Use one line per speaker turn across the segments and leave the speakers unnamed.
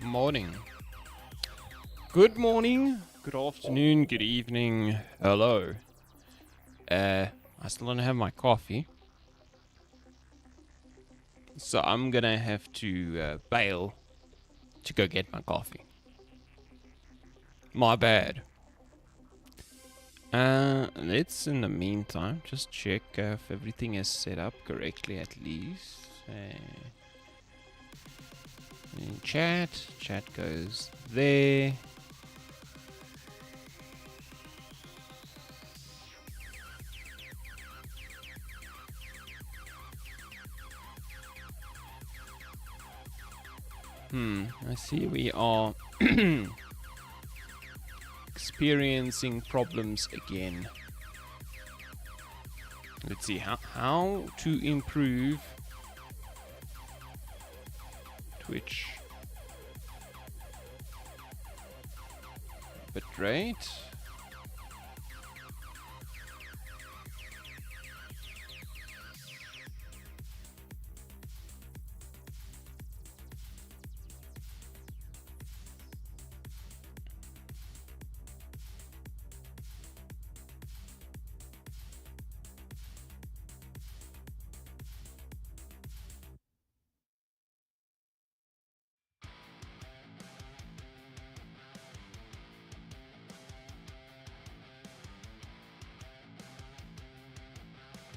Morning. Good morning, good afternoon, good evening, hello. I still don't have my coffee. So I'm gonna have to bail to go get my coffee. My bad. Let's in the meantime just check if everything is set up correctly at least. In chat goes there. I see we are experiencing problems again. Let's see how to improve Twitch bitrate.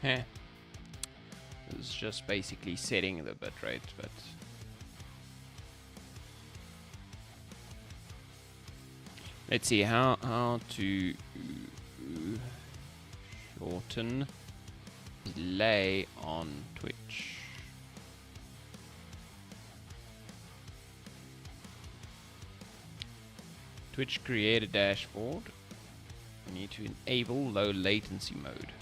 Heh. This is just basically setting the bitrate, but let's see how to shorten delay on Twitch. Twitch create a dashboard. We need to enable low latency mode.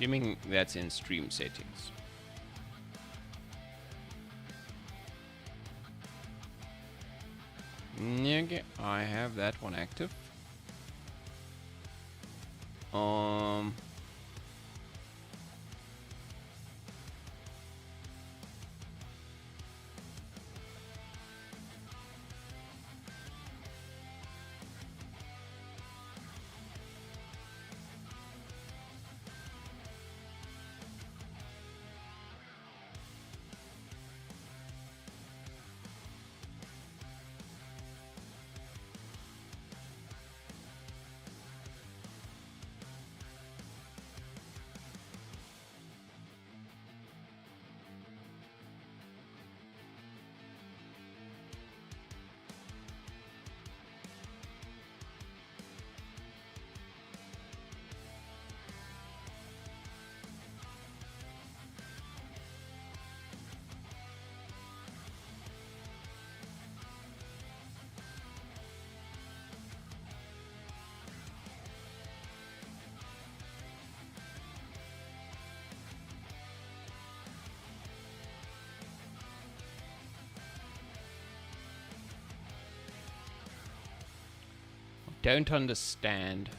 Assuming that's in stream settings. Okay, I have that one active. Don't understand.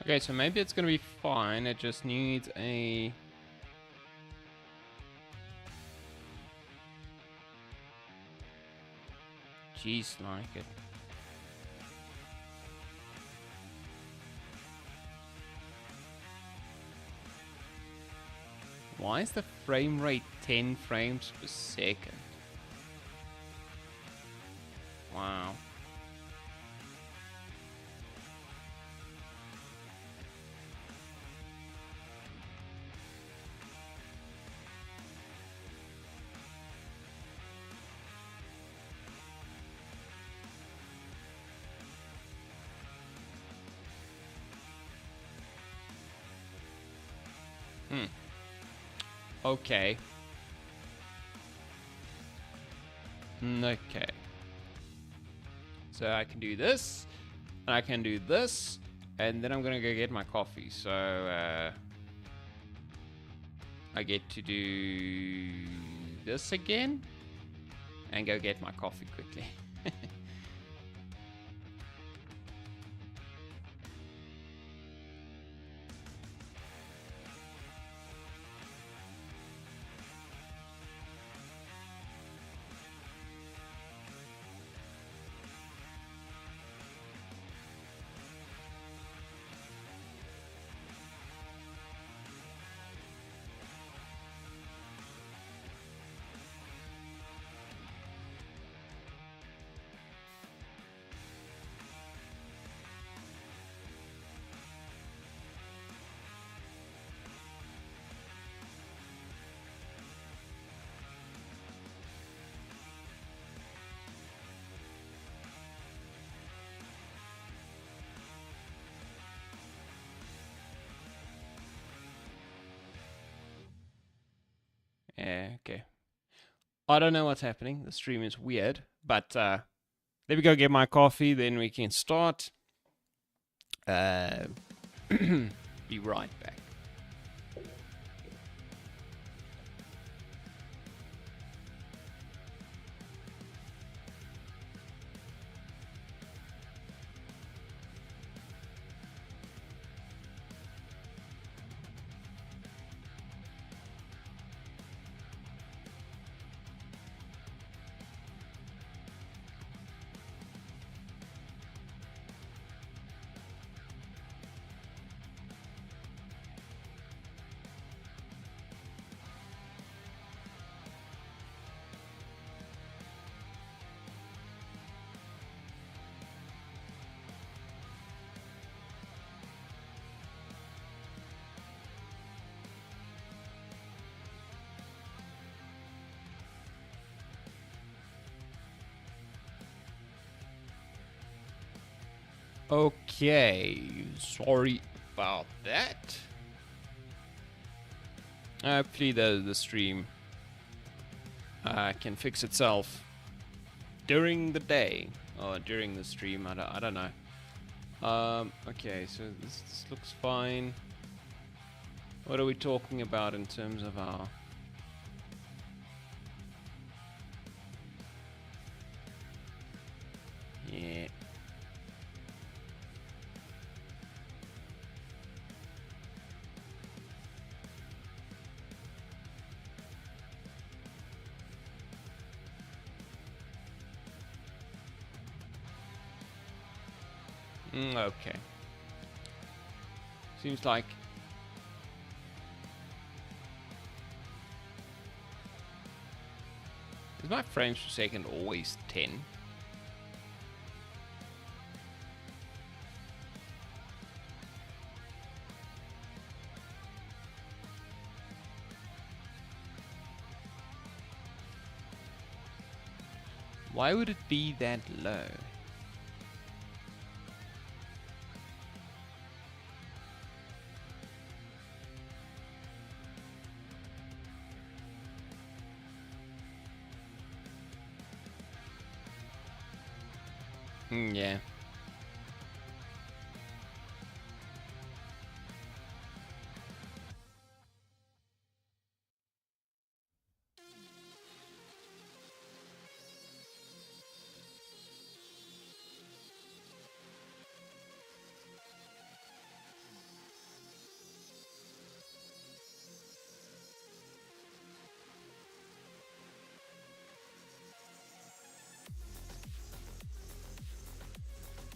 Okay, so maybe it's gonna be fine. It just needs a Jeez, like it. Why is the frame rate 10 frames per second? Wow. Okay. Okay. So I can do this, and I can do this, and then I'm gonna go get my coffee. So I get to do this again, and go get my coffee quickly. Yeah, okay. I don't know what's happening. The stream is weird, but let me go get my coffee, then we can start. Be right back. Okay, sorry about that. Hopefully the stream can fix itself during the day or during the stream. I don't know. Okay, so this looks fine. What are we talking about in terms of our... Yeah. Okay. Seems like... Is my frames per second always 10? Why would it be that low? Yeah.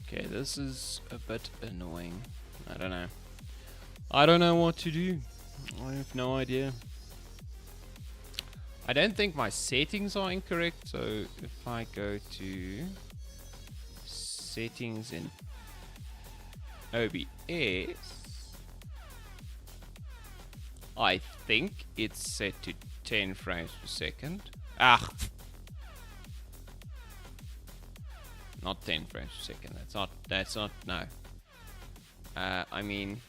Okay, this is a bit annoying. I don't know. I don't know what to do. I have no idea. I don't think my settings are incorrect, so if I go to settings in OBS, I think it's set to 10 frames per second. Ah! Not 10 frames per second. That's not, no. I mean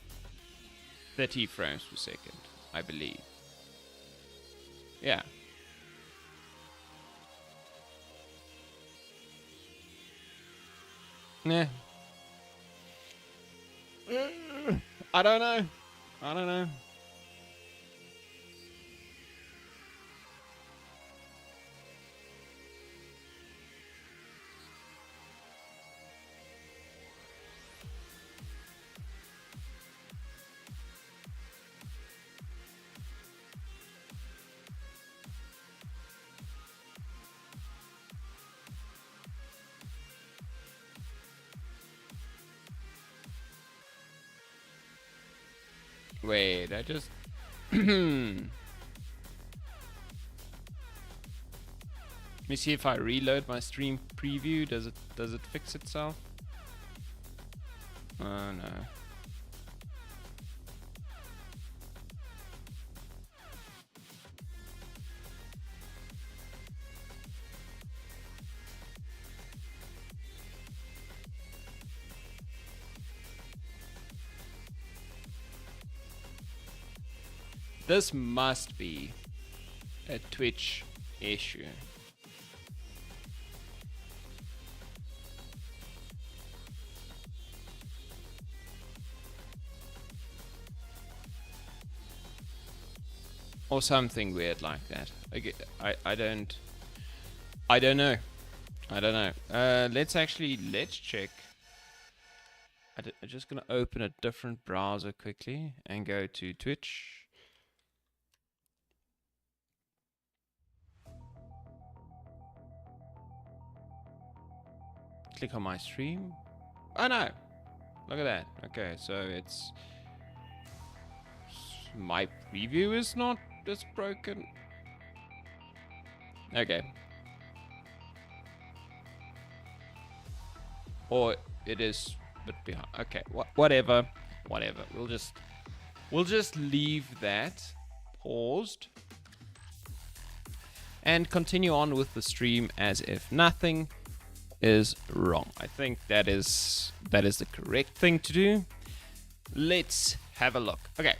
30 frames per second, I believe. Yeah. Nah. I don't know. I don't know. Wait, I just... Let me see if I reload my stream preview. Does it fix itself? Oh no. This must be a Twitch issue. Or something weird like that. I don't know. I don't know. Let's check. I'm just gonna open a different browser quickly and go to Twitch. Click on my stream. Oh no! Look at that. Okay, so it's... My preview is not as broken. Okay. Or it is a bit behind. Okay, whatever. We'll just leave that paused and continue on with the stream as if nothing is wrong. I think that is the correct thing to do. Let's have a look. Okay,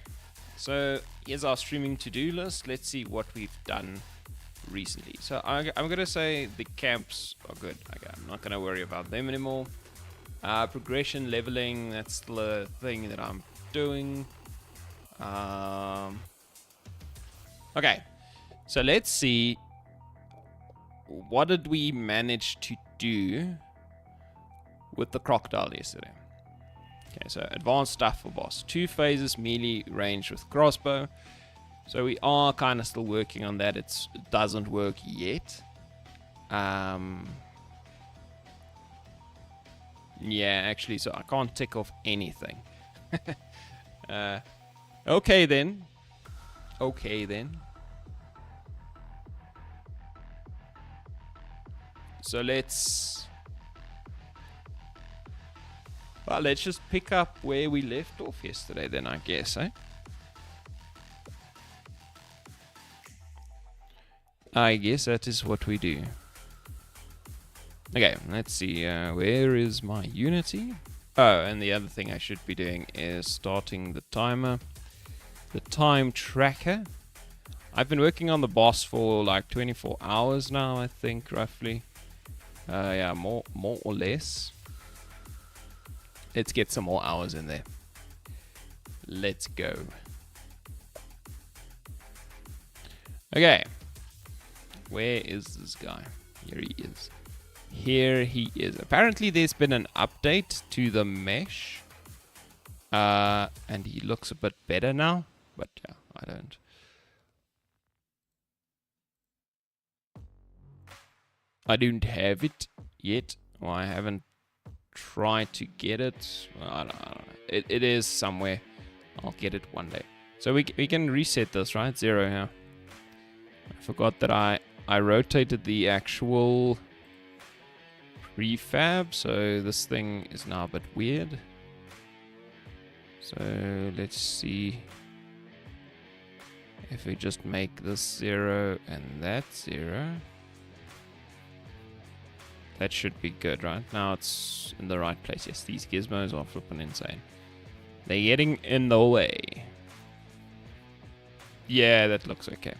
so here's our streaming to-do list. Let's see what we've done recently. So I'm gonna say the camps are good. Okay, I'm not gonna worry about them anymore. Progression leveling, that's still a thing that I'm doing. Okay, so let's see, what did we manage to do with the crocodile yesterday? Okay, so advanced stuff for boss. 2 phases, melee range with crossbow. So we are kind of still working on that. It doesn't work yet. Yeah, actually, so I can't tick off anything. Okay then. So let's just pick up where we left off yesterday then, I guess, eh? I guess that is what we do. Okay, let's see, where is my Unity? Oh, and the other thing I should be doing is starting the timer. The time tracker. I've been working on the boss for like 24 hours now, I think, roughly. Yeah, more or less. Let's get some more hours in there. Let's go. Okay. Where is this guy? Here he is. Here he is. Apparently there's been an update to the mesh. And he looks a bit better now. But yeah, I don't have it yet. Or I haven't tried to get it. Well, I don't know. It is somewhere. I'll get it one day. So we can reset this, right? 0 here. I forgot that I rotated the actual prefab, so this thing is now a bit weird. So let's see if we just make this 0 and that 0. That should be good, right? Now it's in the right place. Yes, these gizmos are flipping insane. They're getting in the way. Yeah, that looks okay.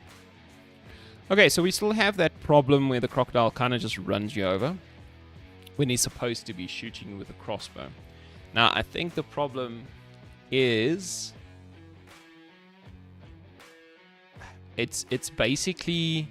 Okay, so we still have that problem where the crocodile kind of just runs you over when he's supposed to be shooting with a crossbow. Now, I think the problem is it's basically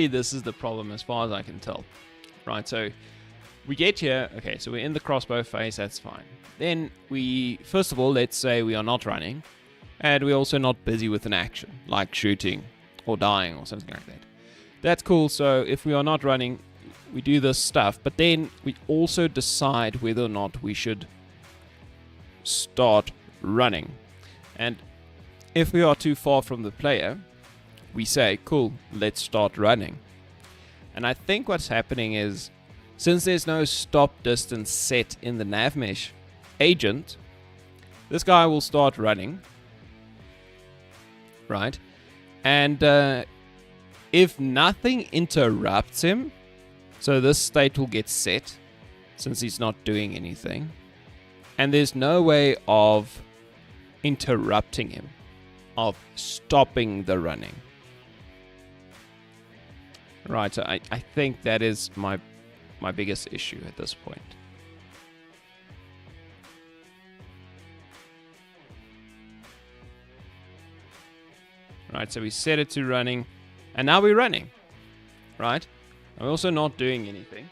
this is the problem as far as I can tell. Right, so we get here, okay, so we're in the crossbow phase, that's fine. Then we, first of all, let's say we are not running, and we're also not busy with an action, like shooting or dying or something like that. That's cool, so if we are not running, we do this stuff, but then we also decide whether or not we should start running. And if we are too far from the player, we say, cool, let's start running. And I think what's happening is, since there's no stop distance set in the navmesh agent, this guy will start running, right? And if nothing interrupts him, so this state will get set, since he's not doing anything, and there's no way of interrupting him, of stopping the running. Right, so I think that is my biggest issue at this point. Right, so we set it to running, and now we're running, right? I'm also not doing anything.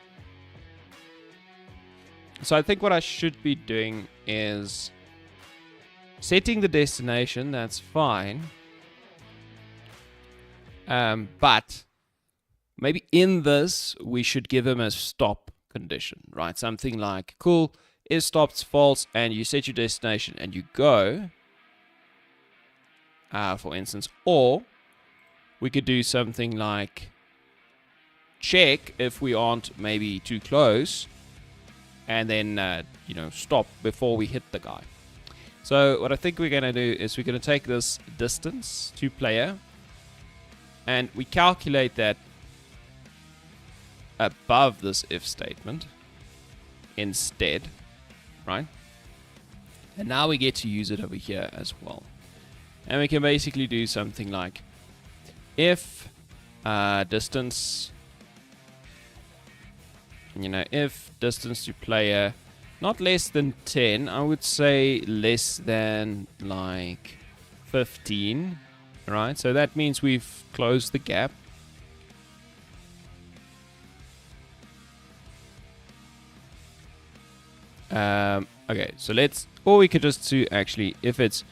So I think what I should be doing is setting the destination, that's fine. But maybe in this, we should give him a stop condition, right? Something like, cool, is stops false, and you set your destination and you go, for instance. Or we could do something like check if we aren't maybe too close, and then, stop before we hit the guy. So what I think we're going to do is we're going to take this distance to player, and we calculate that above this if statement instead, right? And now we get to use it over here as well. And we can basically do something like if distance, if distance to player not less than 10, I would say less than like 15, right? So that means we've closed the gap. Okay, so or we could just do actually, if it's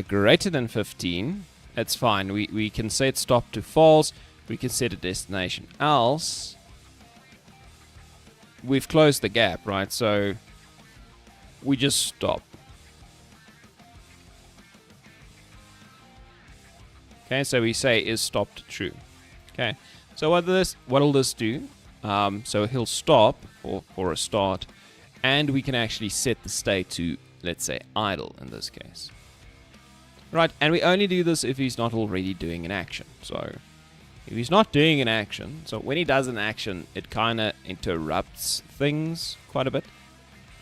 greater than 15, that's fine. We can set stop to false. We can set a destination. Else, we've closed the gap, right? So we just stop. Okay, so we say is stopped true. Okay, so what'll this do? So he'll stop for a start, and we can actually set the state to, let's say, idle in this case. Right, and we only do this if he's not already doing an action. So if he's not doing an action, so when he does an action, it kind of interrupts things quite a bit.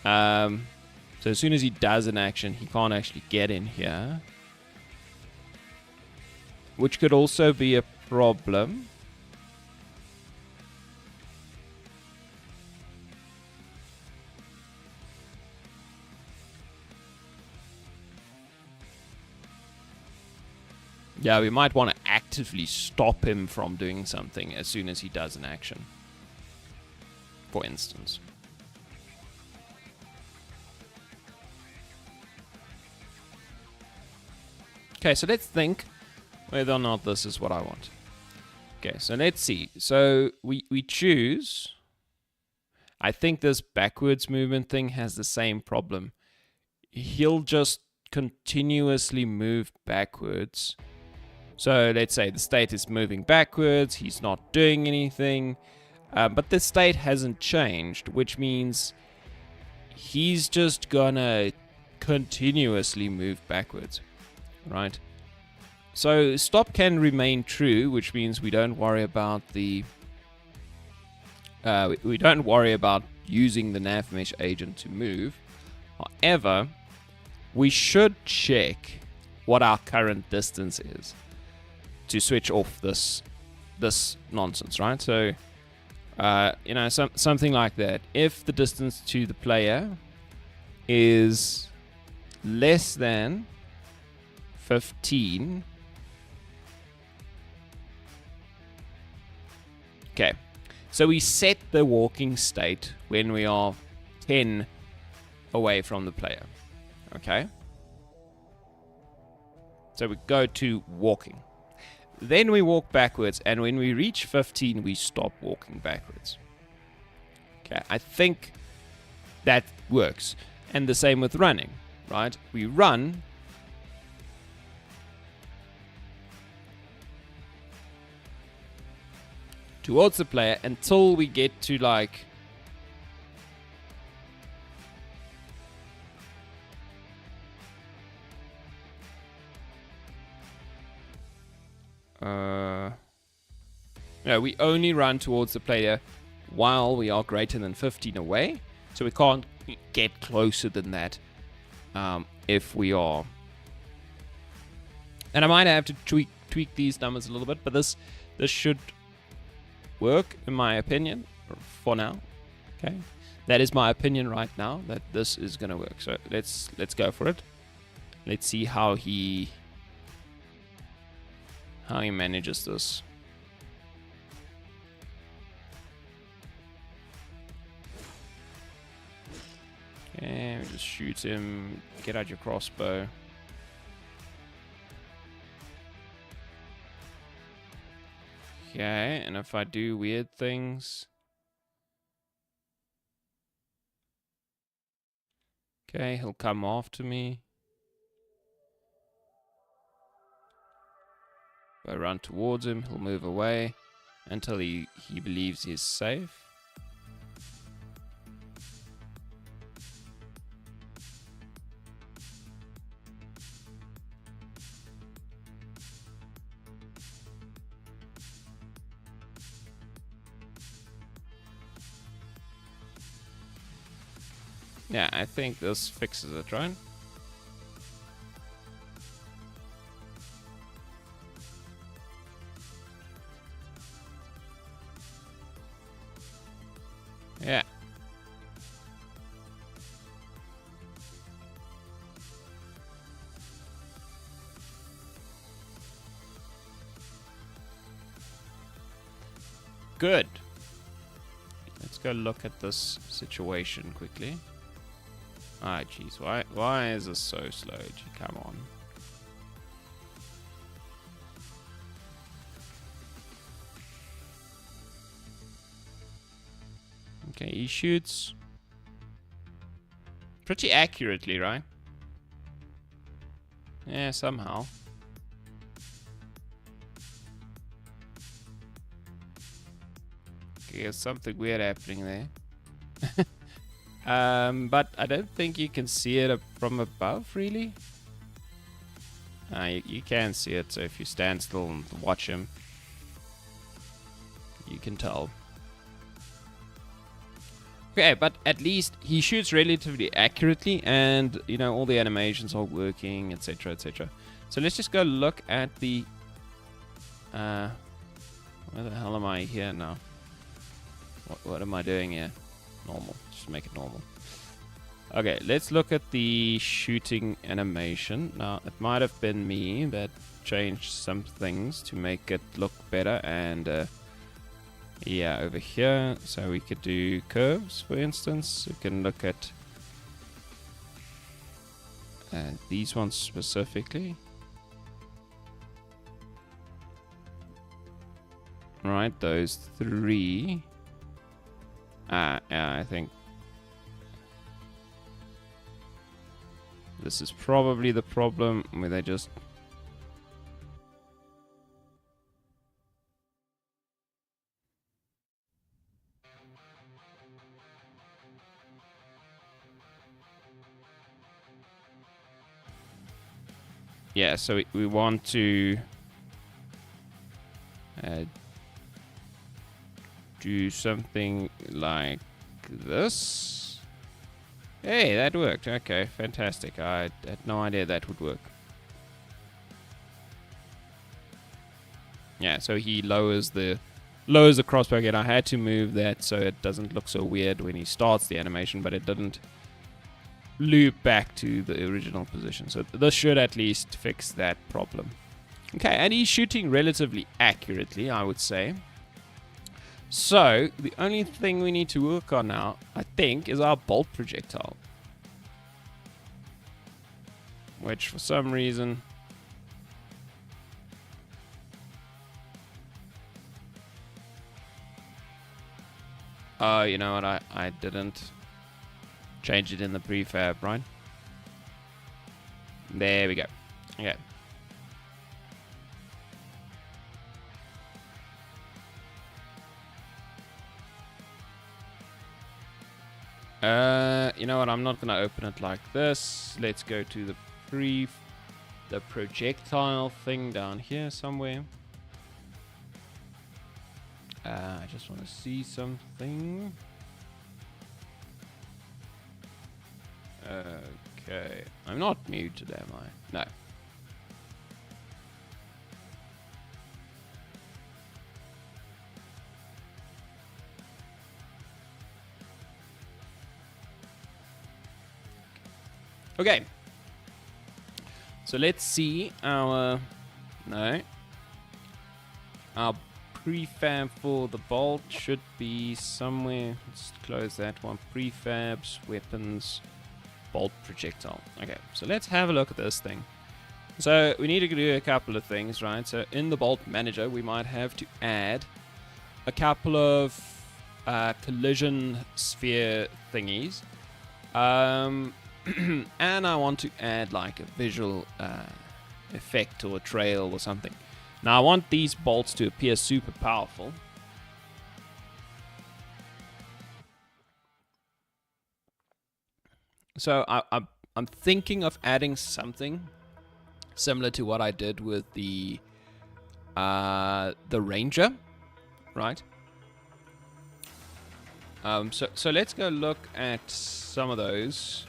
So as soon as he does an action, he can't actually get in here, which could also be a problem. Yeah, we might want to actively stop him from doing something as soon as he does an action, for instance. Okay, so let's think whether or not this is what I want. Okay, so let's see. So we choose. I think this backwards movement thing has the same problem. He'll just continuously move backwards. So let's say the state is moving backwards, he's not doing anything, but the state hasn't changed, which means he's just gonna continuously move backwards, right? So stop can remain true, which means we don't worry about the we don't worry about using the nav mesh agent to move. However, we should check what our current distance is to switch off this nonsense, right? So you know, something like that. If the distance to the player is less than 15, okay, so we set the walking state when we are 10 away from the player. Okay, so we go to walking, then we walk backwards, and when we reach 15 we stop walking backwards. Okay, I think that works. And the same with running, right? We run towards the player until we get to like no, we only run towards the player while we are greater than 15 away, so we can't get closer than that if we are. And I might have to tweak these numbers a little bit, but this should work in my opinion for now. Okay, that is my opinion right now, that this is gonna work. So let's go for it. Let's see how he manages this. Okay, we just shoot him. Get out your crossbow. Okay, and if I do weird things. Okay, he'll come after me. If I run towards him, he'll move away until he believes he's safe. Yeah, I think this fixes it, right? Yeah. Good. Let's go look at this situation quickly. Ah, jeez, why is this so slow? Gee, come on. Okay, he shoots pretty accurately, right? Yeah, somehow. Okay, there's something weird happening there. But I don't think you can see it from above, really. You can see it, so if you stand still and watch him, you can tell. Okay, but at least he shoots relatively accurately, and you know, all the animations are working, etc, etc. So let's just go look at the where the hell am I here now? What am I doing here? Normal. Just make it normal. Okay, let's look at the shooting animation. Now, it might have been me that changed some things to make it look better, and yeah, over here, so we could do curves, for instance. We can look at these ones specifically. Right, those three. Yeah, I think this is probably the problem where they just yeah, so we want to do something like this. Hey, that worked. Okay, fantastic. I had no idea that would work. Yeah, so he lowers the crossbow again. I had to move that so it doesn't look so weird when he starts the animation, but it didn't loop back to the original position. So this should at least fix that problem. Okay, and he's shooting relatively accurately, I would say. So the only thing we need to work on now, I think, is our bolt projectile. Which for some reason... Oh, you know what? I didn't change it in the prefab, right? There we go. Okay. You know what? I'm not gonna open it like this. Let's go to the projectile thing down here somewhere. I just want to see something. Okay. I'm not muted, am I? No. Okay. So let's see our prefab for the bolt should be somewhere. Let's close that one. Prefabs, weapons, bolt projectile. Okay, so let's have a look at this thing. So we need to do a couple of things, right? So in the bolt manager, we might have to add a couple of collision sphere thingies. And I want to add like a visual effect or a trail or something. Now I want these bolts to appear super powerful. So I'm thinking of adding something similar to what I did with the Ranger, right? So let's go look at some of those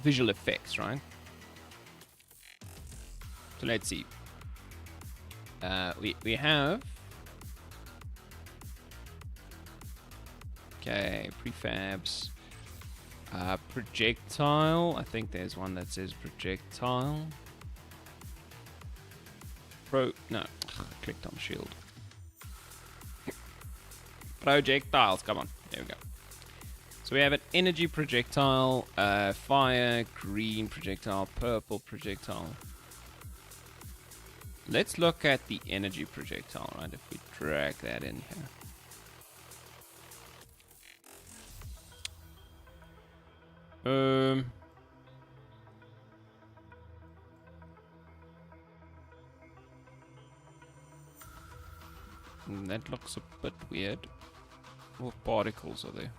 visual effects, right? So let's see. We have prefabs, projectile. I think there's one that says projectile. No, I clicked on shield. Projectiles, come on, there we go. So we have an energy projectile, fire, green projectile, purple projectile. Let's look at the energy projectile, right? If we drag that in here. That looks a bit weird. What particles are there?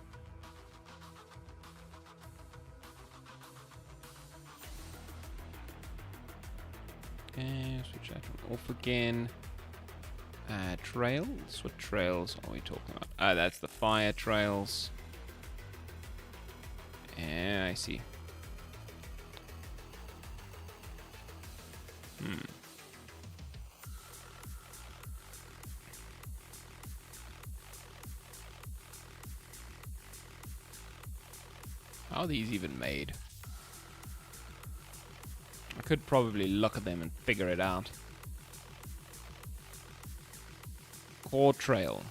And switch that one off again. Trails? What trails are we talking about? Ah, that's the fire trails. Yeah, I see. How are these even made? I could probably look at them and figure it out. Core trail.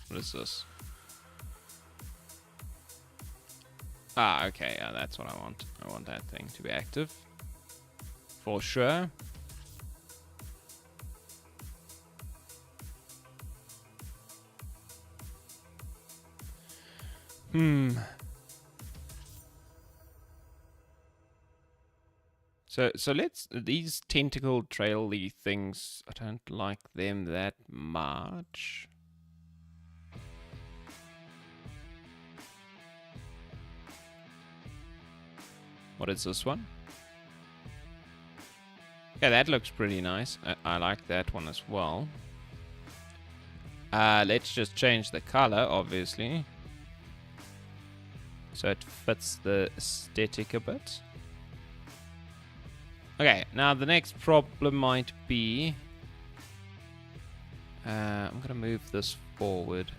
What is this? Ah, okay. Yeah, that's what I want. I want that thing to be active. For sure. So let's, these tentacle trail-y things, I don't like them that much. What is this one? Yeah, that looks pretty nice. I like that one as well. Let's just change the color, obviously, so it fits the aesthetic a bit. Okay, now the next problem might be... I'm going to move this forward.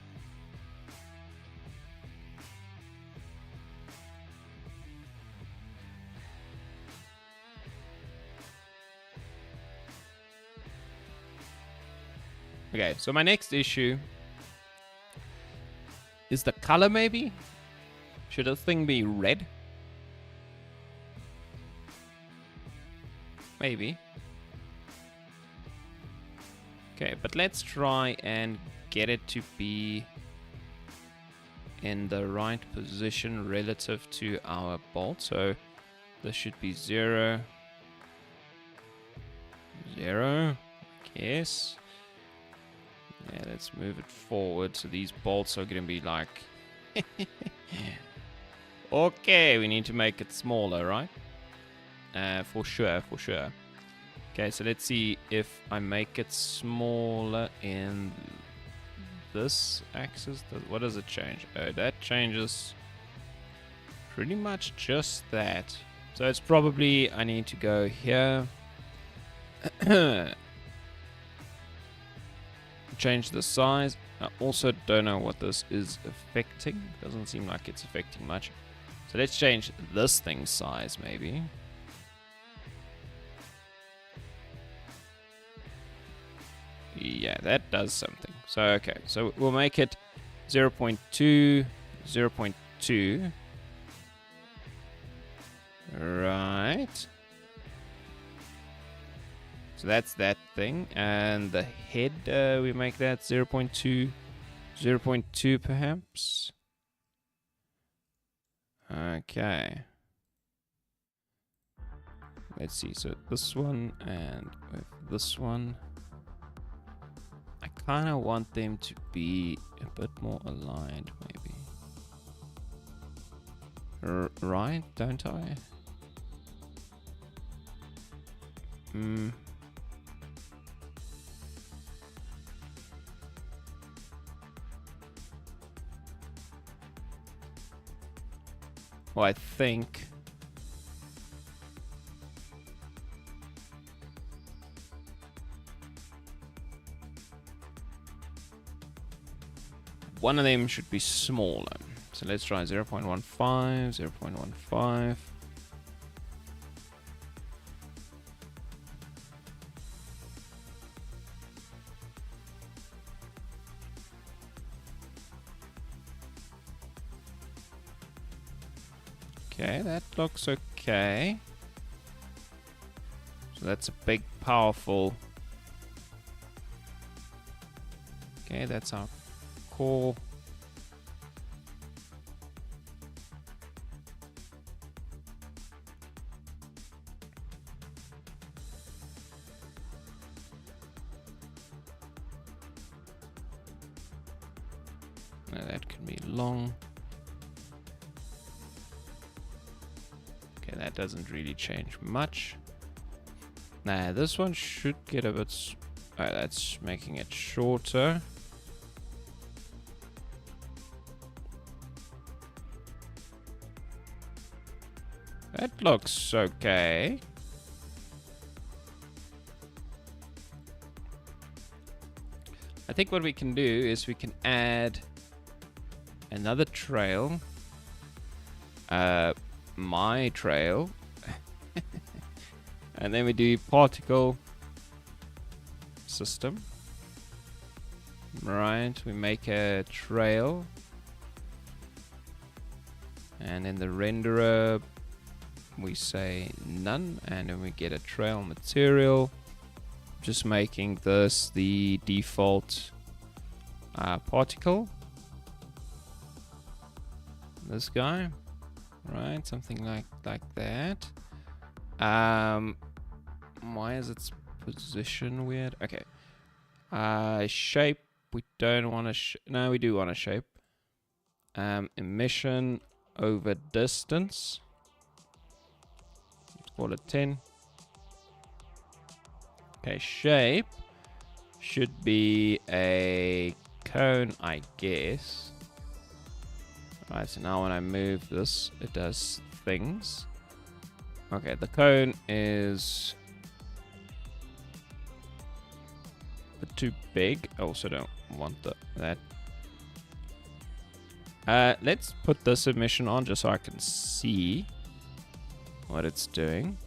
Okay, so my next issue is the color, maybe? Should the thing be red? Maybe. Okay, but let's try and get it to be in the right position relative to our bolt. So this should be 0, 0, I guess. Yeah, let's move it forward. So these bolts are going to be like... Okay, we need to make it smaller, right? For sure, for sure. Okay, so let's see if I make it smaller in this axis. What does it change? Oh, that changes pretty much just that. So it's probably, I need to go here. Change the size. I also don't know what this is affecting. Doesn't seem like it's affecting much. So let's change this thing's size, maybe. Yeah, that does something. So, okay. So we'll make it 0.2, 0.2. Right. So that's that thing. And the head, we make that 0.2, 0.2 perhaps. Okay. Let's see. So this one and with this one. I kind of want them to be a bit more aligned, maybe. Right, don't I? Well, I think... one of them should be smaller. So let's try 0.15, 0.15. Okay, that looks okay. So that's a big, powerful... Okay, that's our core. Now that can be long. Okay, that doesn't really change much. Nah, this one should get a bit... Alright, that's making it shorter. That looks okay. I think what we can do is we can add another trail. My trail. And then we do particle system. Right, we make a trail. And in the renderer, we say none, and then we get a trail material. Just making this the default particle. This guy, right? Something like that. Why is its position weird? Okay. Shape. We don't want to. No, we do want a shape. Emission over distance. Let's call it 10. Okay, shape should be a cone, I guess. Right, so now when I move this, it does things. Okay, the cone is a bit too big. I also don't want that. Let's put the submission on just so I can see what it's doing.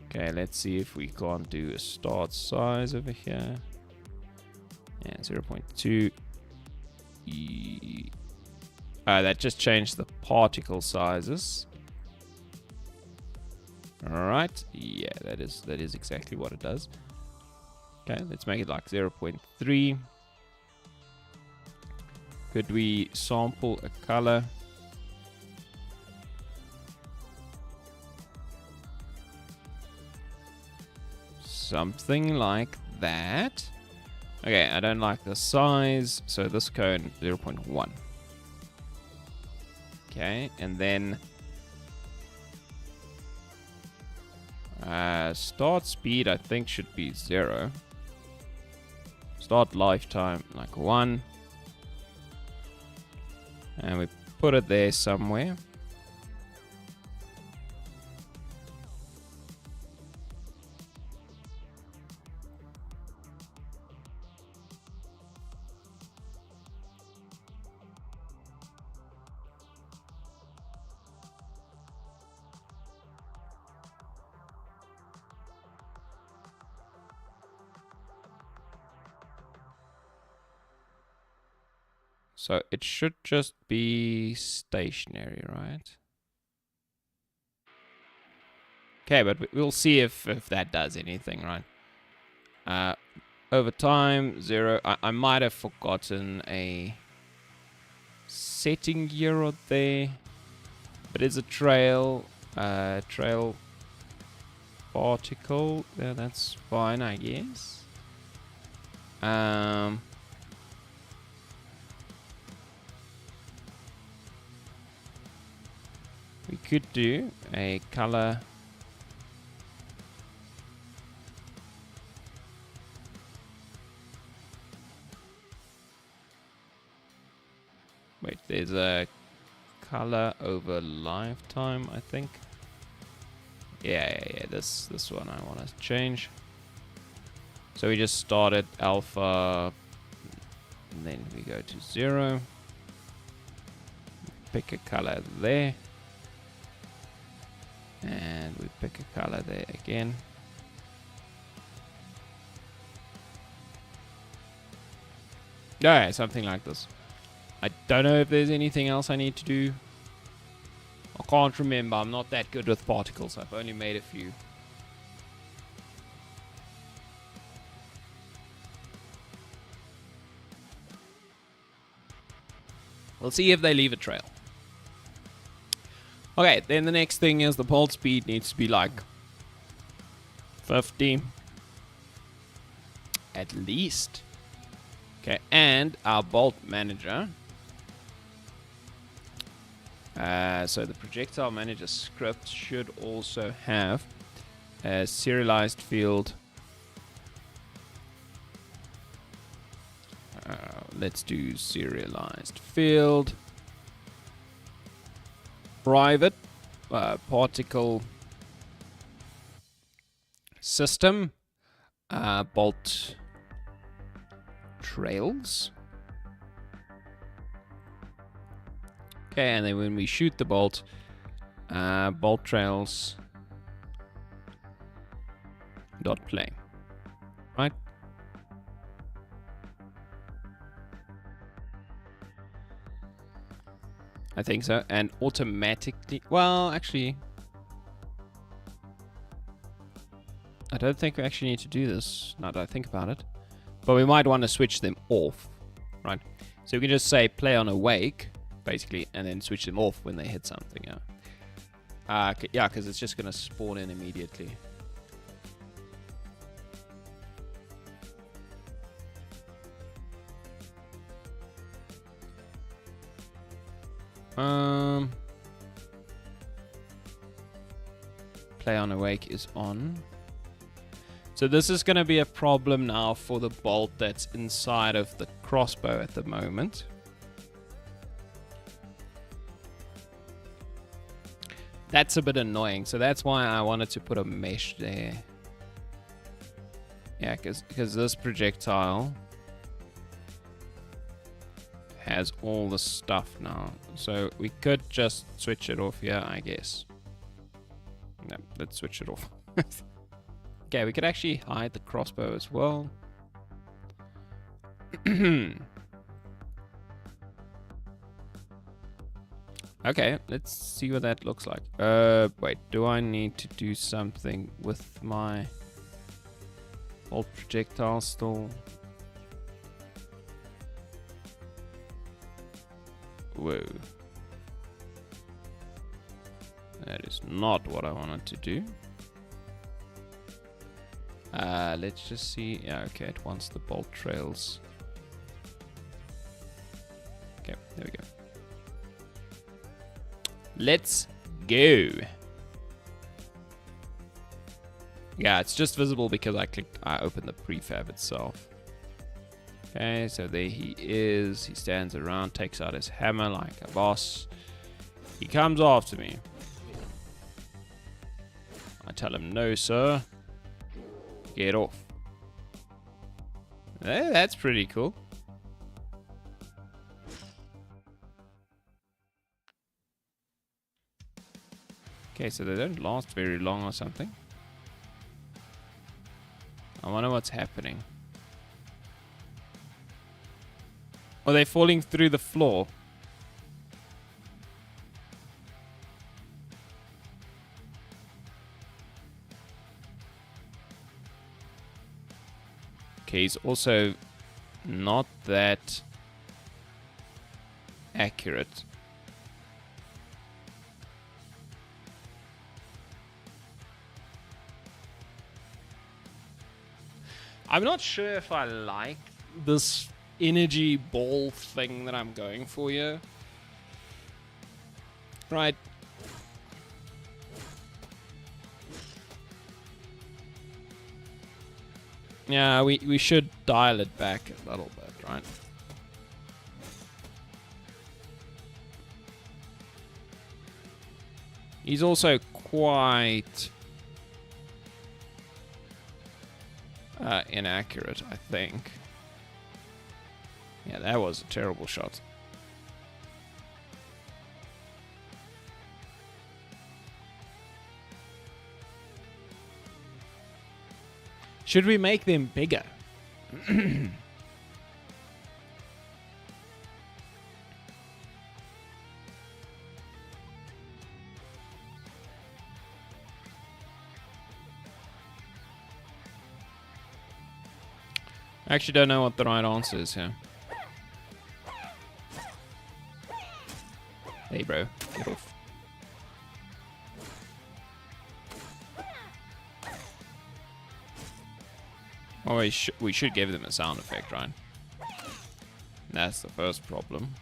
Okay, let's see if we can't do a start size over here. Yeah, 0.2. That just changed the particle sizes. Alright, yeah, that is exactly what it does. Okay, let's make it like 0.3. Could we sample a color? Something like that. Okay, I don't like the size, so this cone 0.1. Okay, and then start speed I think should be 0. Start lifetime like 1. And we put it there somewhere. So it should just be stationary, right? Okay, but we'll see if that does anything, right? Over time, 0. I might have forgotten a setting here or there. But it's a trail particle. Yeah, that's fine, I guess. We could do a color. Wait, there's a color over lifetime, I think. Yeah. This one I want to change. So we just started alpha, and then we go to 0. Pick a color there. And we pick a color there again. Yeah, something like this. I don't know if there's anything else I need to do. I can't remember. I'm not that good with particles. I've only made a few. We'll see if they leave a trail. Okay, then the next thing is the bolt speed needs to be like 50 at least. Okay, and our bolt manager. So the projectile manager script should also have a serialized field. Let's do serialized field. Private particle system bolt trails. Okay, and then when we shoot the bolt, bolt trails dot play, right? I think so, and automatically. Well, actually, I don't think we actually need to do this. Now that I think about it, but we might want to switch them off, right? So we can just say play on awake, basically, and then switch them off when they hit something. Yeah, because it's just gonna spawn in immediately. Play on awake is on. So this is going to be a problem now for the bolt that's inside of the crossbow at the moment. That's a bit annoying, so that's why I wanted to put a mesh there. Yeah, because this projectile has all the stuff now. So we could just switch it off here, I guess. No, let's switch it off. Okay, we could actually hide the crossbow as well. Okay, let's see what that looks like. Wait, do I need to do something with my bolt projectile still? Whoa. That is not what I wanted to do. Let's just see. Yeah, okay, it wants the bolt trails. Okay, there we go. Let's go. Yeah, it's just visible because I opened the prefab itself. Okay, so there he is. He stands around, takes out his hammer like a boss. He comes after me. I tell him, no, sir. Get off. That's pretty cool. Okay, so they don't last very long or something. I wonder what's happening. Are they falling through the floor? Okay, he's also not that accurate. I'm not sure if I like this energy ball thing that I'm going for here. Right. Yeah, we should dial it back a little bit, right? He's also quite inaccurate, I think. Yeah, that was a terrible shot. Should we make them bigger? I actually don't know what the right answer is here. Hey, bro, get off. Oh, we should give them a sound effect, right? That's the first problem.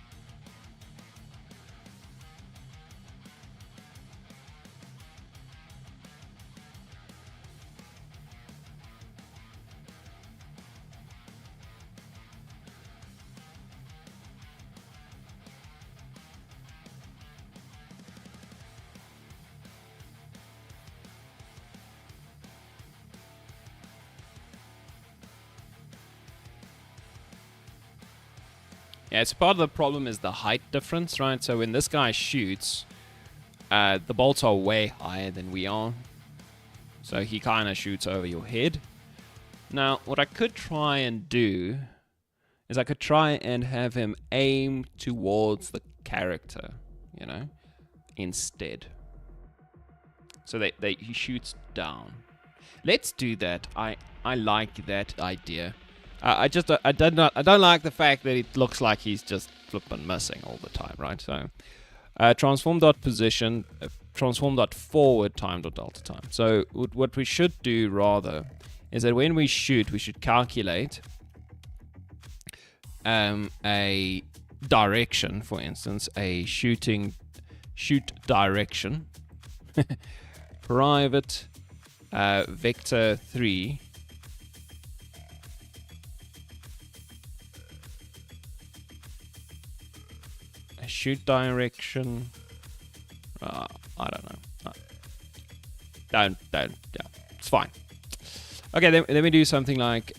Yeah, it's part of the problem is the height difference, right? So when this guy shoots, the bolts are way higher than we are. So he kind of shoots over your head. Now, what I could try and do is I could try and have him aim towards the character, you know, instead. So he shoots down. Let's do that. I like that idea. I don't like the fact that it looks like he's just flipping missing all the time, right? So transform.position, transform.forward time.delta time. So what we should do rather is that when we shoot, we should calculate a direction, for instance, a shoot direction, private vector 3 shoot direction. I don't know. Don't. Yeah, it's fine. Okay, then let me do something like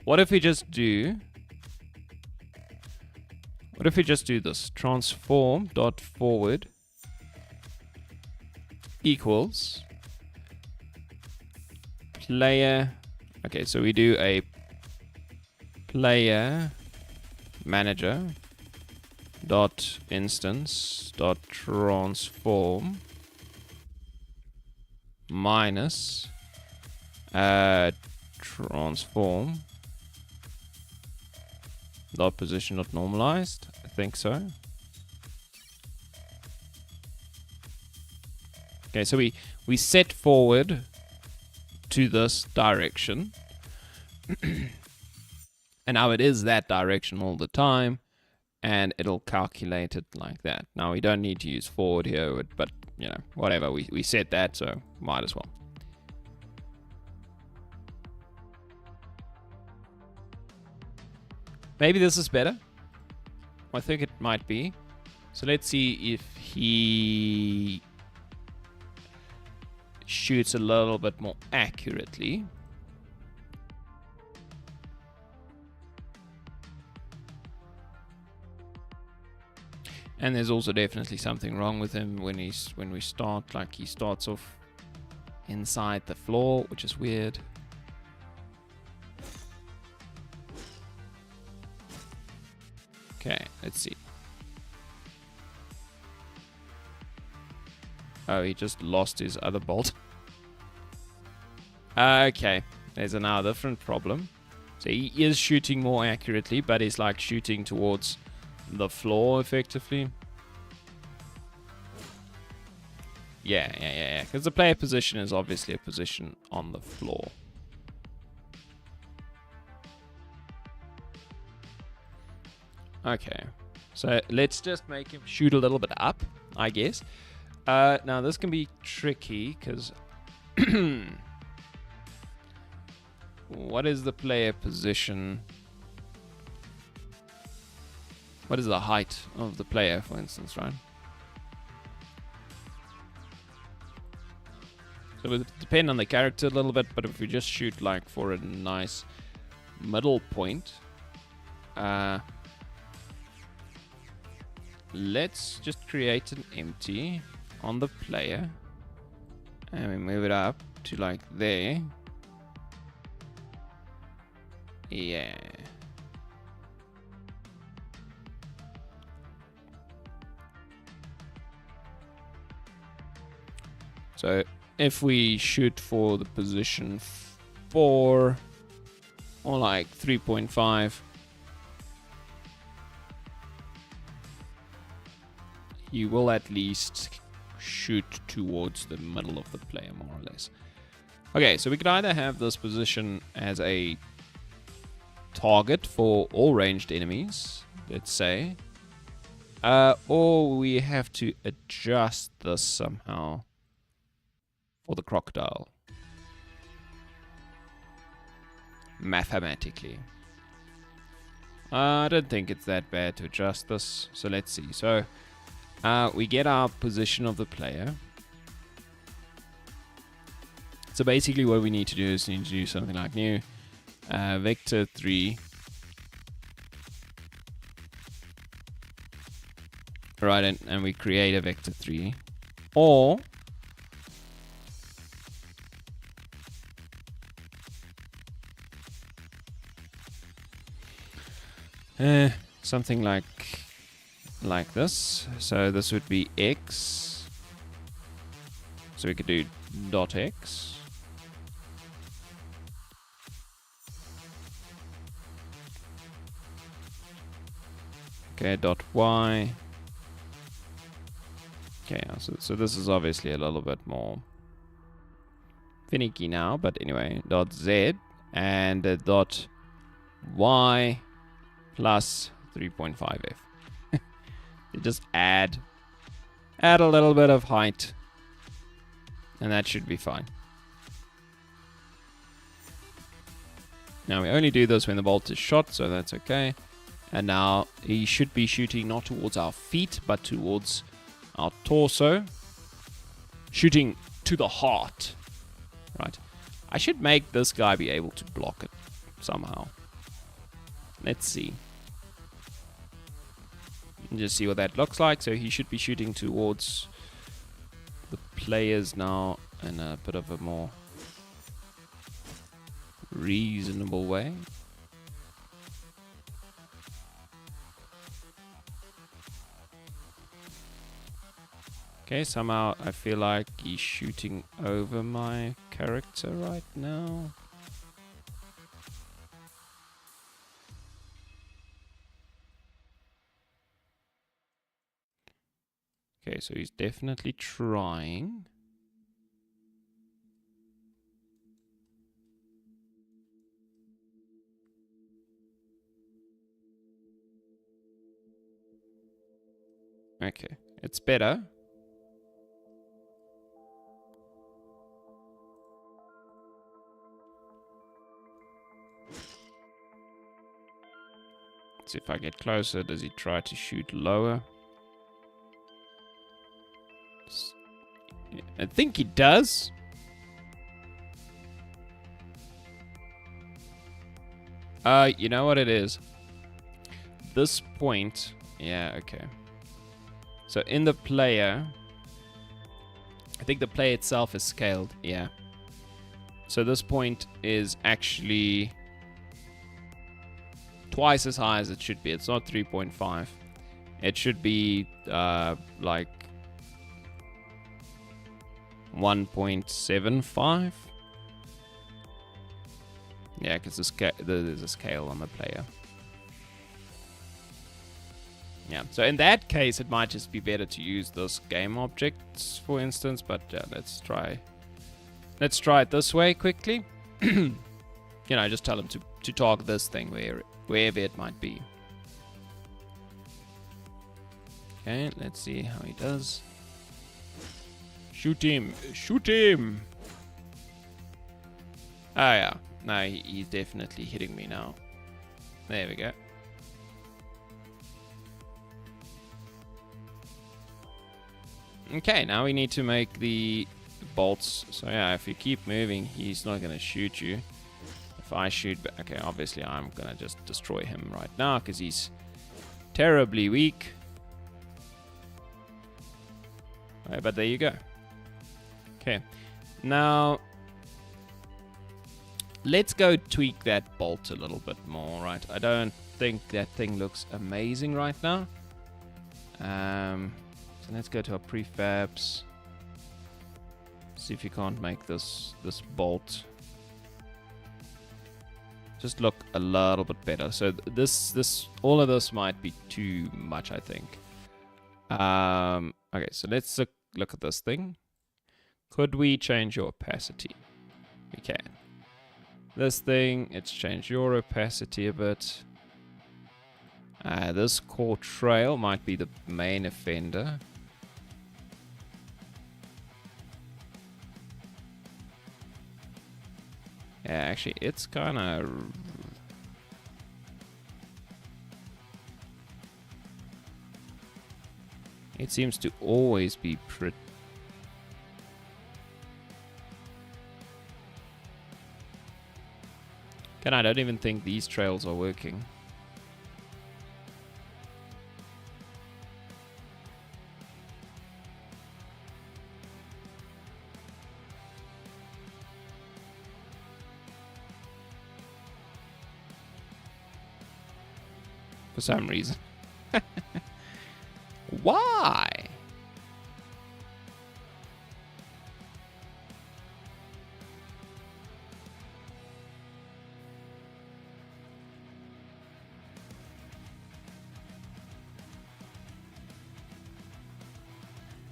what if we just do this? Transform dot forward equals player. Okay, so we do a player manager dot instance dot transform minus transform dot position dot normalized. I think so. Okay, so we set forward to this direction. And now it is that direction all the time, and it'll calculate it like that. Now we don't need to use forward here, but you know, whatever, we set that, so might as well. Maybe this is better. I think it might be. So let's see if he shoots a little bit more accurately. And there's also definitely something wrong with him when we start, like he starts off inside the floor, which is weird. Okay, let's see. Oh, he just lost his other bolt. Okay, there's a now different problem. So he is shooting more accurately, but he's like shooting towards the floor effectively. Yeah. Because the player position is obviously a position on the floor. Okay, so let's just make him shoot a little bit up, I guess. Now this can be tricky because what is the player position? What is the height of the player, for instance, right? So it would depend on the character a little bit, but if we just shoot like for a nice middle point, let's just create an empty on the player and we move it up to like there. Yeah. So if we shoot for the position 4 or like 3.5, you will at least shoot towards the middle of the player, more or less. Okay, so we could either have this position as a target for all ranged enemies, let's say, or we have to adjust this somehow for the crocodile mathematically. I don't think it's that bad to adjust this, so let's see. So we get our position of the player. So basically what we need to do is need to do something like new vector 3 right, and we create a vector 3, or something like this. So this would be x, so we could do dot x, okay, dot y. Okay, so this is obviously a little bit more finicky now, but anyway, dot z and dot y plus 3.5f. You just add Add a little bit of height. And that should be fine. Now we only do this when the bolt is shot, so that's okay. And now he should be shooting not towards our feet, but towards our torso. Shooting to the heart. Right. I should make this guy be able to block it somehow. Let's see. Just see what that looks like. So he should be shooting towards the players now in a bit of a more reasonable way. Okay, somehow I feel like he's shooting over my character right now. Okay, so he's definitely trying. Okay, it's better. Let's see if I get closer. Does he try to shoot lower? I think he does. You know what it is? This point. Yeah, okay. So in the player, I think the player itself is scaled. Yeah. So this point is actually twice as high as it should be. It's not 3.5. It should be like 1.75. Yeah, because there's a scale on the player. Yeah, so in that case, it might just be better to use this game objects, for instance. But yeah, let's try it this way quickly. You know, just tell him to target this thing wherever it might be. Okay, let's see how he does. Shoot him! Shoot him! Oh yeah, no, he's definitely hitting me now. There we go. Okay, now we need to make the bolts. So yeah, if you keep moving, he's not going to shoot you. If I shoot... Okay, obviously I'm going to just destroy him right now because he's terribly weak. Right, but there you go. Okay, now let's go tweak that bolt a little bit more, right? I don't think that thing looks amazing right now. So let's go to our prefabs. See if you can't make this bolt just look a little bit better. So all of this might be too much, I think. Okay, so let's look at this thing. Could we change your opacity? We can. This thing, let's change your opacity a bit. This core trail might be the main offender. Yeah, actually, it's kind of... It seems to always be pretty... And I don't even think these trails are working. For some reason. Why?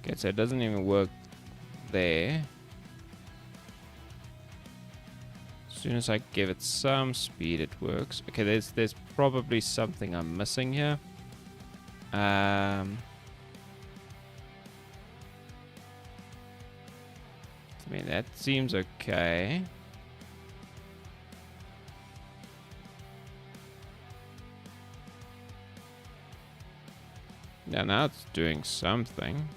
Okay, so it doesn't even work there. As soon as I give it some speed, it works. Okay, there's probably something I'm missing here. I mean, that seems okay. Yeah, now it's doing something.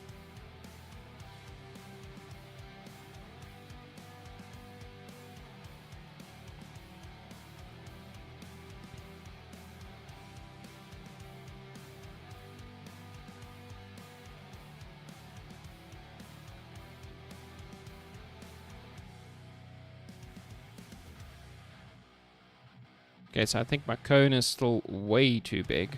Okay, so I think my cone is still way too big.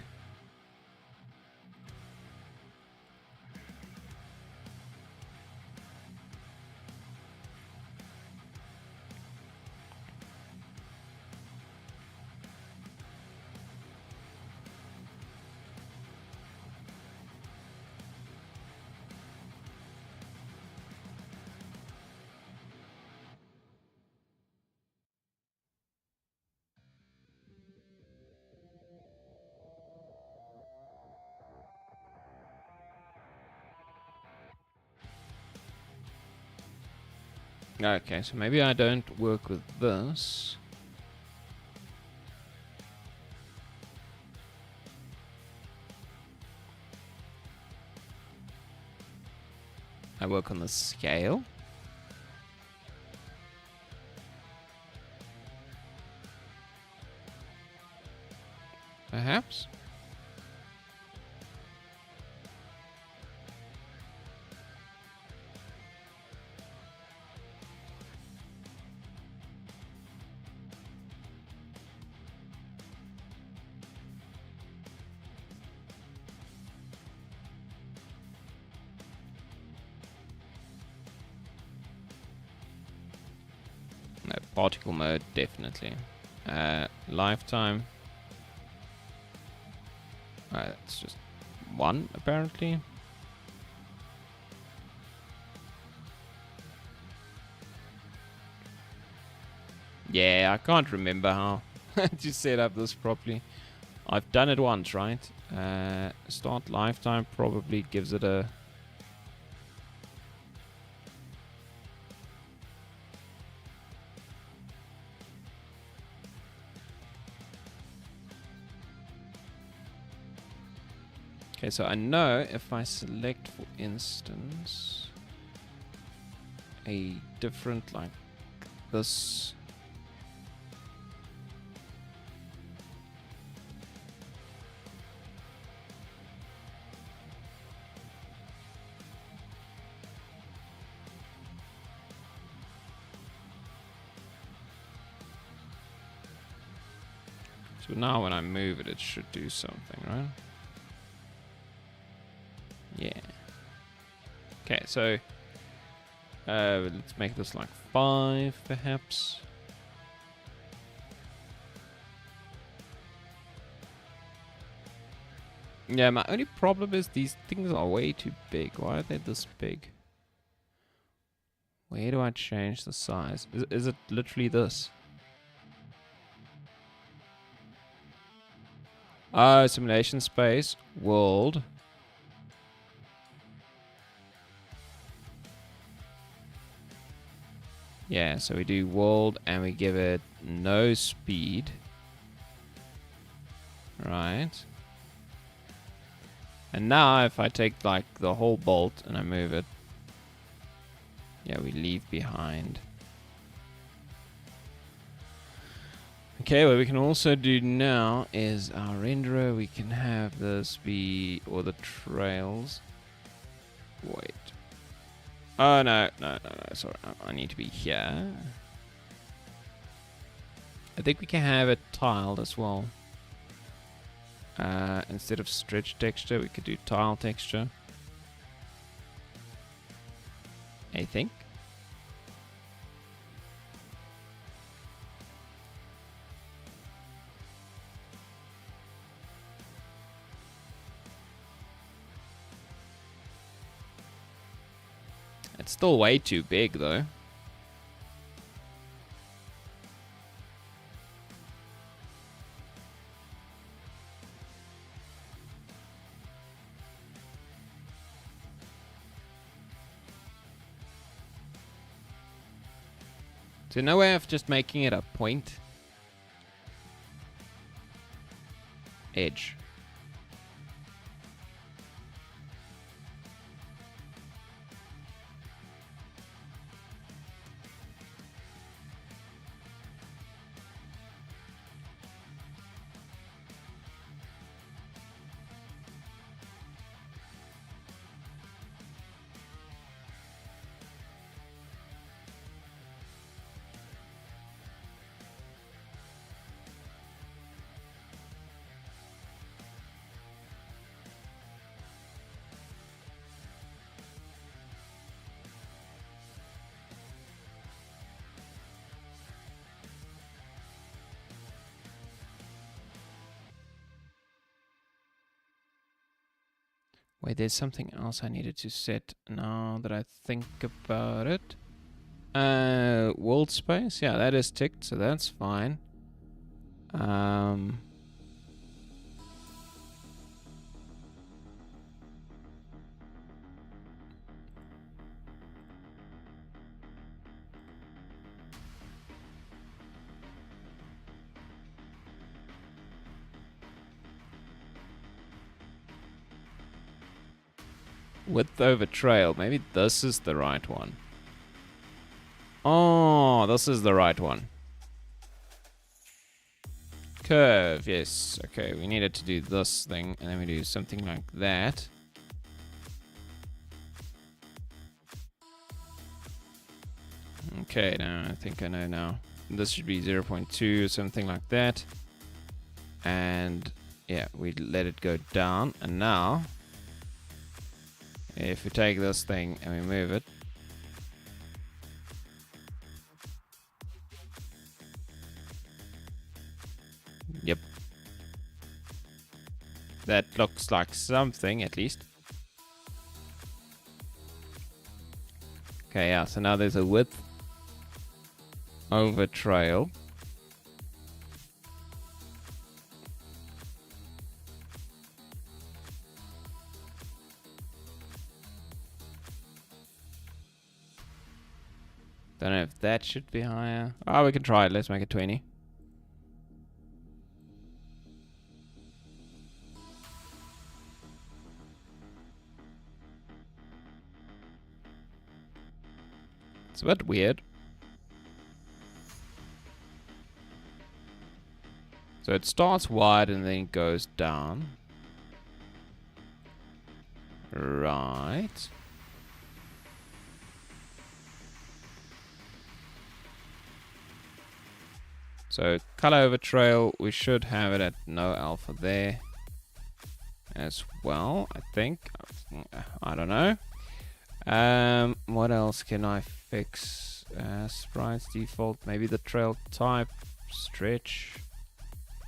Okay, so maybe I don't work with this. I work on the scale. Perhaps? No, particle mode, definitely. Lifetime. It's just 1, apparently. Yeah, I can't remember how to set up this properly. I've done it once, right? Start lifetime probably gives it a... Okay, so I know if I select, for instance, a different, like this. So now when I move it, it should do something, right? Yeah. Okay, so let's make this like 5, perhaps. Yeah, my only problem is these things are way too big. Why are they this big? Where do I change the size? Is it literally this? Oh, simulation space, world. Yeah, so we do world and we give it no speed. Right. And now if I take like the whole bolt and I move it, yeah, we leave behind. Okay, what we can also do now is our renderer, we can have this be, or the trails. Wait. Oh, no, sorry, I need to be here. I think we can have it tiled as well. Instead of stretch texture, we could do tile texture. I think. It's still way too big, though. So no way of just making it a point edge. Wait, there's something else I needed to set now that I think about it. World space, yeah, that is ticked, so that's fine. Width over trail, maybe this is the right one. Oh, this is the right one. Curve, yes. Okay, we needed to do this thing, and then we do something like that. Okay, now I think I know now. This should be 0.2 or something like that. And yeah, we let it go down. And now, if we take this thing and we move it, yep. That looks like something, at least. Okay, yeah, so now there's a width over trail. Don't know if that should be higher. Oh, we can try it. Let's make it 20. It's a bit weird. So it starts wide and then goes down. Right. So color over trail, we should have it at no alpha there as well, I think. I don't know. What else can I fix? Sprites default, maybe the trail type, stretch.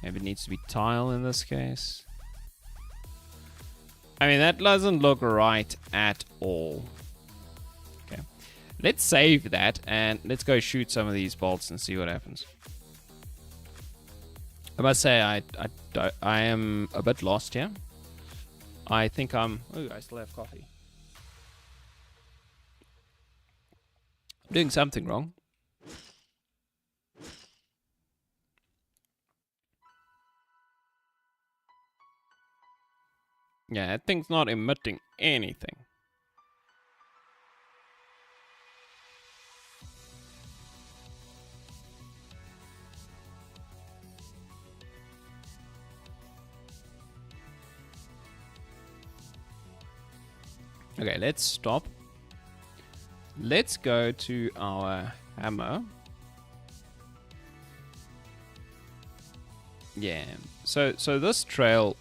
Maybe it needs to be tile in this case. I mean, that doesn't look right at all. Okay, let's save that and let's go shoot some of these bolts and see what happens. I must say, I am a bit lost here. I think I'm... Oh, I still have coffee. I'm doing something wrong. Yeah, that thing's not emitting anything. Okay, let's stop. Let's go to our hammer. Yeah, so this trail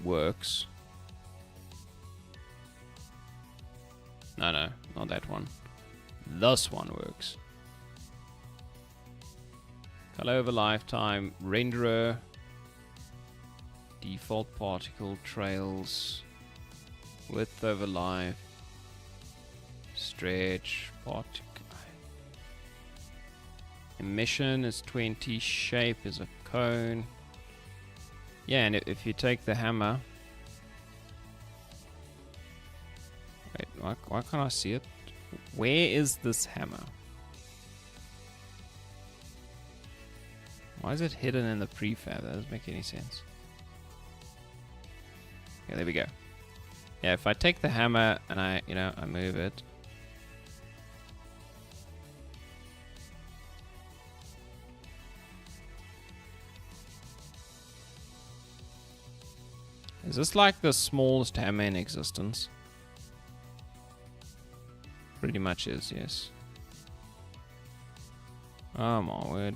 works. No, not that one. This one works. Color over lifetime, renderer, default particle trails, width over life, stretch, particle. Emission is 20, shape is a cone. Yeah, and if you take the hammer... Wait, why can't I see it? Where is this hammer? Why is it hidden in the prefab? That doesn't make any sense. Yeah, there we go. Yeah, if I take the hammer and I move it. Is this like the smallest hammer in existence? Pretty much is, yes. Oh my word.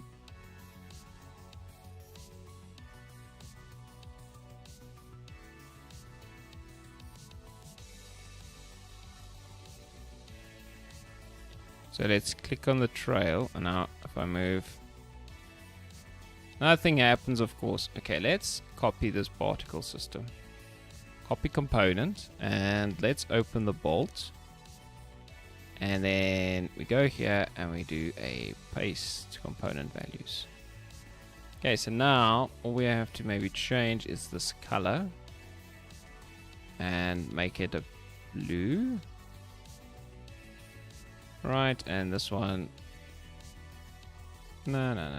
So let's click on the trail, and now if I move, nothing happens, of course. Okay, let's copy this particle system. Copy component, and let's open the bolt. And then we go here and we do a paste component values. Okay, so now all we have to maybe change is this color and make it a blue. Right, and this one. No.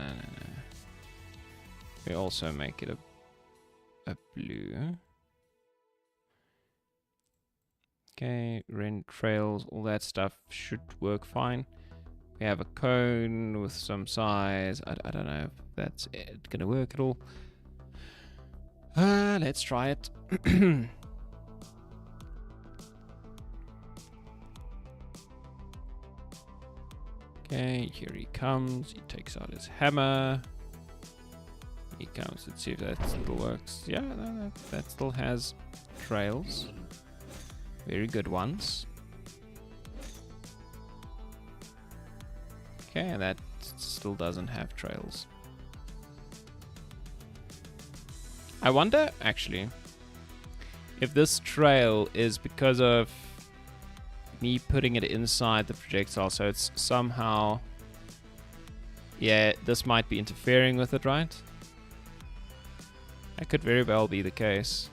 We also make it a blue. Okay, rend trails, all that stuff should work fine. We have a cone with some size. I don't know if that's gonna work at all. Let's try it. Okay, here he comes. He takes out his hammer. He comes. Let's see if that still works. Yeah, no, that still has trails. Very good ones. Okay, and that still doesn't have trails. I wonder, actually, if this trail is because of me putting it inside the projectile, so it's somehow, yeah, this might be interfering with it, right? That could very well be the case.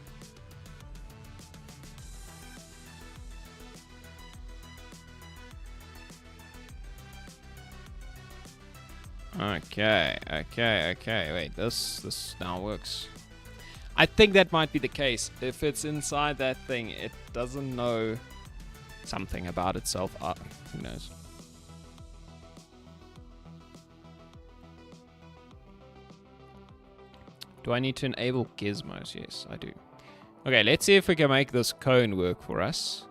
Okay, wait, this now works. I think that might be the case. If it's inside that thing, it doesn't know something about itself. Who knows? Do I need to enable gizmos? Yes, I do. Okay, let's see if we can make this cone work for us.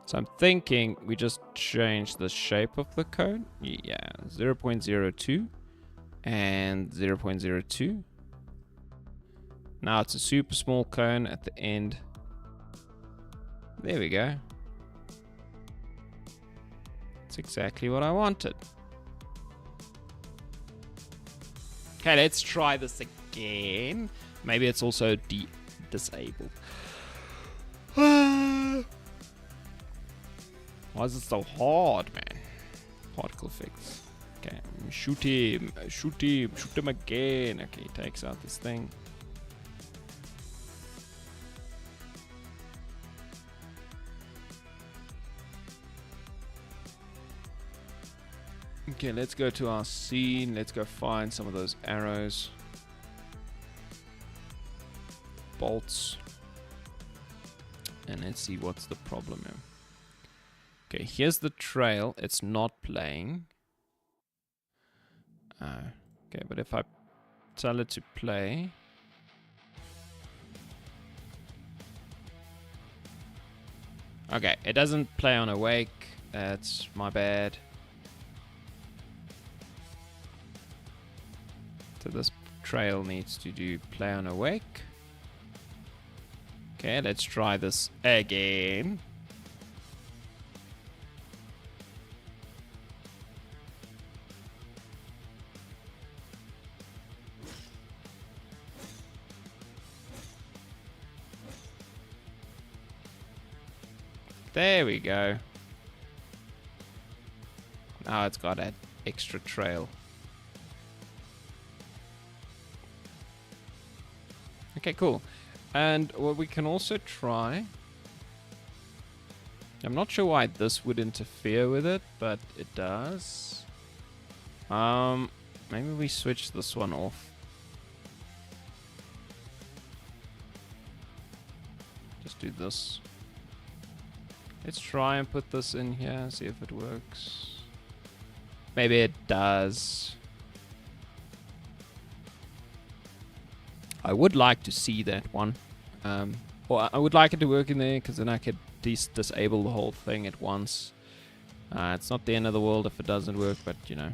So I'm thinking we just change the shape of the cone. Yeah, 0.02 and 0.02. Now it's a super small cone at the end. There we go. That's exactly what I wanted. Okay, let's try this again. Maybe it's also disabled. Why is it so hard, man? Particle effects. Okay, shoot him again. Okay, he takes out this thing. Okay, let's go to our scene. Let's go find some of those arrows. Bolts. And let's see what's the problem here. Okay, here's the trail. It's not playing. Okay, but if I tell it to play. Okay, it doesn't play on awake. That's my bad. So this trail needs to do play on awake. Okay, let's try this again. There we go. Now it's got that extra trail. Okay, cool. And what we can also try, I'm not sure why this would interfere with it, but it does. Maybe we switch this one off. Just do this. Let's try and put this in here, see if it works. Maybe it does. I would like to see that one. Or I would like it to work in there, because then I could disable the whole thing at once. It's not the end of the world if it doesn't work, but you know.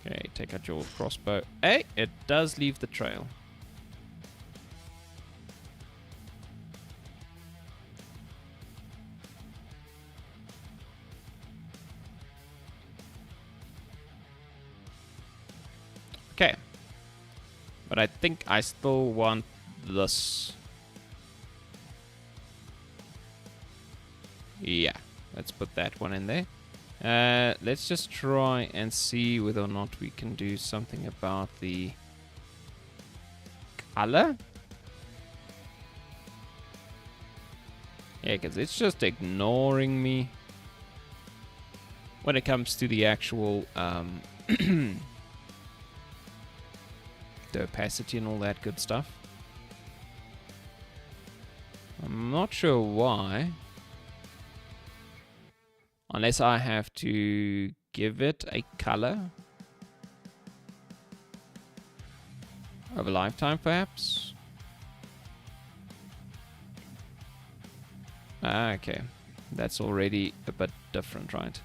Okay, take out your crossbow. Hey, it does leave the trail. Okay. But I think I still want this. Yeah, let's put that one in there. Let's just try and see whether or not we can do something about the color. Yeah, because it's just ignoring me when it comes to the actual the opacity and all that good stuff. I'm not sure why. Unless I have to give it a color over lifetime, perhaps. Okay, that's already a bit different, right?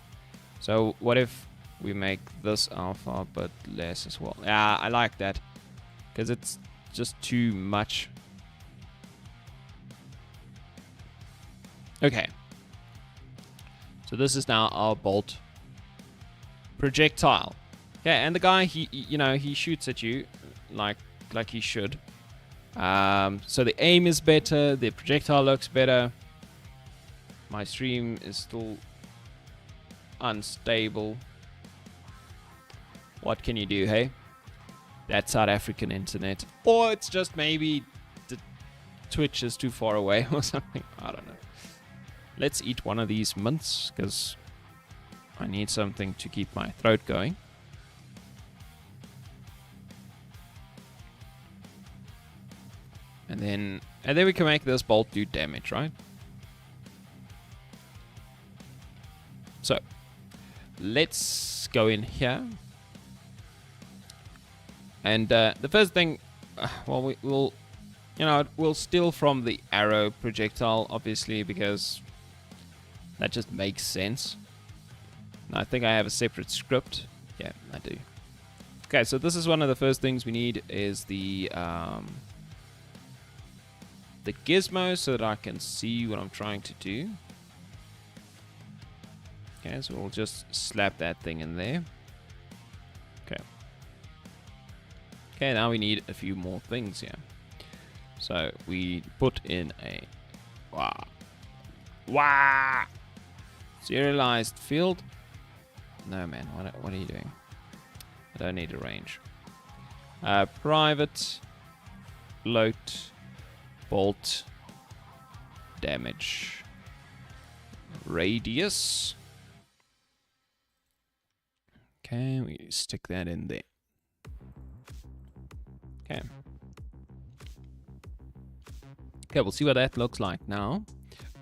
So what if we make this alpha a bit less as well? Yeah, I like that, because it's just too much. Okay. So this is now our bolt projectile. Okay, and the guy, he shoots at you like he should. So the aim is better, the projectile looks better. My stream is still unstable. What can you do, hey? That's South African internet. Or it's just maybe the Twitch is too far away or something. I don't know. Let's eat one of these mints, because I need something to keep my throat going. And then we can make this bolt do damage, right? So, let's go in here. And the first thing, well, we'll steal from the arrow projectile, obviously, because that just makes sense. I think I have a separate script. Yeah, I do. Okay, so this is one of the first things we need is the gizmo, so that I can see what I'm trying to do. Okay, so we'll just slap that thing in there. Okay. Okay, now we need a few more things here. So we put in a serialized field. No, man, what are you doing? I don't need a range. Private float bolt damage radius. Okay, we stick that in there. Okay. Okay, we'll see what that looks like now.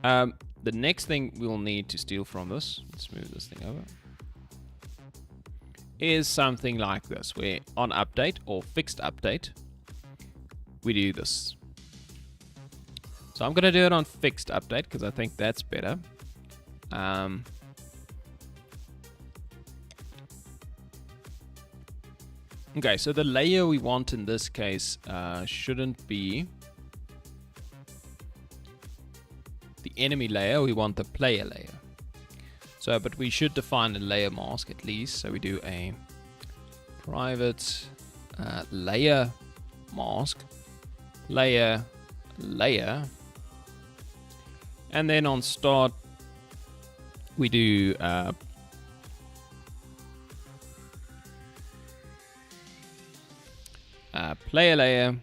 The next thing we'll need to steal from this, let's move this thing over, is something like this, where on update or fixed update, we do this. So I'm going to do it on fixed update, because I think that's better. Okay, so the layer we want in this case shouldn't be the enemy layer, we want the player layer. So, but we should define a layer mask at least. So we do a private layer mask, layer, and then on start we do player layer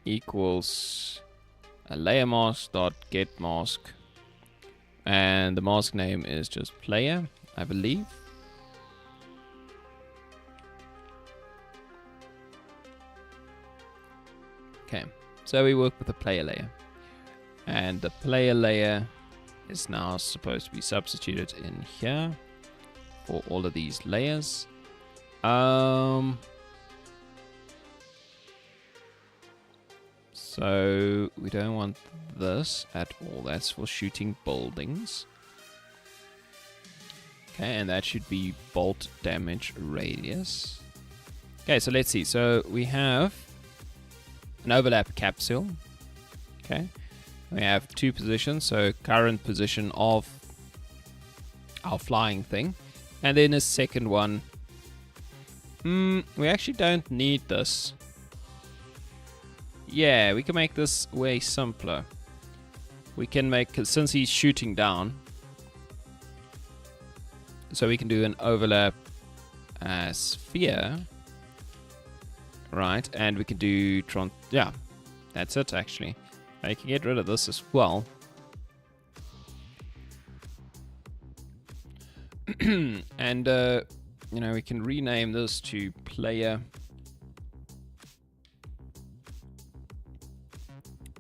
equals a layer mask dot get mask, and the mask name is just player, I believe. Okay, so we work with the player layer. And the player layer is now supposed to be substituted in here for all of these layers. So we don't want this at all. That's for shooting buildings. Okay, and that should be bolt damage radius. Okay, so let's see. So we have an overlap capsule. Okay, we have 2 positions. So current position of our flying thing, and then a second one. We actually don't need this. Yeah, we can make this way simpler. We can make, since he's shooting down, so we can do an overlap sphere, right? And we can do yeah, that's it actually. I can get rid of this as well. And you know, we can rename this to player.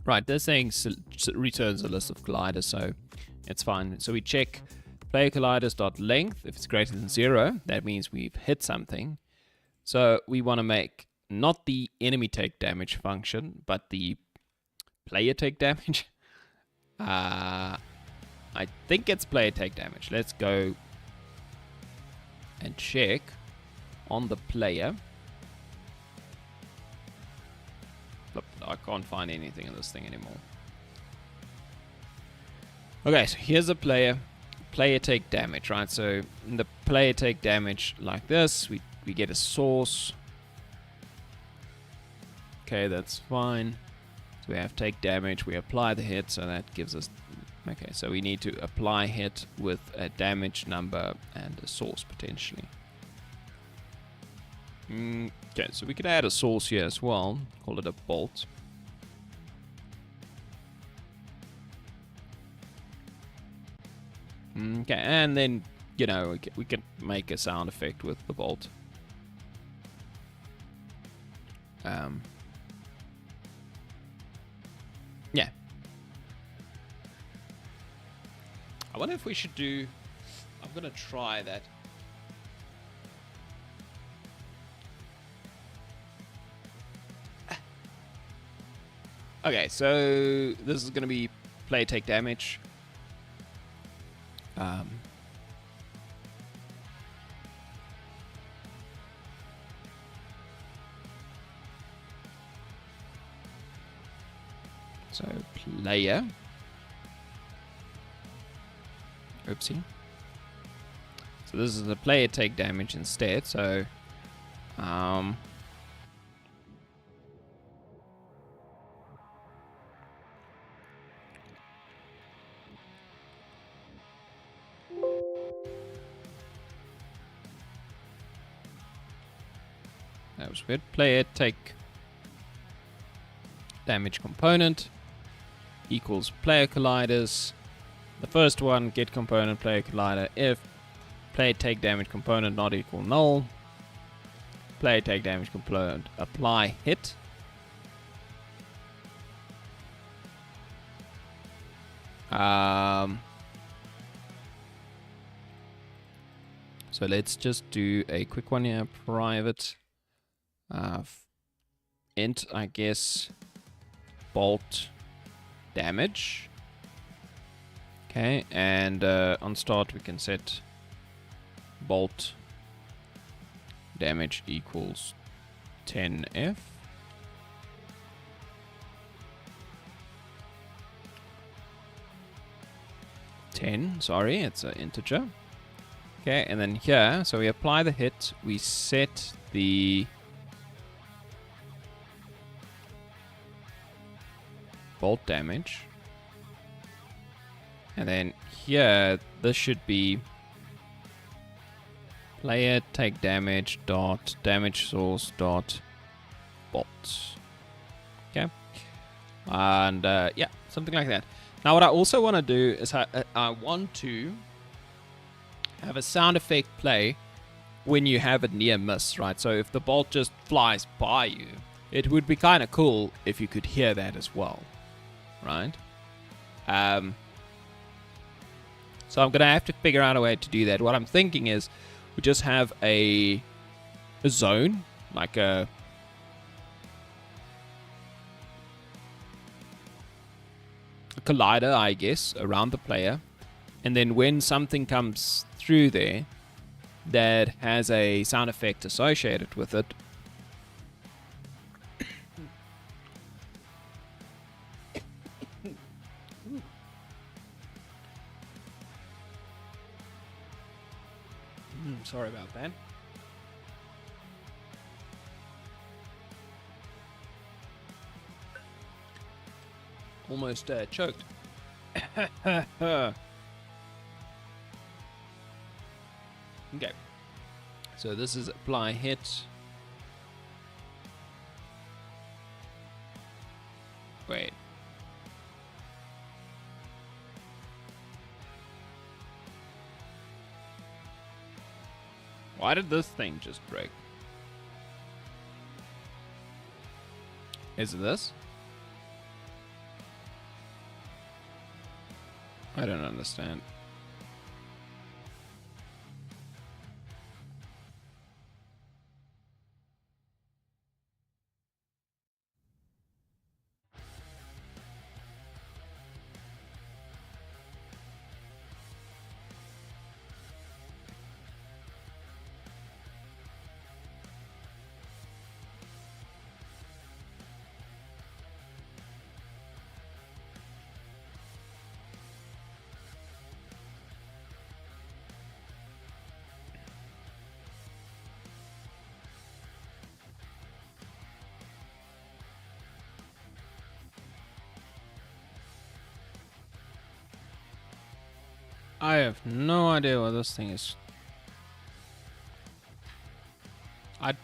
Right, they're saying returns a list of colliders, so it's fine. So we check player colliders.length. If it's greater than 0, that means we've hit something. So we want to make not the enemy take damage function, but the player take damage. I think it's player take damage. Let's go and check on the player. Look, I can't find anything in this thing anymore. Okay, so here's a player take damage, right? So in the player take damage like this, we get a source. Okay, that's fine. So we have take damage, we apply the hit, so that gives us, okay, so we need to apply hit with a damage number and a source potentially. Okay, so we could add a source here as well, call it a bolt. Okay, and then, you know, we can make a sound effect with the bolt. Yeah. I wonder if we should do, I'm gonna try that. Okay, so this is going to be player take damage. So player. Oopsie. So this is the player take damage instead. So that was weird. Player take damage component equals player colliders. The first one, get component player collider if player take damage component not equal null. Player take damage component apply hit. So let's just do a quick one here. Private int, I guess, bolt damage. Okay, and on start we can set bolt damage equals 10f. Sorry, it's an integer. Okay, and then here, so we apply the hit, we set the bolt damage, and then here this should be player take damage dot damage source dot bolt. Okay, and yeah, something like that. Now what I also want to do is I want to have a sound effect play when you have a near miss, right? So if the bolt just flies by you, It would be kind of cool if you could hear that as well, right? So I'm going to have to figure out a way to do that. What I'm thinking is we just have a zone, like a collider, I guess, around the player. And then when something comes through there that has a sound effect associated with it, sorry about that. Almost choked. Okay. So this is apply hit. Wait. Why did this thing just break? Is it this? I don't understand. I have no idea what this thing is. I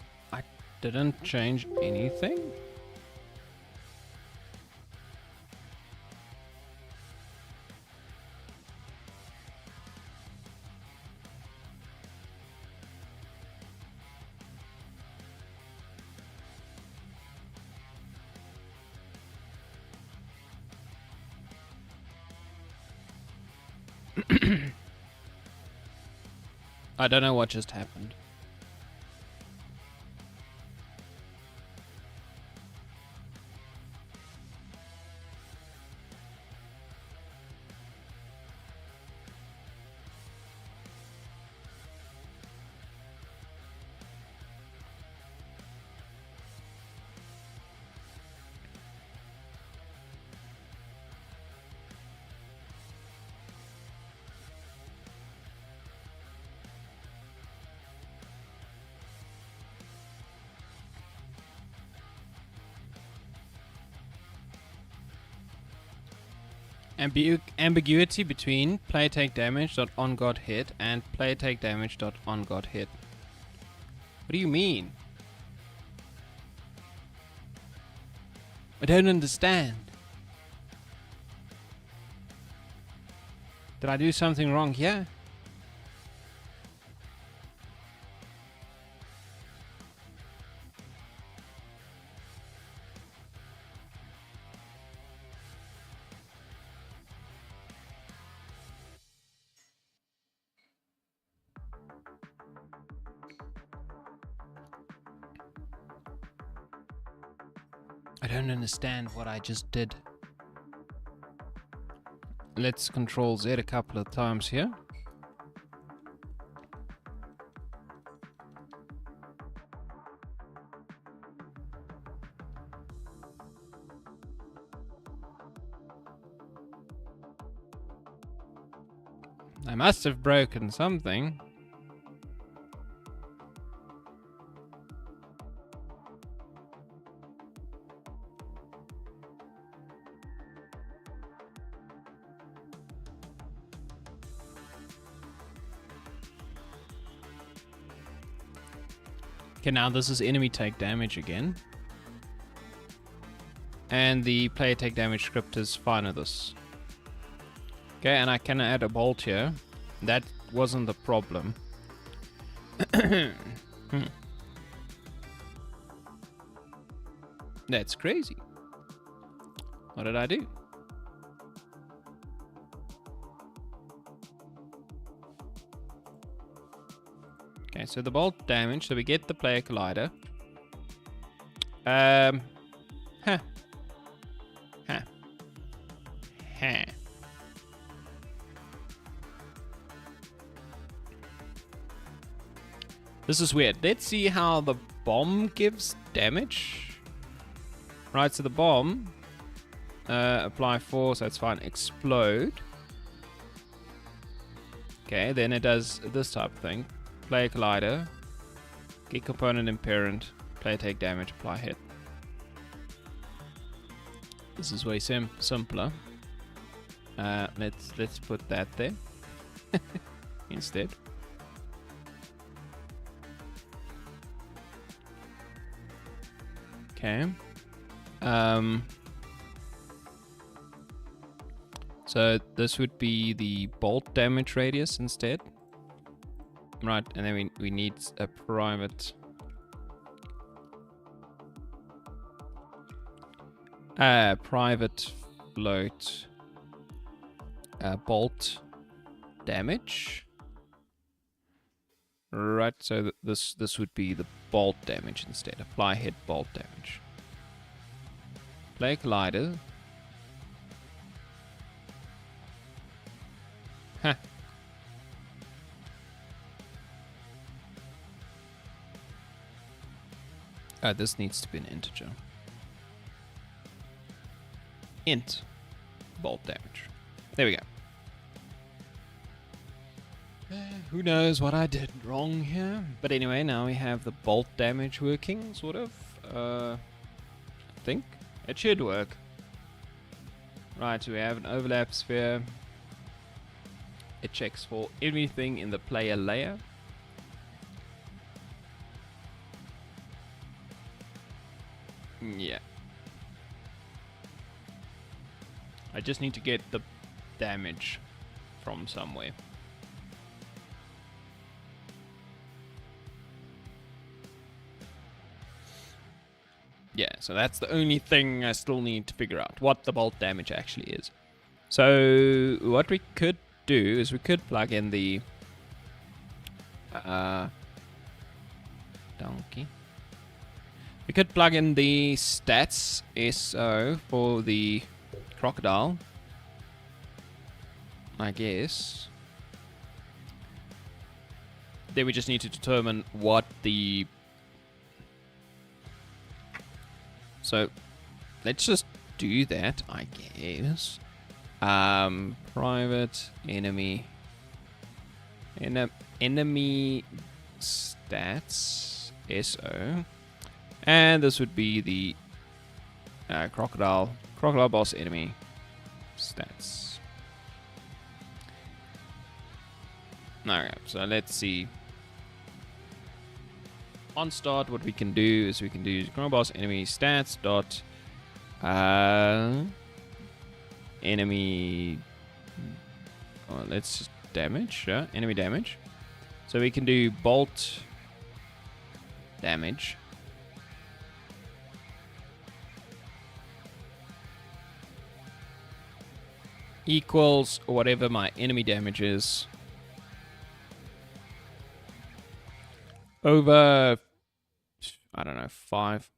didn't change anything. I don't know what just happened. Ambiguity between play take damage dot on got hit and play take damage dot on got hit. What do you mean? I don't understand. Did I do something wrong here? I don't understand what I just did. Let's Control Z a couple of times here. I must have broken something. Okay, now this is enemy take damage again. And the player take damage script is fine with this. Okay, and I can add a bolt here. That wasn't the problem. That's crazy. What did I do? Okay, so the bolt damage. So we get the player collider. Huh. Huh. Huh. This is weird. Let's see how the bomb gives damage. Right, so the bomb. Apply force, that's fine. Explode. Okay, then it does this type of thing. Player collider. Get component in parent. Player take damage, apply hit. This is way simpler. Let's put that there instead. Okay. So this would be the bolt damage radius instead. Right, and then we need a private float bolt damage. Right, so this would be the bolt damage instead. Apply hit bolt damage. Play collider. Huh. This needs to be an integer. Int bolt damage. There we go. Who knows what I did wrong here? But anyway, now we have the bolt damage working, sort of. I think it should work. Right, so we have an overlap sphere. It checks for everything in the player layer. Yeah. I just need to get the damage from somewhere. Yeah, so that's the only thing I still need to figure out, what the bolt damage actually is. So what we could do is we could plug in the donkey. We could plug in the stats SO for the crocodile, I guess. Then we just need to determine what the... So let's just do that, I guess. Private enemy enemy stats SO, and this would be the crocodile boss enemy stats. Alright, so let's see. On start, what we can do is we can do crocodile boss enemy stats dot enemy. Oh, let's just damage. Yeah, enemy damage. So we can do bolt damage. Equals whatever my enemy damage is over, I don't know, 5.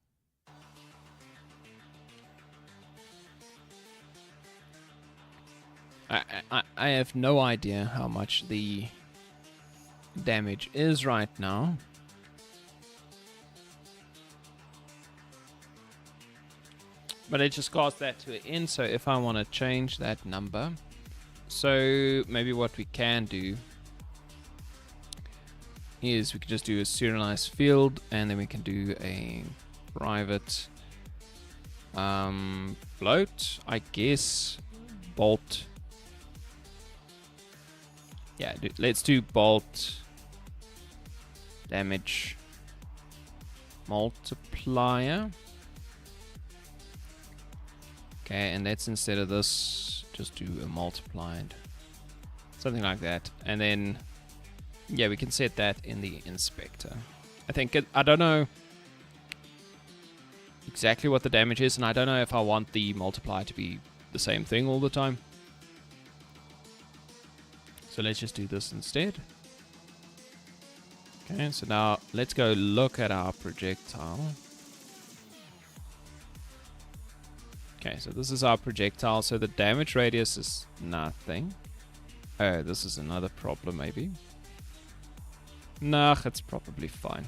I have no idea how much the damage is right now. But it just cast that to an end, so if I want to change that number, so maybe what we can do is we can just do a serialized field, and then we can do a private float, I guess, bolt. Yeah, let's do bolt damage multiplier. Okay, and let's, instead of this, just do a multiplied. Something like that. And then, yeah, we can set that in the inspector. I think, I don't know exactly what the damage is, and I don't know if I want the multiplier to be the same thing all the time. So let's just do this instead. Okay, so now let's go look at our projectile. Okay, so this is our projectile. So the damage radius is nothing. Oh, this is another problem maybe. Nah, it's probably fine.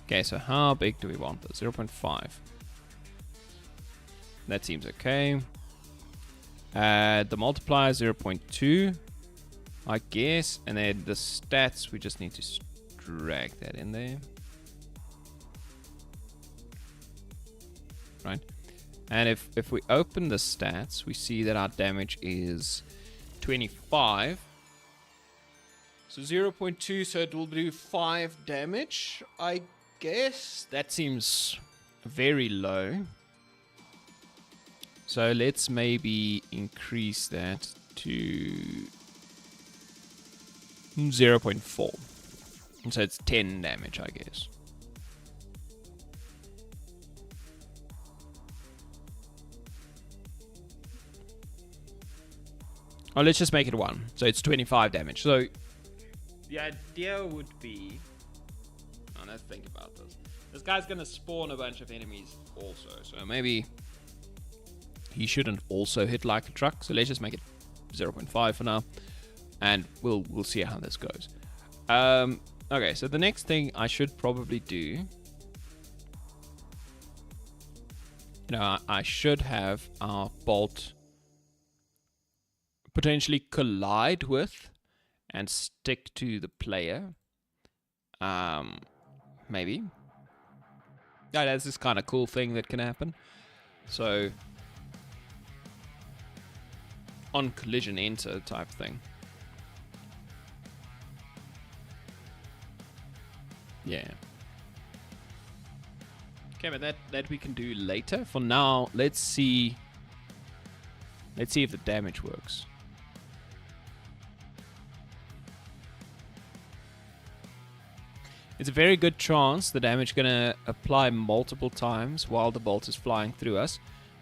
Okay, so how big do we want this? 0.5. That seems okay. The multiplier 0.2. I guess, and then the stats, we just need to drag that in there. Right. And if we open the stats, we see that our damage is 25. So 0.2, so it will do 5 damage, I guess. That seems very low. So let's maybe increase that to 0.4. So it's 10 damage, I guess. Oh, let's just make it 1. So it's 25 damage. So the idea would be... Oh, let's think about this. This guy's going to spawn a bunch of enemies also. So maybe he shouldn't also hit like a truck. So let's just make it 0.5 for now. And we'll see how this goes. Okay, so the next thing I should probably do... I should have our bolt potentially collide with and stick to the player. Maybe. Yeah, that's this kind of cool thing that can happen. So, on collision enter type thing. Yeah. Okay, but that we can do later. For now, let's see if the damage works. It's a very good chance the damage gonna apply multiple times while the bolt is flying through us,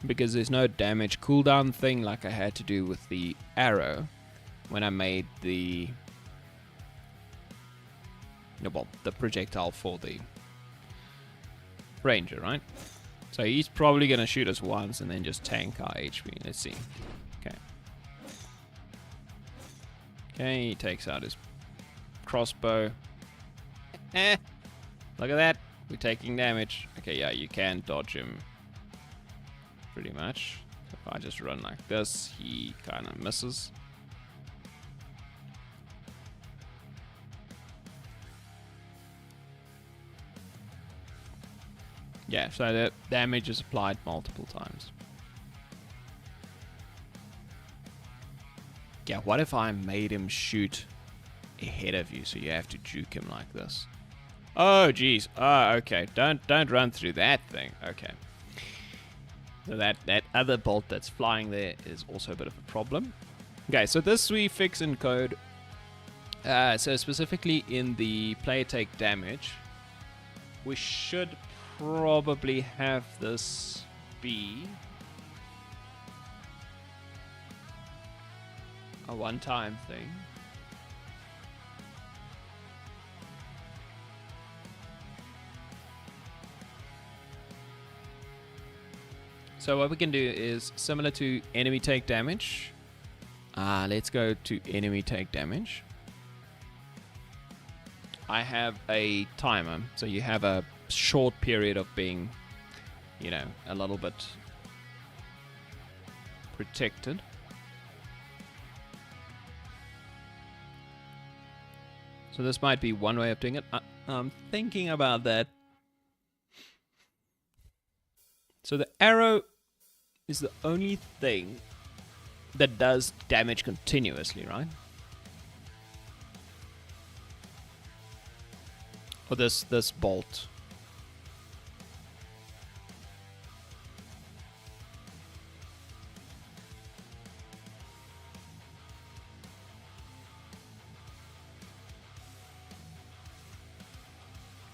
because there's no damage cooldown thing like I had to do with the arrow when I made the the projectile for the ranger, right? So he's probably gonna shoot us once and then just tank our HP. Let's see. Okay, he takes out his crossbow. Look at that. We're taking damage. Okay, yeah, you can dodge him pretty much. So if I just run like this, he kind of misses. Yeah, so the damage is applied multiple times. Yeah, what if I made him shoot ahead of you, so you have to juke him like this? Oh, geez. Oh, okay. Don't run through that thing. Okay. So that other bolt that's flying there is also a bit of a problem. Okay, so this we fix in code. So specifically in the player take damage, we should probably have this be a one-time thing. So what we can do is similar to enemy take damage. Let's go to enemy take damage. I have a timer, so you have a short period of being, a little bit protected. So this might be one way of doing it. I'm thinking about that. So the arrow is the only thing that does damage continuously, right? Or this bolt.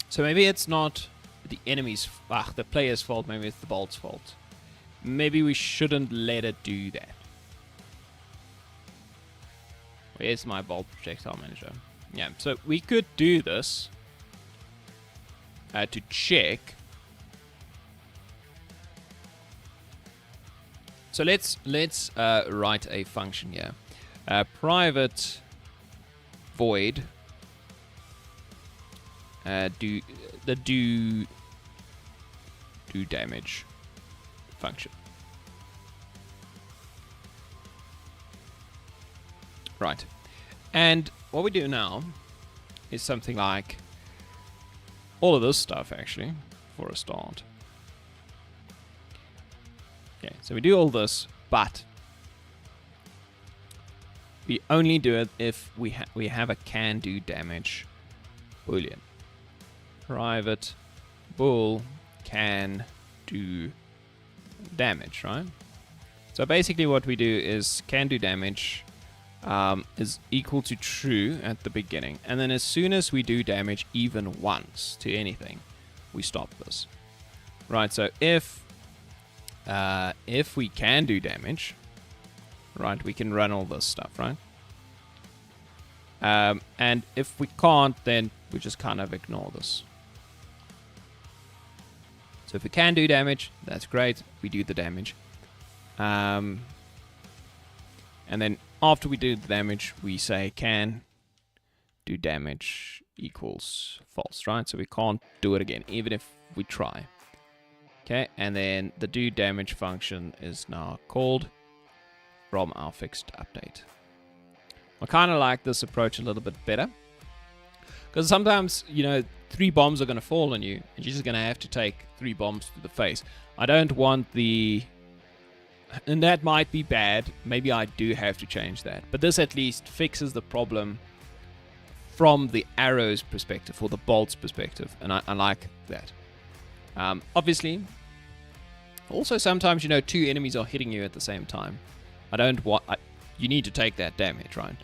So maybe it's not the enemy's, the player's fault, maybe it's the bolt's fault. Maybe we shouldn't let it do that. Where's my bolt projectile manager? Yeah, so we could do this to check. So let's write a function here. Private void do damage function. Right. And what we do now is something like all of this stuff, actually, for a start. Okay, so we do all this, but we only do it if we have a can do damage boolean. Private bool can do damage, right? So basically what we do is can do damage is equal to true at the beginning, and then as soon as we do damage even once to anything, we stop this. Right, so if we can do damage, right, we can run all this stuff, right? And if we can't, then we just kind of ignore this. So if we can do damage, that's great. We do the damage. And then after we do the damage, we say can do damage equals false, right? So we can't do it again, even if we try. Okay, and then the do damage function is now called from our fixed update. I kind of like this approach a little bit better, because sometimes, you know, 3 bombs are going to fall on you, and you're just going to have to take 3 bombs to the face. I don't want the... And that might be bad. Maybe I do have to change that. But this at least fixes the problem from the arrow's perspective, or the bolt's perspective. And I like that. Obviously, also sometimes, you know, 2 enemies are hitting you at the same time. I don't want... you need to take that damage, right?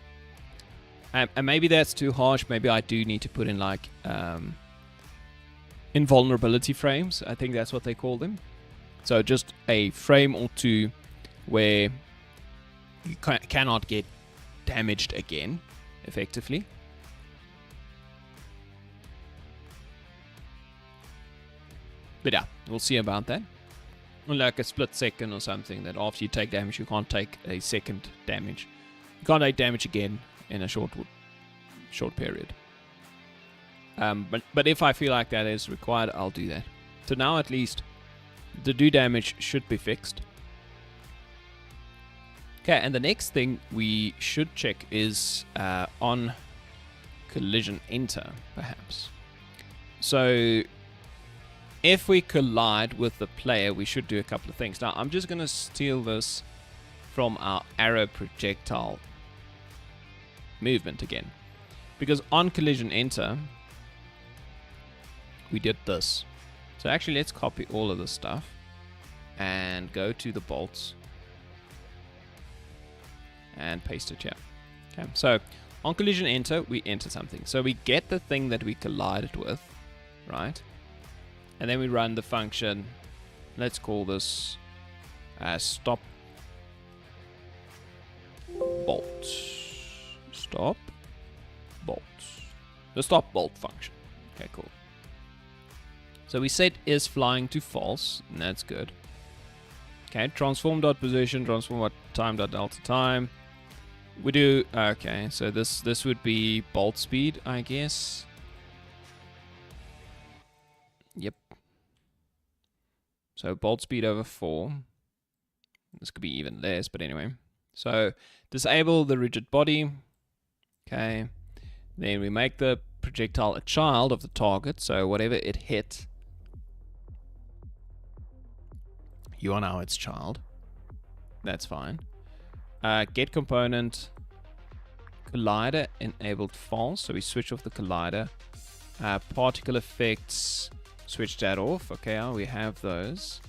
And maybe that's too harsh. Maybe I do need to put in, like, invulnerability frames. I think that's what they call them. So just a frame or 2 where you cannot get damaged again, effectively. But yeah, we'll see about that. Like a split second or something, that after you take damage, you can't take a second damage. You can't take damage again in a short period. But if I feel like that is required, I'll do that. So now at least the do damage should be fixed. Okay, and the next thing we should check is on collision enter, perhaps. So if we collide with the player, we should do a couple of things. Now, I'm just going to steal this from our arrow projectile movement again. Because on collision enter, we did this. So actually, let's copy all of this stuff and go to the bolts and paste it here. Okay, so on collision enter, we enter something. So we get the thing that we collided with, right? And then we run the function. Let's call this stop bolt. Stop bolt. The stop bolt function. Okay, cool. So we set is flying to false, and that's good. Okay, transform.position, transform.time.delta time. We do, okay, so this would be bolt speed, I guess. Yep. So bolt speed over 4. This could be even less, but anyway. So disable the rigid body. Okay. Then we make the projectile a child of the target. So whatever it hit, you are now its child. That's fine. Get component collider enabled false. So we switch off the collider. Particle effects, switch that off. Okay, we have those.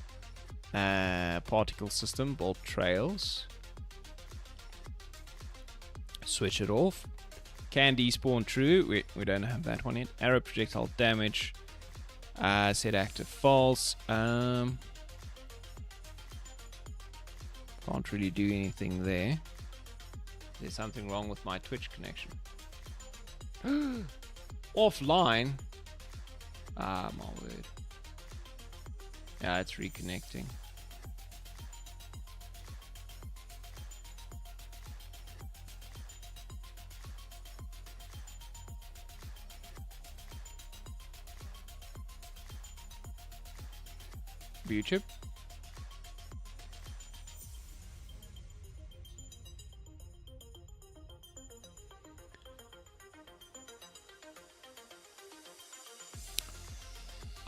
Particle system, bolt trails. Switch it off. Can despawn true. We don't have that one yet. Arrow projectile damage. Set active false. Can't really do anything there. There's something wrong with my Twitch connection. Offline. Ah, my word. Yeah, it's reconnecting. YouTube.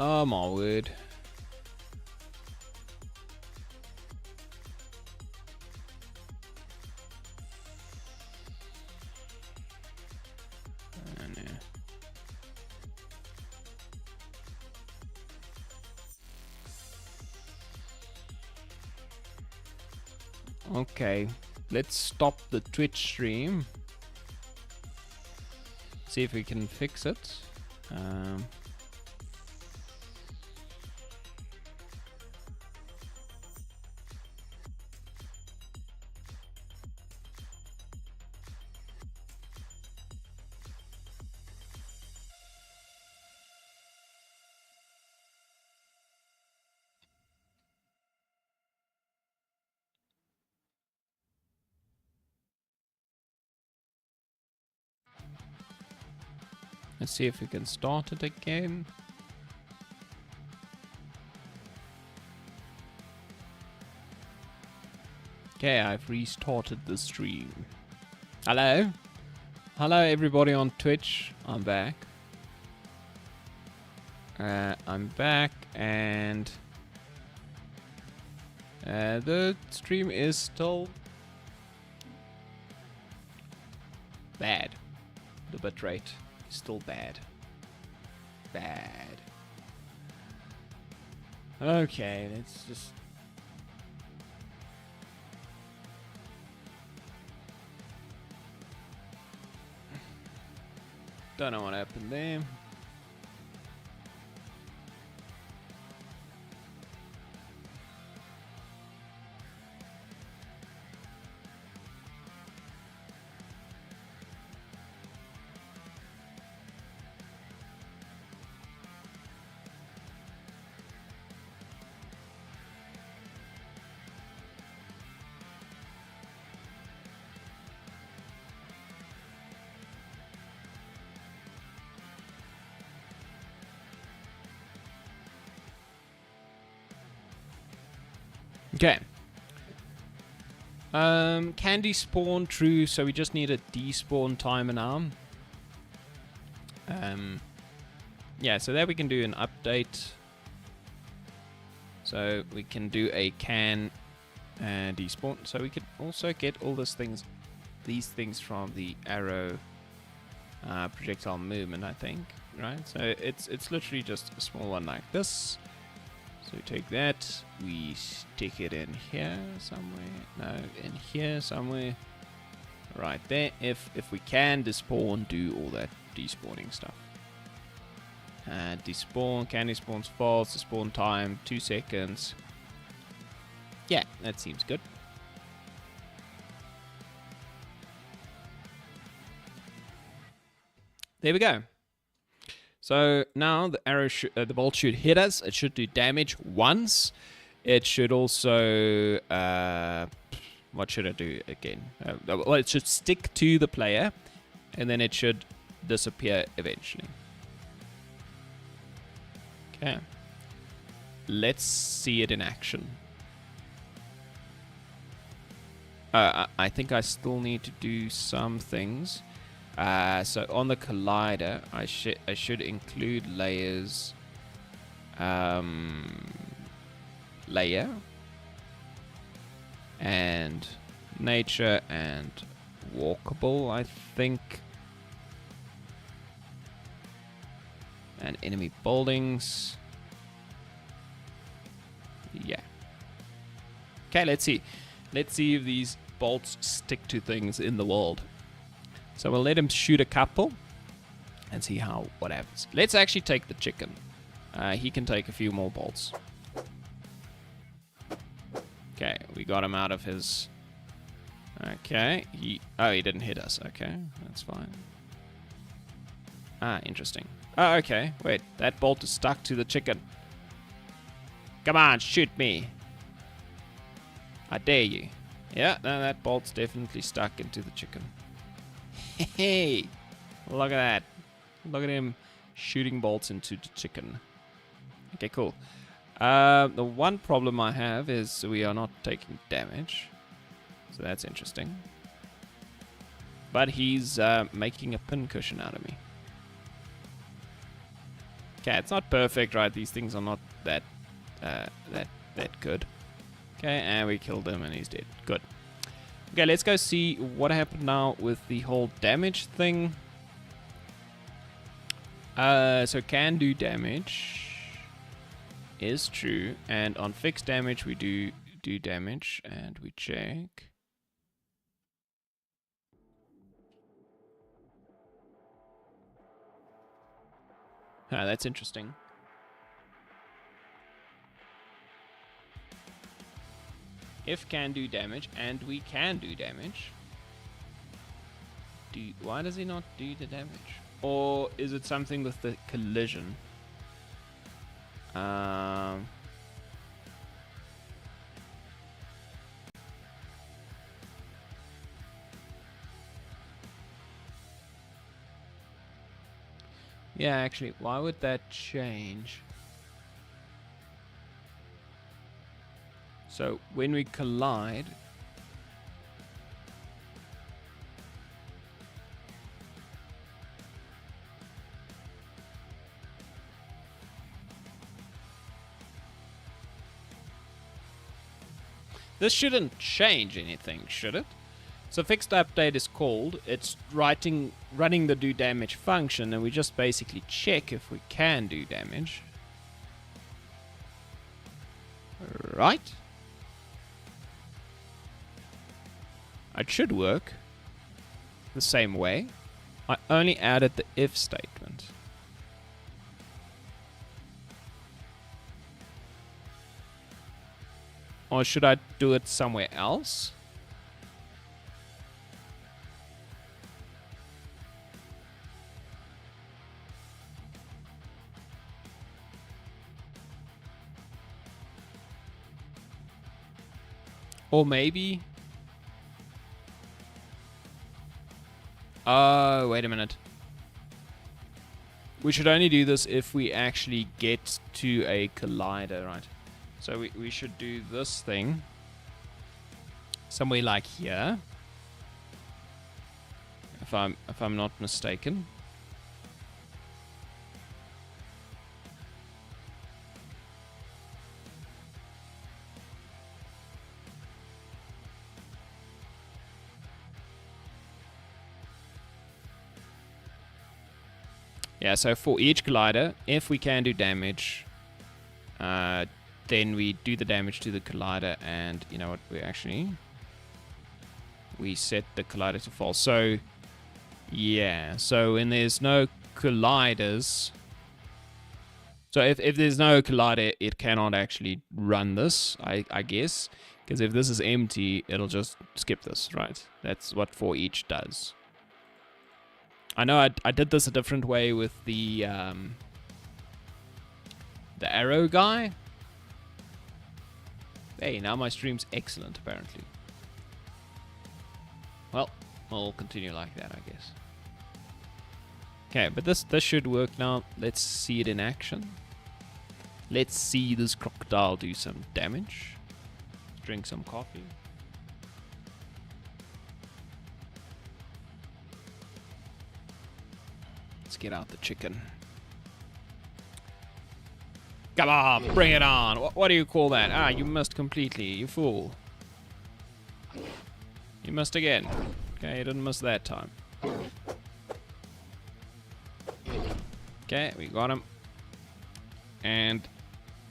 Oh my word. Okay, let's stop the Twitch stream. See if we can fix it. Let's see if we can start it again. Okay, I've restarted the stream. Hello? Hello everybody on Twitch. I'm back. I'm back and the stream is still bad. The bitrate is still bad. Bad. Okay, let's just... Don't know what happened there. Okay. Can despawn, true, so we just need a despawn timer now. Yeah, so there we can do an update. So we can do a can despawn. So we could also get all these things from the arrow projectile movement, I think, right? So it's literally just a small one like this. So we take that, we stick it in here somewhere, no, in here somewhere, right there. If we can despawn, do all that despawning stuff. Despawn, can despawns false, despawn time, 2 seconds. Yeah, that seems good. There we go. So now the arrow, the bolt should hit us. It should do damage once. It should also, what should it do again? Well, it should stick to the player, and then it should disappear eventually. Okay. Let's see it in action. I think I still need to do some things. So on the collider, I should include layers, layer, and nature and walkable, I think, and enemy buildings. Yeah. Okay, let's see if these bolts stick to things in the world. So we'll let him shoot a couple and see what happens. Let's actually take the chicken. he can take a few more bolts. Okay, we got him out of his... Okay, he didn't hit us. Okay, that's fine. Ah, interesting. Oh, okay, wait, that bolt is stuck to the chicken. Come on, shoot me. I dare you. Yeah, no, that bolt's definitely stuck into the chicken. Hey, look at that. Look at him shooting bolts into the chicken. Okay, cool. The one problem I have is we are not taking damage. So that's interesting. But he's making a pincushion out of me. Okay, it's not perfect, right? These things are not that good. Okay, and we killed him and he's dead. Good. Okay, let's go see what happened now with the whole damage thing. So can do damage is true, and on fixed damage we do damage, and we check. Ah, that's interesting. If can do damage, and we can do damage. Why does he not do the damage? Or is it something with the collision? Yeah, actually, why would that change? So when we collide, this shouldn't change anything, should it? So fixed update is called, it's running the do damage function, and we just basically check if we can do damage. Right? It should work the same way. I only added the if statement. Or should I do it somewhere else? Or maybe... Oh, wait a minute. We should only do this if we actually get to a collider, right? So we should do this thing somewhere like here, if I'm not mistaken. Yeah, so for each collider, if we can do damage, then we do the damage to the collider, and you know what, we set the collider to false. So yeah, so when there's no colliders, so if there's no collider, it cannot actually run this, I guess, because if this is empty, it'll just skip this, right? That's what for each does. I know I did this a different way with the arrow guy. Hey, now my stream's excellent, apparently. Well, I'll continue like that, I guess. Okay, but this should work now. Let's see it in action. Let's see this crocodile do some damage. Drink some coffee. Let's get out the chicken. Come on, bring it on. What do you call that? Ah, you missed completely, you fool. You missed again. Okay, you didn't miss that time. Okay, we got him. And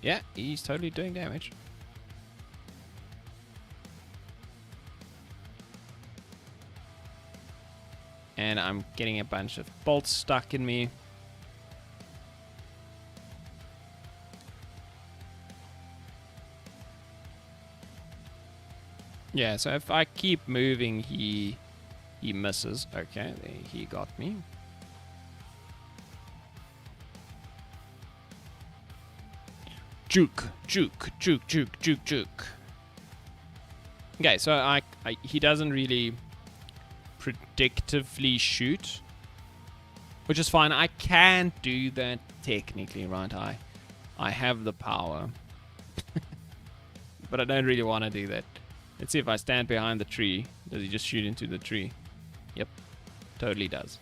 yeah, he's totally doing damage. And I'm getting a bunch of bolts stuck in me. Yeah, so if I keep moving, he misses. Okay, he got me. Juke. Okay, so he doesn't really predictively shoot, which is fine. I can do that technically, right? I have the power, but I don't really want to do that. Let's see if I stand behind the tree. Does he just shoot into the tree? Yep, totally does.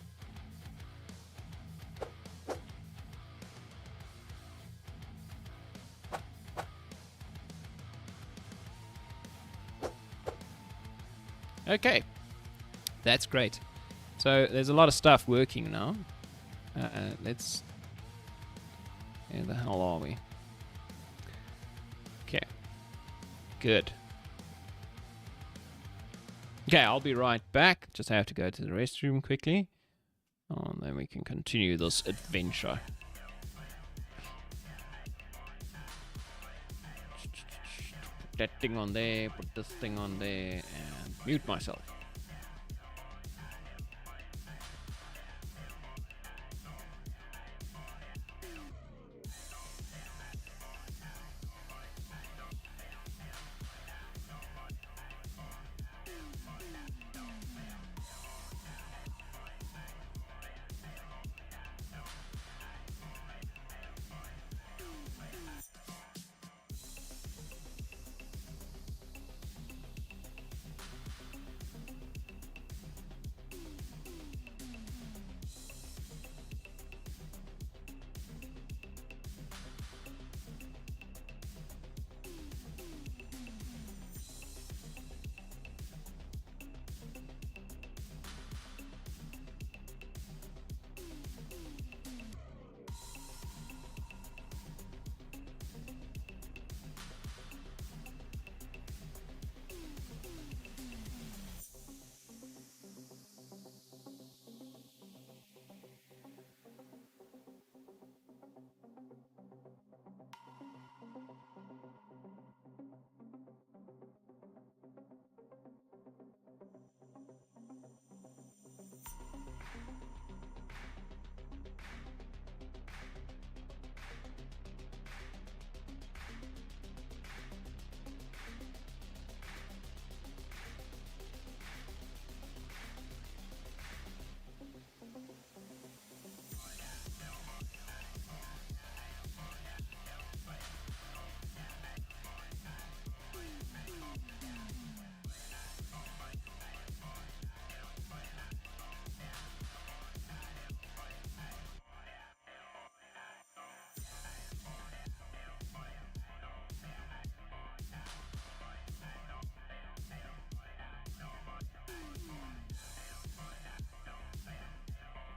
Okay, that's great. So there's a lot of stuff working now. Let's... Where the hell are we? Okay, good. Okay, I'll be right back. Just have to go to the restroom quickly. And then we can continue this adventure. Put that thing on there, put this thing on there, and mute myself.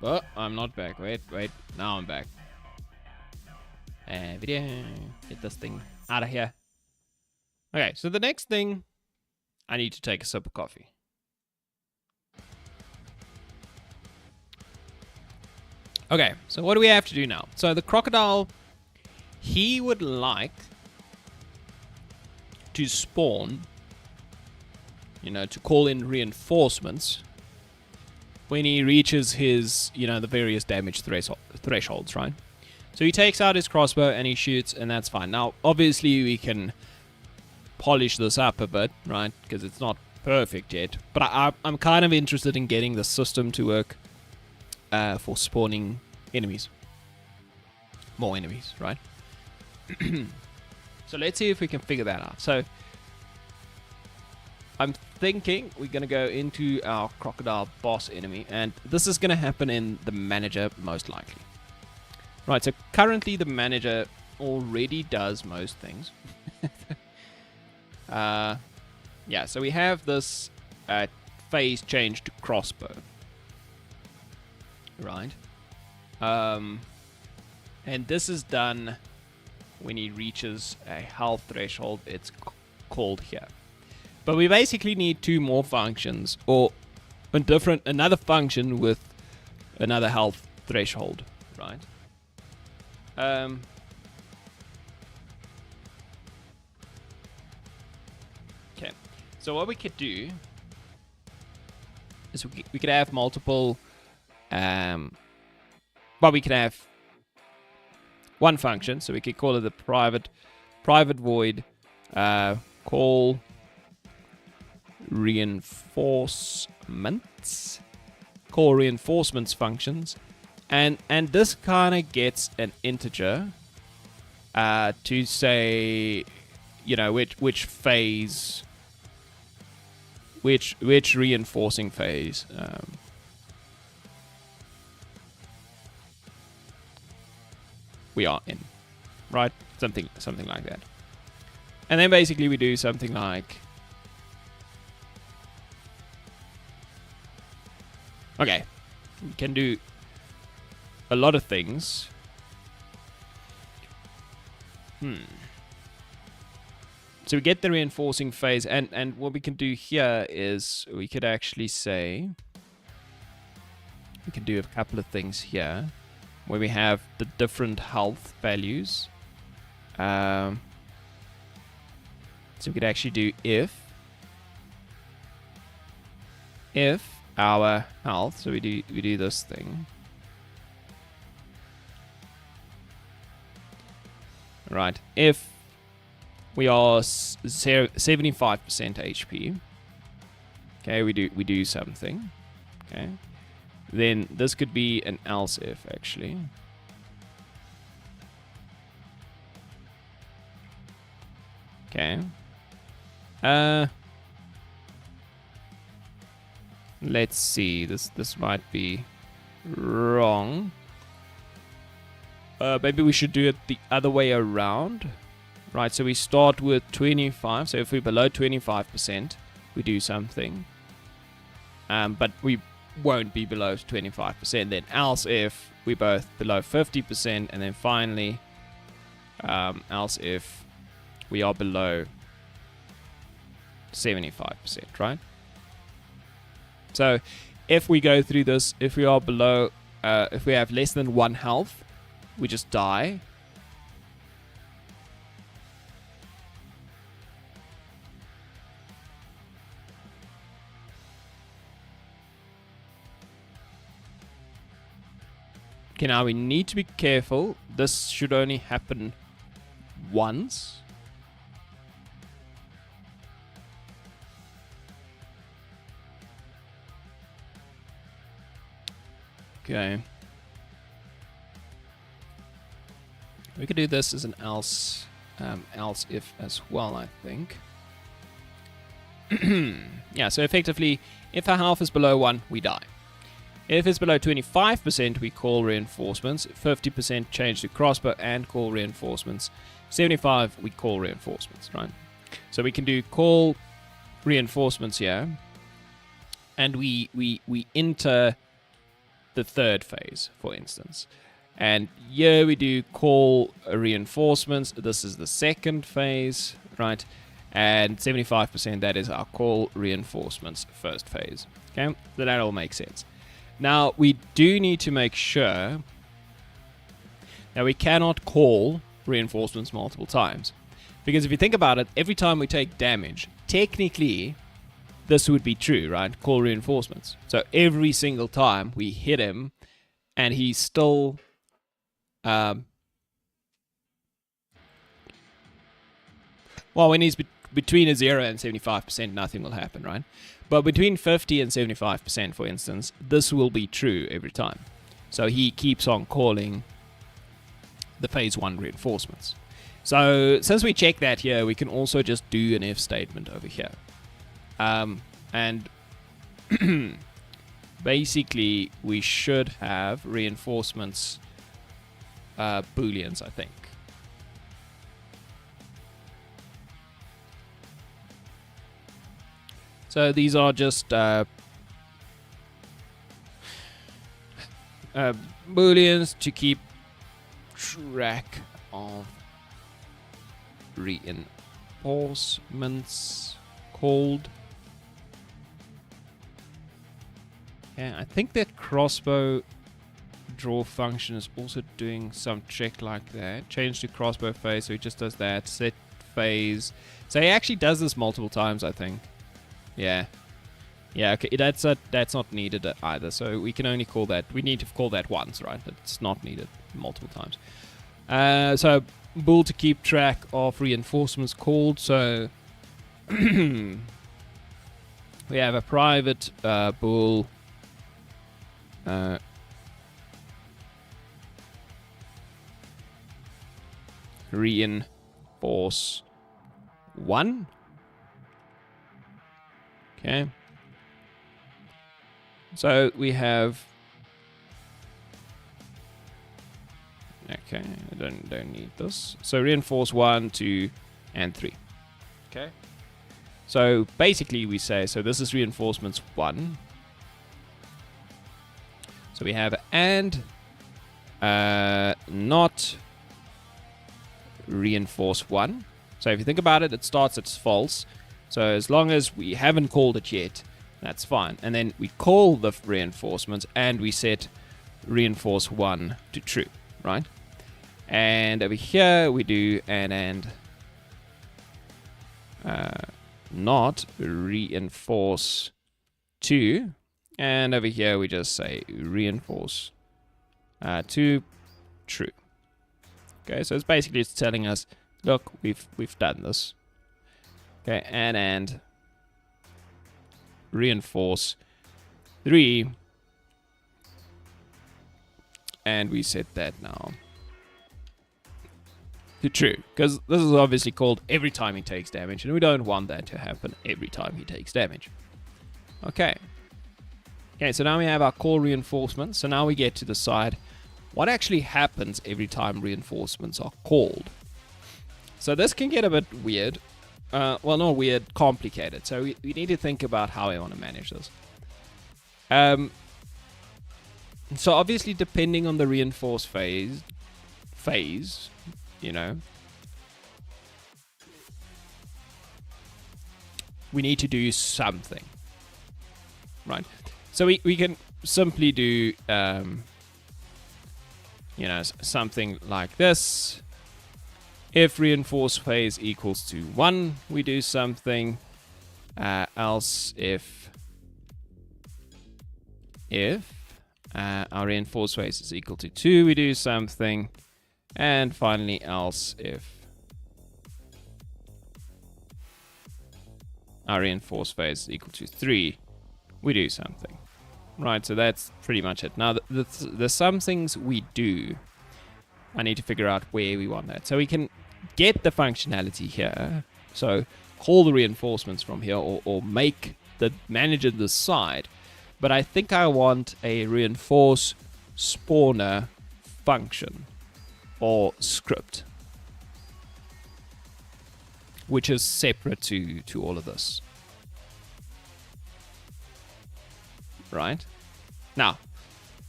Oh, I'm not back. Wait. Now I'm back. Video. Get this thing out of here. Okay, so the next thing, I need to take a sip of coffee. Okay, so what do we have to do now? So the crocodile, he would like to spawn, to call in reinforcements when he reaches his, the various damage thresholds, right? So he takes out his crossbow and he shoots, and that's fine. Now, obviously, we can polish this up a bit, right? Because it's not perfect yet. But I'm kind of interested in getting the system to work for spawning enemies. More enemies, right? So let's see if we can figure that out. So I'm thinking we're going to go into our crocodile boss enemy, and this is going to happen in the manager most likely. Right, so currently the manager already does most things. Yeah, so we have this phase change to crossbow. Right. And this is done when he reaches a health threshold. It's called here. But we basically need two more functions, or another function with another health threshold, right? Okay, So what we could do is we could have multiple, well, we could have one function. So we could call it the private void call reinforcements. Call reinforcements functions. And this kind of gets an integer to say, you know, which phase, which reinforcing phase we are in, right? Something like that. And then basically we do something like, okay, we can do a lot of things. So we get the reinforcing phase, and what we can do here is we could actually say, we can do a couple of things here where we have the different health values. So we could actually do if our health, so we do this thing. Right, if we are 75% HP, okay, we do something, okay, then this could be an else if, actually. Okay. Let's see, this might be wrong. Maybe we should do it the other way around. Right, so we start with 25. So if we're below 25%, we do something. But we won't be below 25%. Then else if we're both below 50%. And then finally, else if we are below 75%, right? So if we go through this, if we are below, if we have less than 1 health, we just die. Okay, now we need to be careful. This should only happen once. Okay. We could do this as an else if as well, I think. Yeah, so effectively, if our health is below 1, we die. If it's below 25%, we call reinforcements. 50% change to crossbow and call reinforcements. 75, we call reinforcements, right? So we can do call reinforcements here. And we enter the third phase, for instance. And here we do call reinforcements. This is the second phase, right? And 75%, that is our call reinforcements first phase. Okay, so that all makes sense. Now, we do need to make sure that we cannot call reinforcements multiple times. Because if you think about it, every time we take damage, technically, this would be true, right? Call reinforcements. So every single time we hit him, and he's still... well, when he's between a 0 and 75%, nothing will happen, right? But between 50 and 75%, for instance, this will be true every time. So he keeps on calling the phase 1 reinforcements. So since we check that here, we can also just do an if statement over here. And basically, we should have reinforcements booleans, I think. So these are just booleans to keep track of reinforcements called. Yeah, I think that crossbow draw function is also doing some check like that. Change to crossbow phase, so he just does that. Set phase. So he actually does this multiple times, I think. Yeah. Yeah, okay, that's not needed either. So we can only call that, we need to call that once, right? It's not needed multiple times. So bool to keep track of reinforcements called. So we have a private bool reinforce 1. Okay. So we have. Okay, I don't need this. So reinforce 1, 2, and 3. Okay. So basically we say, so this is reinforcements 1. So we have and not reinforce 1. So if you think about it, it starts at false. So as long as we haven't called it yet, that's fine. And then we call the reinforcements and we set reinforce 1 to true, right? And over here we do and not reinforce 2. And over here we just say reinforce 2 true. Okay, so it's basically it's telling us, look, we've done this. Okay, and reinforce 3, and we set that now to true, because this is obviously called every time he takes damage, and we don't want that to happen every time he takes damage. Okay, so now we have our call reinforcements. So now we get to decide what actually happens every time reinforcements are called. So this can get a bit weird. Well, not weird, complicated. So we need to think about how we want to manage this. So obviously, depending on the reinforce phase, you know, we need to do something, right? So we can simply do, you know, something like this. If reinforce phase equals to 1, we do something. Else if our reinforce phase is equal to 2, we do something. And finally, else if our reinforce phase is equal to 3, we do something. Right, so that's pretty much it. Now, the some things we do, I need to figure out where we want that. So we can get the functionality here. So call the reinforcements from here, or make the manager decide. But I think I want a reinforce spawner function or script, which is separate to all of this. Right? Now,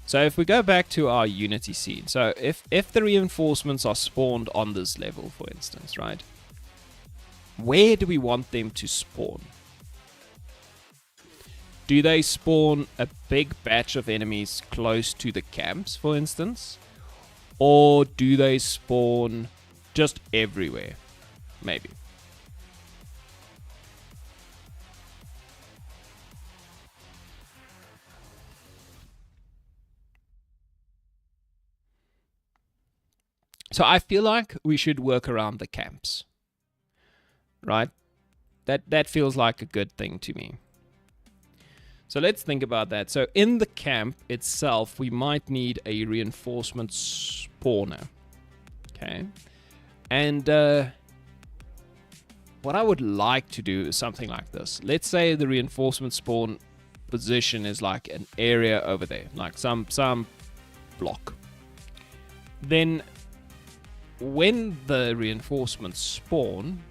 so if we go back to our Unity scene, so if the reinforcements are spawned on this level, for instance, right? Where do we want them to spawn? Do they spawn a big batch of enemies close to the camps, for instance? Or do they spawn just everywhere? Maybe. So I feel like we should work around the camps. Right? That feels like a good thing to me. So let's think about that. So in the camp itself, we might need a reinforcement spawner. Okay. And what I would like to do is something like this. Let's say the reinforcement spawn position is like an area over there, like some block. Then when the reinforcements spawn,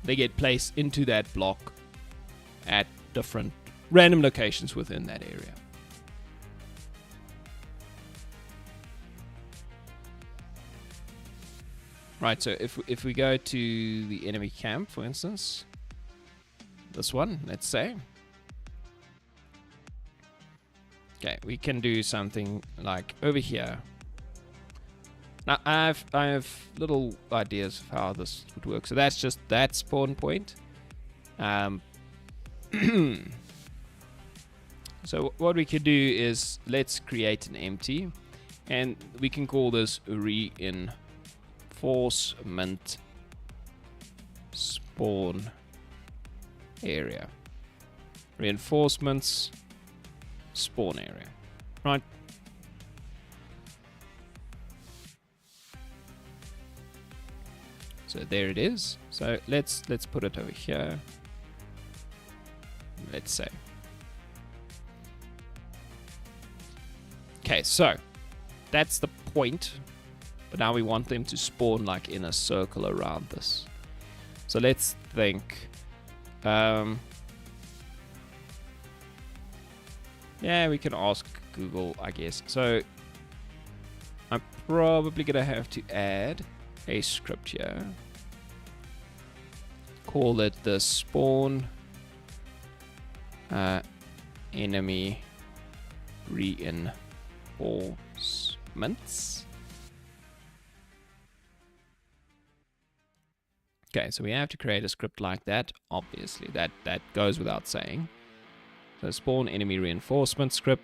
they get placed into that block at different random locations within that area. Right, so if we go to the enemy camp, for instance, this one, let's say. Okay, we can do something like over here. Now I have little ideas of how this would work. So that's just that spawn point. Um, so what we could do is let's create an empty, and we can call this reinforcement spawn area. Reinforcements spawn area. Right. So there it is. So let's put it over here. Let's say. Okay, so that's the point. But now we want them to spawn like in a circle around this. So let's think. Yeah, we can ask Google, I guess. So I'm probably gonna have to add a script here. Call it the spawn enemy reinforcements. Okay, so we have to create a script like that. Obviously, that goes without saying. So spawn enemy reinforcement script.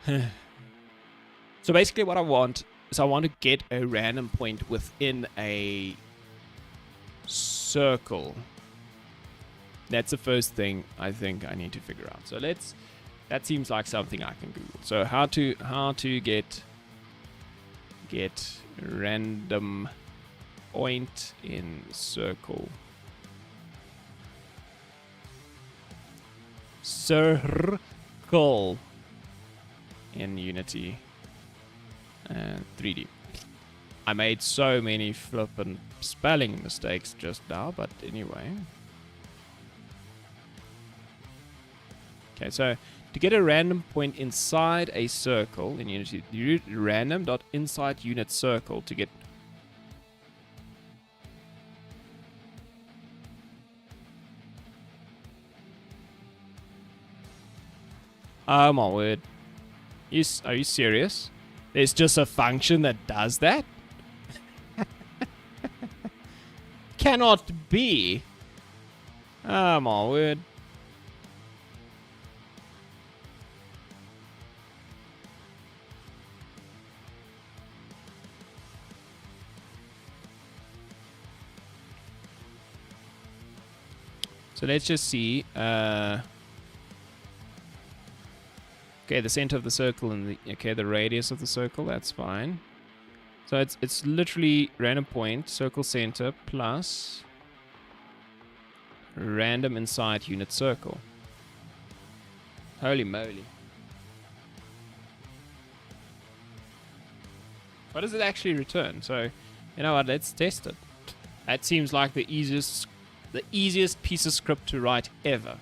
So basically what I want is I want to get a random point within a circle. That's the first thing I think I need to figure out. So that seems like something I can Google. So how to get random point in circle. Circle in Unity 3D. I made so many flippin' spelling mistakes just now, but anyway. Okay, so to get a random point inside a circle in Unity, you do random.inside unit circle to get. Oh my word. Are you serious? There's just a function that does that? Cannot be. Oh my word. So let's just see. Okay, the center of the circle and the radius of the circle, that's fine. So it's literally random point, circle center plus random inside unit circle. Holy moly. What does it actually return? So, you know what, let's test it. That seems like the easiest piece of script to write ever.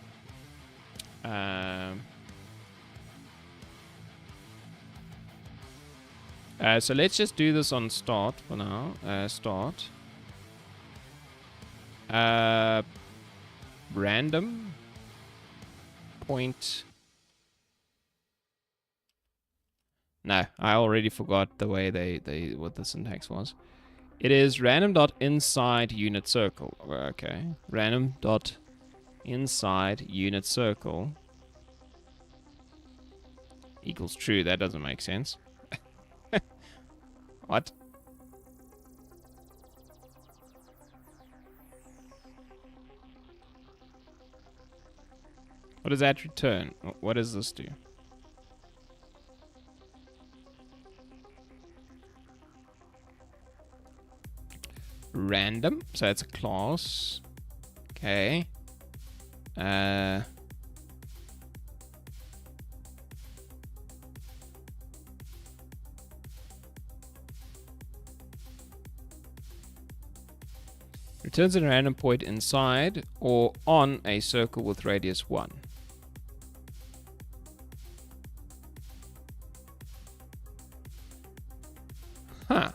So let's just do this on start for now. Start. Random point. No, I already forgot the way what the syntax was. It is random.inside unit circle. Okay. Random.inside unit circle equals true. That doesn't make sense. What? What does that return? What does this do? Random. So it's a class. Okay. Returns a random point inside or on a circle with radius 1. Huh.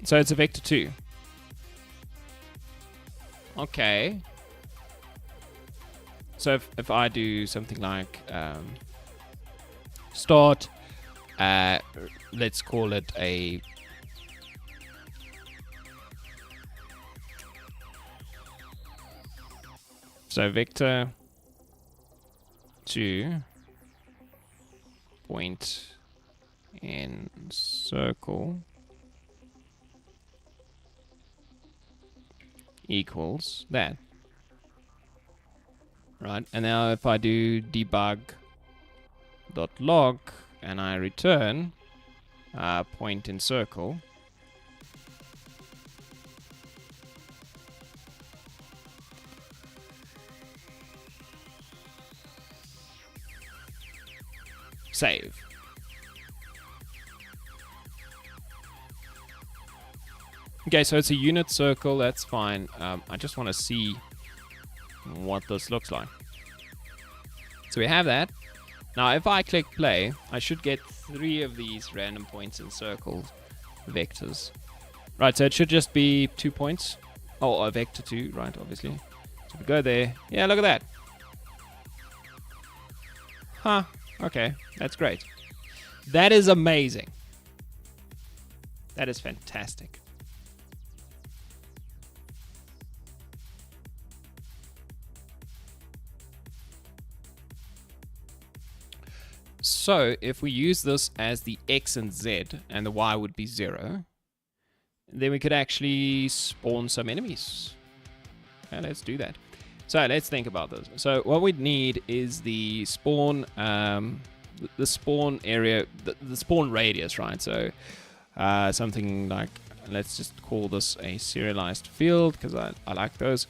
So it's a vector 2. Okay. So if I do something like start, let's call it a vector to point in circle equals that. Right, and now if I do debug.log and I return point in circle, save. Okay, so it's a unit circle, that's fine. I just want to see what this looks like. So we have that. Now if I click play, I should get 3 of these random points in circles vectors. Right, so it should just be 2 points. Oh, a vector 2, right, obviously. So we go there. Yeah, look at that. Huh, okay, that's great. That is amazing. That is fantastic. So if we use this as the X and Z and the Y would be 0, then we could actually spawn some enemies. Okay, let's do that. So let's think about this. So what we'd need is the spawn, the spawn area, the spawn radius, right? So something like, let's just call this a serialized field because I like those.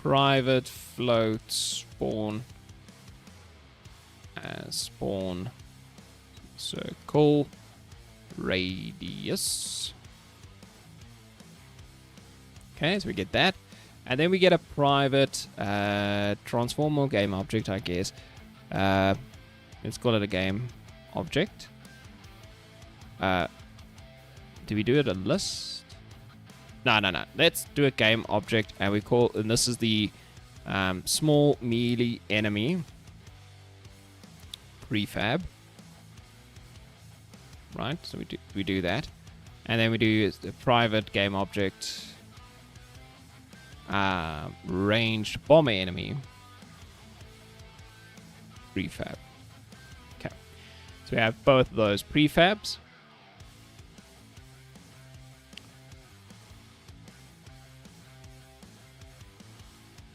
Private float spawn spawn circle radius. Okay, so we get that, and then we get a private transformer game object, I guess. Let's call it a game object. Do we do it a list? No. Let's do a game object, and we call, and this is the small melee enemy prefab. Right, so we do that, and then we do the private game object ranged bomber enemy prefab. Okay, so we have both of those prefabs.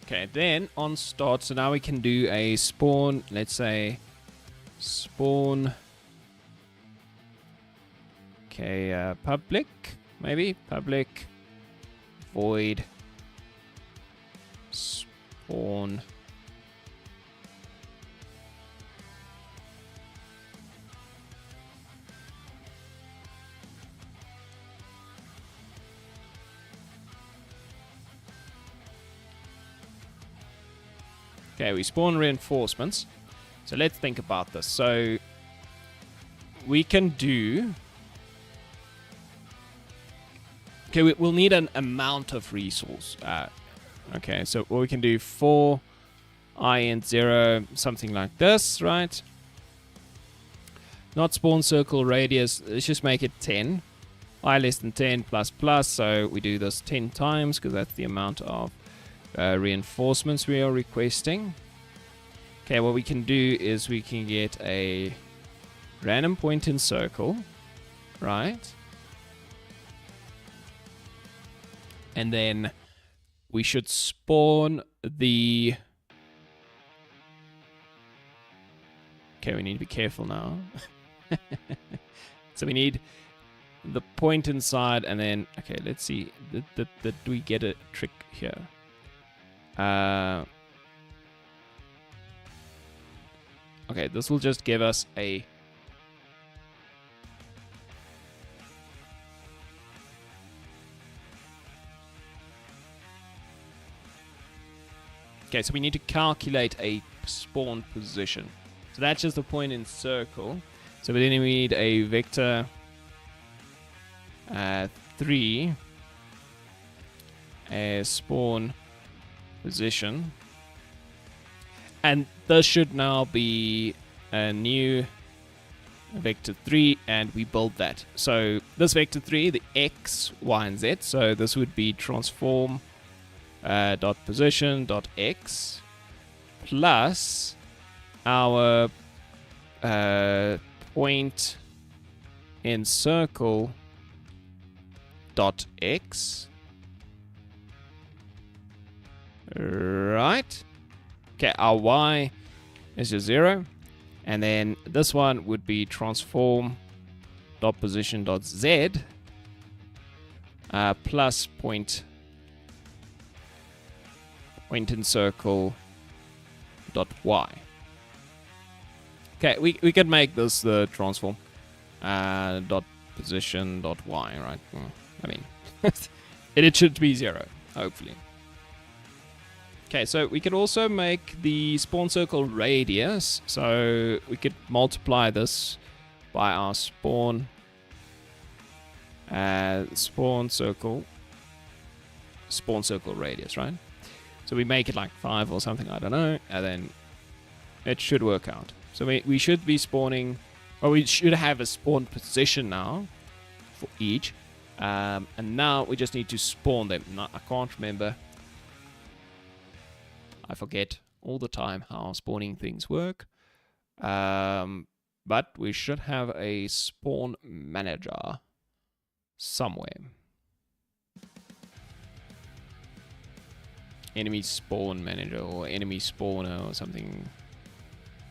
Okay, then on start, so now we can do a spawn, let's say spawn, okay, public, maybe, public void spawn okay, we spawn reinforcements. So let's think about this. So we can do, okay, we'll need an amount of resource. Okay, so what we can do for I and 0, something like this, right? Not spawn circle radius, let's just make it 10. I less than 10 plus plus, so we do this 10 times because that's the amount of reinforcements we are requesting. Okay, what we can do is we can get a random point in circle, right? And then we should spawn the... Okay, we need to be careful now. So we need the point inside, and then... Okay, let's see. Did we get a trick here? Okay, this will just give us a... Okay, so we need to calculate a spawn position. So that's just a point in circle. So then we need a vector 3 a spawn position. And this should now be a new vector 3, and we build that. So this vector 3, the x, y, and z. So this would be transform dot position dot x plus our point in circle dot x. Right. Okay, our y is just 0. And then this one would be transform dot position dot z plus point in circle dot y. Okay, we could make this the transform dot position dot y, right? I mean, it should be 0, hopefully. Okay, so we could also make the spawn circle radius. So we could multiply this by our spawn circle radius, right? So we make it like 5 or something, I don't know, and then it should work out. So we should be spawning, or we should have a spawn position now for each, and now we just need to spawn them. Now, I can't remember. I forget all the time how spawning things work. But we should have a spawn manager somewhere. Enemy spawn manager or enemy spawner or something.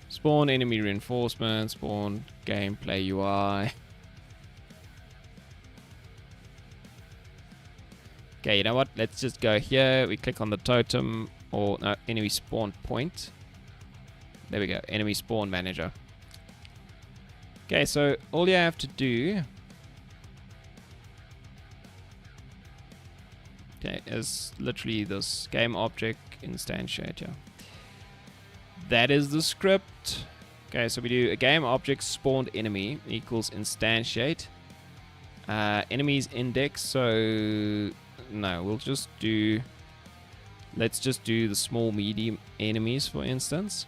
Spawn enemy reinforcement, spawn gameplay UI. Okay, you know what? Let's just go here. We click on the totem. Or no, enemy spawn point. There we go, enemy spawn manager. Okay, so all you have to do is literally this game object instantiator. That is the script. Okay, so we do a game object spawned enemy equals instantiate enemies index. So no, we'll just do. Let's just do the small medium enemies, for instance.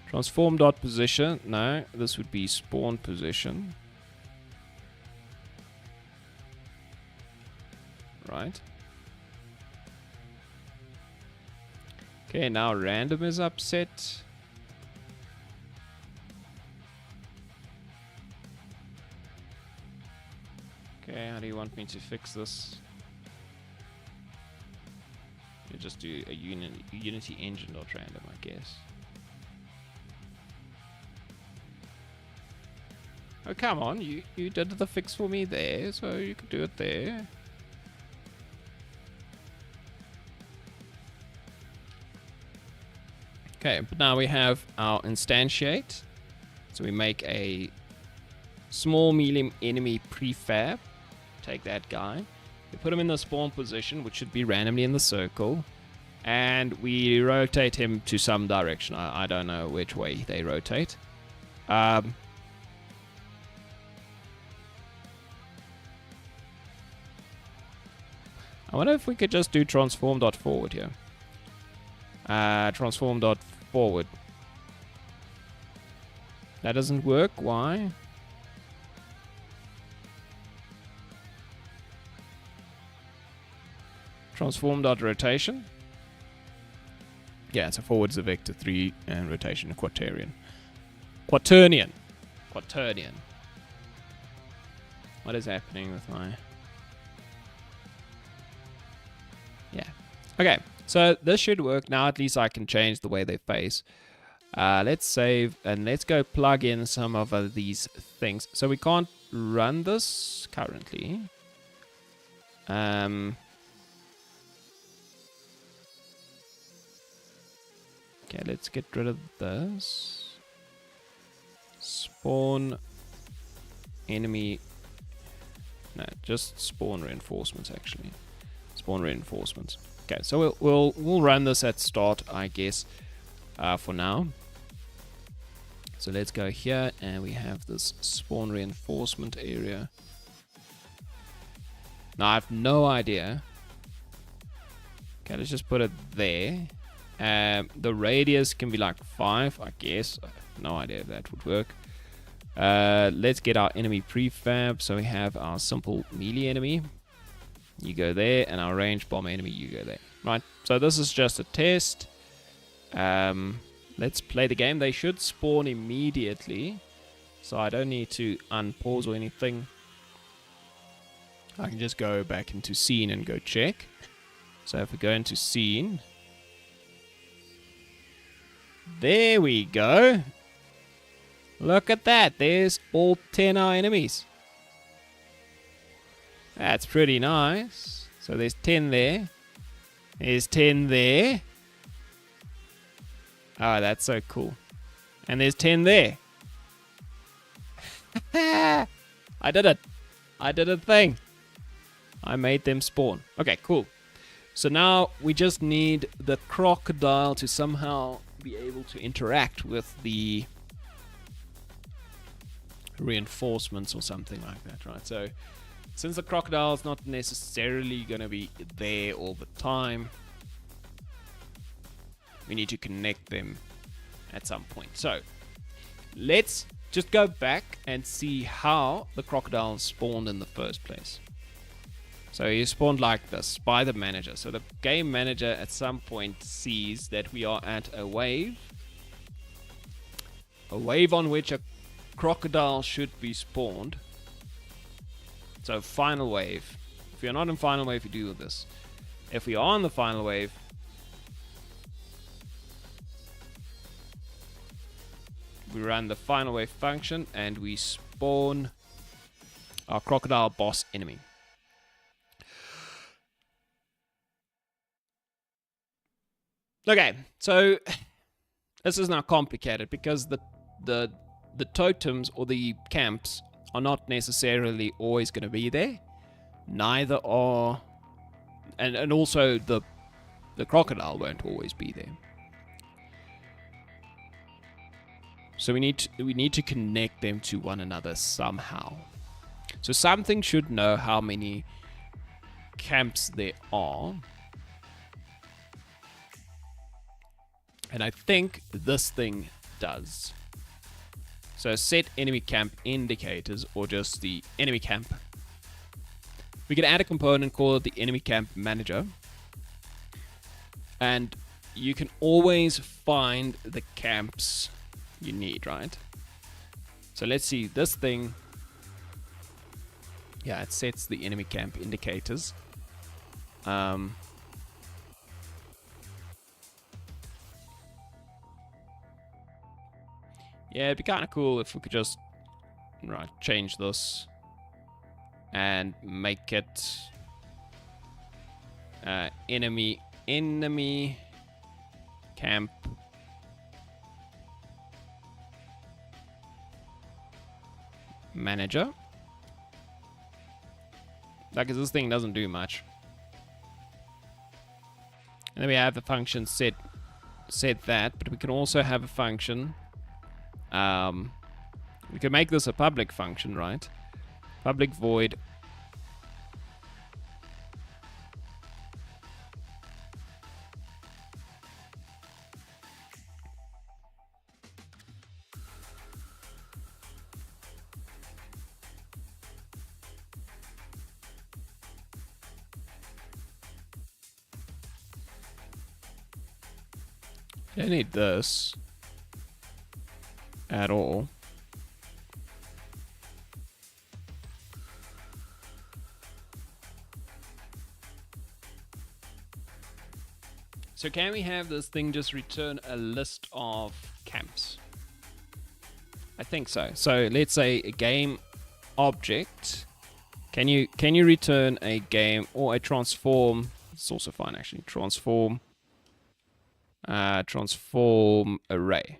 Transform dot position. No, this would be spawn position. Right. Okay, now random is upset. Okay, how do you want me to fix this? You just do a Unity engine dot random, I guess. Oh, come on, you did the fix for me there, so you could do it there. Okay, but now we have our instantiate. So we make a small medium enemy prefab. Take that guy. We put him in the spawn position, which should be randomly in the circle. And we rotate him to some direction. I don't know which way they rotate. I wonder if we could just do transform.forward here. Transform.forward. That doesn't work. Why? Transform.rotation. Yeah, so forward's a vector 3 and rotation a quaternion. Quaternion. What is happening with my... Yeah. Okay, so this should work. Now at least I can change the way they face. Let's save and let's go plug in some of these things. So we can't run this currently. Okay, let's get rid of this. Spawn enemy. No, just spawn reinforcements actually. Spawn reinforcements. Okay, so we'll run this at start, I guess, for now. So let's go here and we have this spawn reinforcement area. Now I have no idea Okay, let's just put it there. The radius can be like 5, I guess. I have no idea if that would work. Let's get our enemy prefab. So we have our simple melee enemy. You go there, and our range bomb enemy, you go there. Right, so this is just a test. Let's play the game. They should spawn immediately, so I don't need to unpause or anything. I can just go back into scene and go check. So if we go into scene, there we go. Look at that. There's all 10 our enemies. That's pretty nice. So there's 10 there. There's 10 there. Oh, that's so cool. And there's 10 there. I did it. I did a thing. I made them spawn. Okay, cool. So now we just need the crocodile to somehow be able to interact with the reinforcements or something like that, right? So since the crocodile is not necessarily going to be there all the time, we need to connect them at some point. So let's just go back and see how the crocodile spawned in the first place. So he spawned like this by the manager. So the game manager at some point sees that we are at a wave on which a crocodile should be spawned. So final wave. If you're not in final wave, you do this. If we are on the final wave, we run the final wave function and we spawn our crocodile boss enemy. Okay, so this is now complicated because the totems or the camps are not necessarily always going to be there. Neither are, and also the crocodile won't always be there. So we need to connect them to one another somehow. So something should know how many camps there are. And I think this thing does. So set enemy camp indicators, or just the enemy camp. We can add a component called the enemy camp manager. And you can always find the camps you need, right? So let's see, this thing, yeah, it sets the enemy camp indicators. Yeah, it'd be kind of cool if we could just change this and make it enemy camp manager. Like, this thing doesn't do much. And then we have the function set that, but we can also have a function. We can make this a public function, right? Public void I don't need this at all. So can we have this thing just return a list of camps? I think so. So let's say a game object. Can you return a game or a transform? It's also fine actually. Transform array.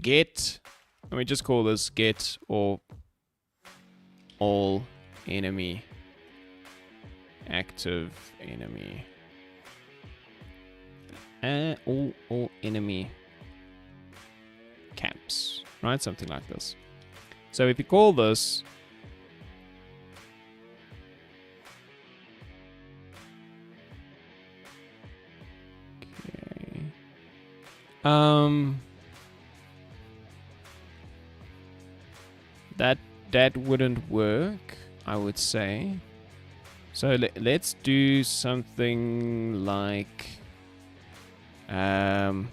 Get, let me just call this get or all enemy active enemy all enemy camps, right? Something like this. So if you call this That wouldn't work, I would say. So let's do something like let's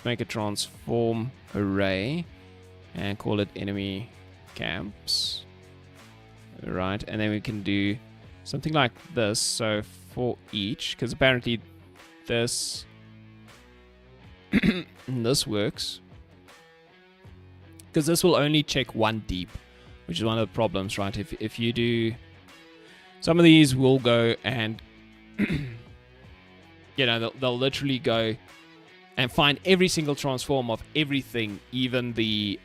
make a transform array and call it enemy camps. Right, and then we can do something like this. So for each, because apparently this this works, because this will only check one deep, which is one of the problems, right? If you do, some of these will go and you know, they'll literally go and find every single transform of everything, even the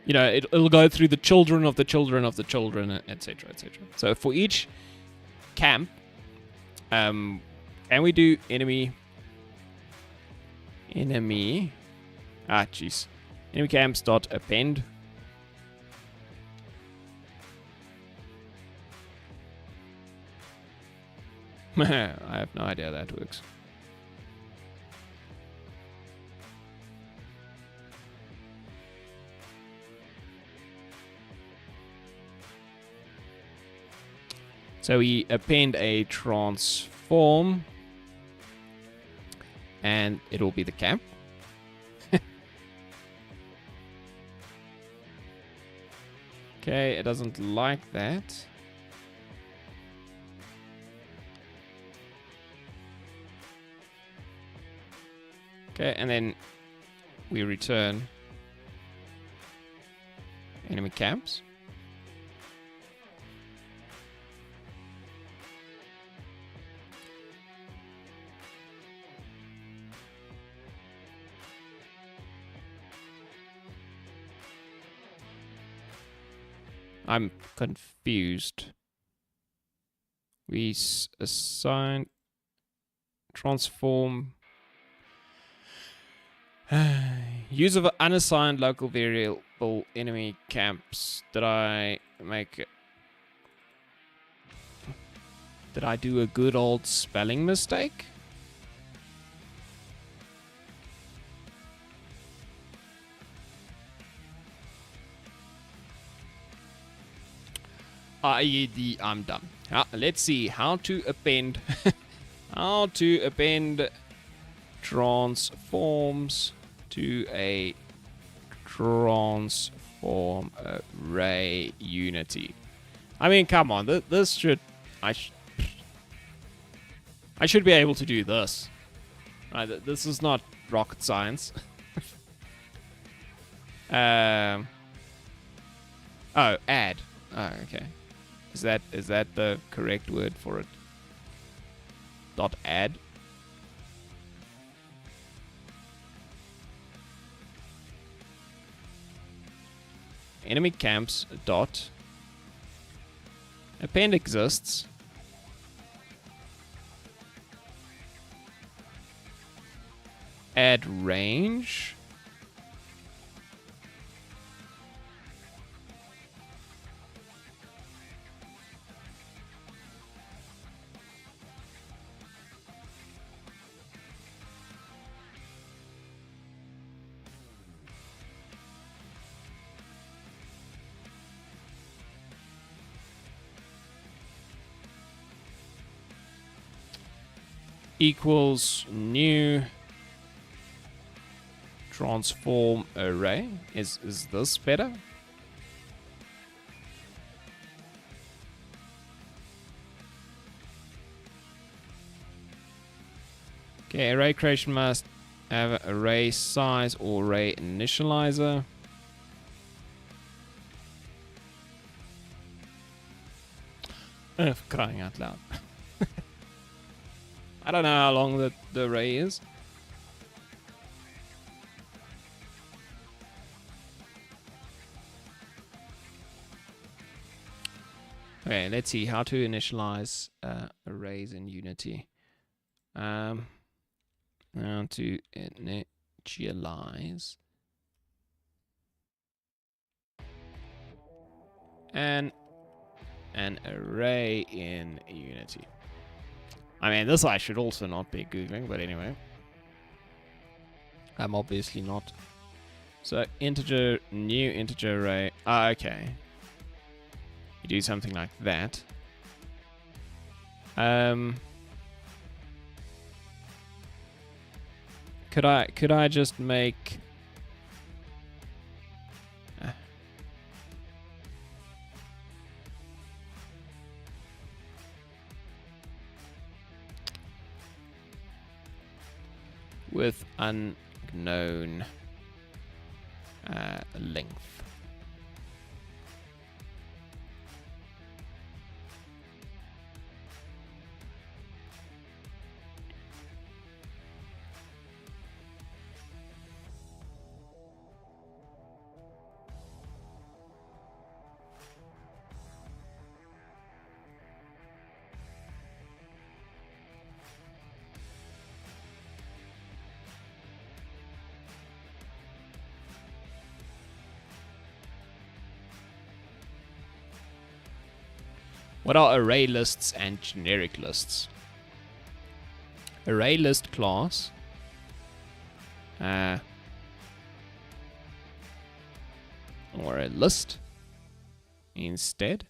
you know, it'll go through the children of the children of the children, etc., etc. So for each camp, can we do enemy? Enemy camps dot append. I have no idea how that works. So we append a transform, and it'll be the camp. Okay, it doesn't like that. Okay, and then we return enemy camps. I'm confused. We assign transform use of unassigned local variable enemy camps. Did I do a good old spelling mistake? I'm dumb. Let's see how to append how to append transforms to a transform array unity. I mean, come on, this should I should be able to do this. Right, this is not rocket science. Oh, add. Oh, okay. Is that the correct word for it? Dot add. Enemy camps dot append exists. Add range. Equals new transform array. Is this better? Okay, array creation must have an array size or array initializer. For crying out loud. I don't know how long the array is. Okay, let's see how to initialize arrays in Unity. How to initialize an an array in Unity. I mean, this I should also not be Googling, but anyway. I'm obviously not. So integer, new integer array. Ah, okay. You do something like that. Could I just make with unknown length? What are array lists and generic lists? Array list class or a list instead.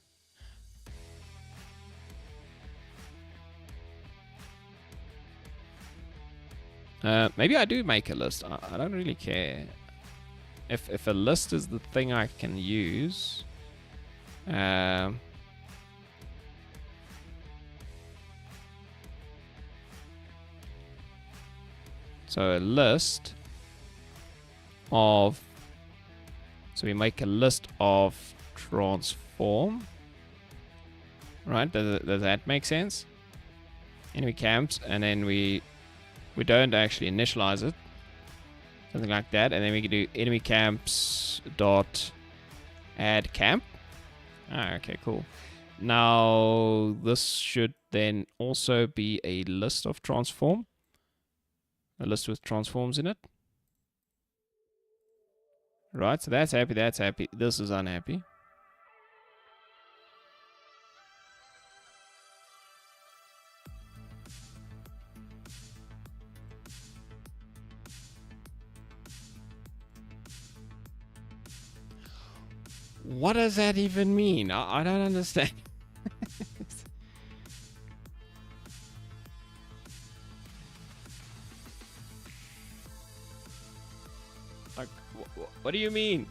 Maybe I do make a list. I don't really care. If a list is the thing I can use, so a list of, so we make a list of transform, right? Does that make sense? Enemy camps, and then we don't actually initialize it, something like that, and then we can do enemy camps dot add camp. Ah, okay, cool. Now this should then also be a list of transform. A list with transforms in it. Right, so that's happy, that's happy. This is unhappy. What does that even mean? I don't understand. Like, what do you mean?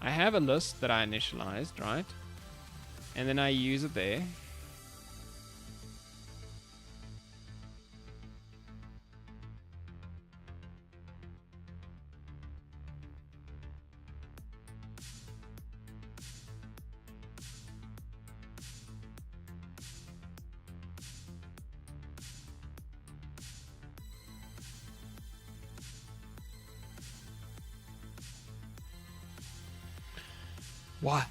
I have a list that I initialized, right? And then I use it there. What?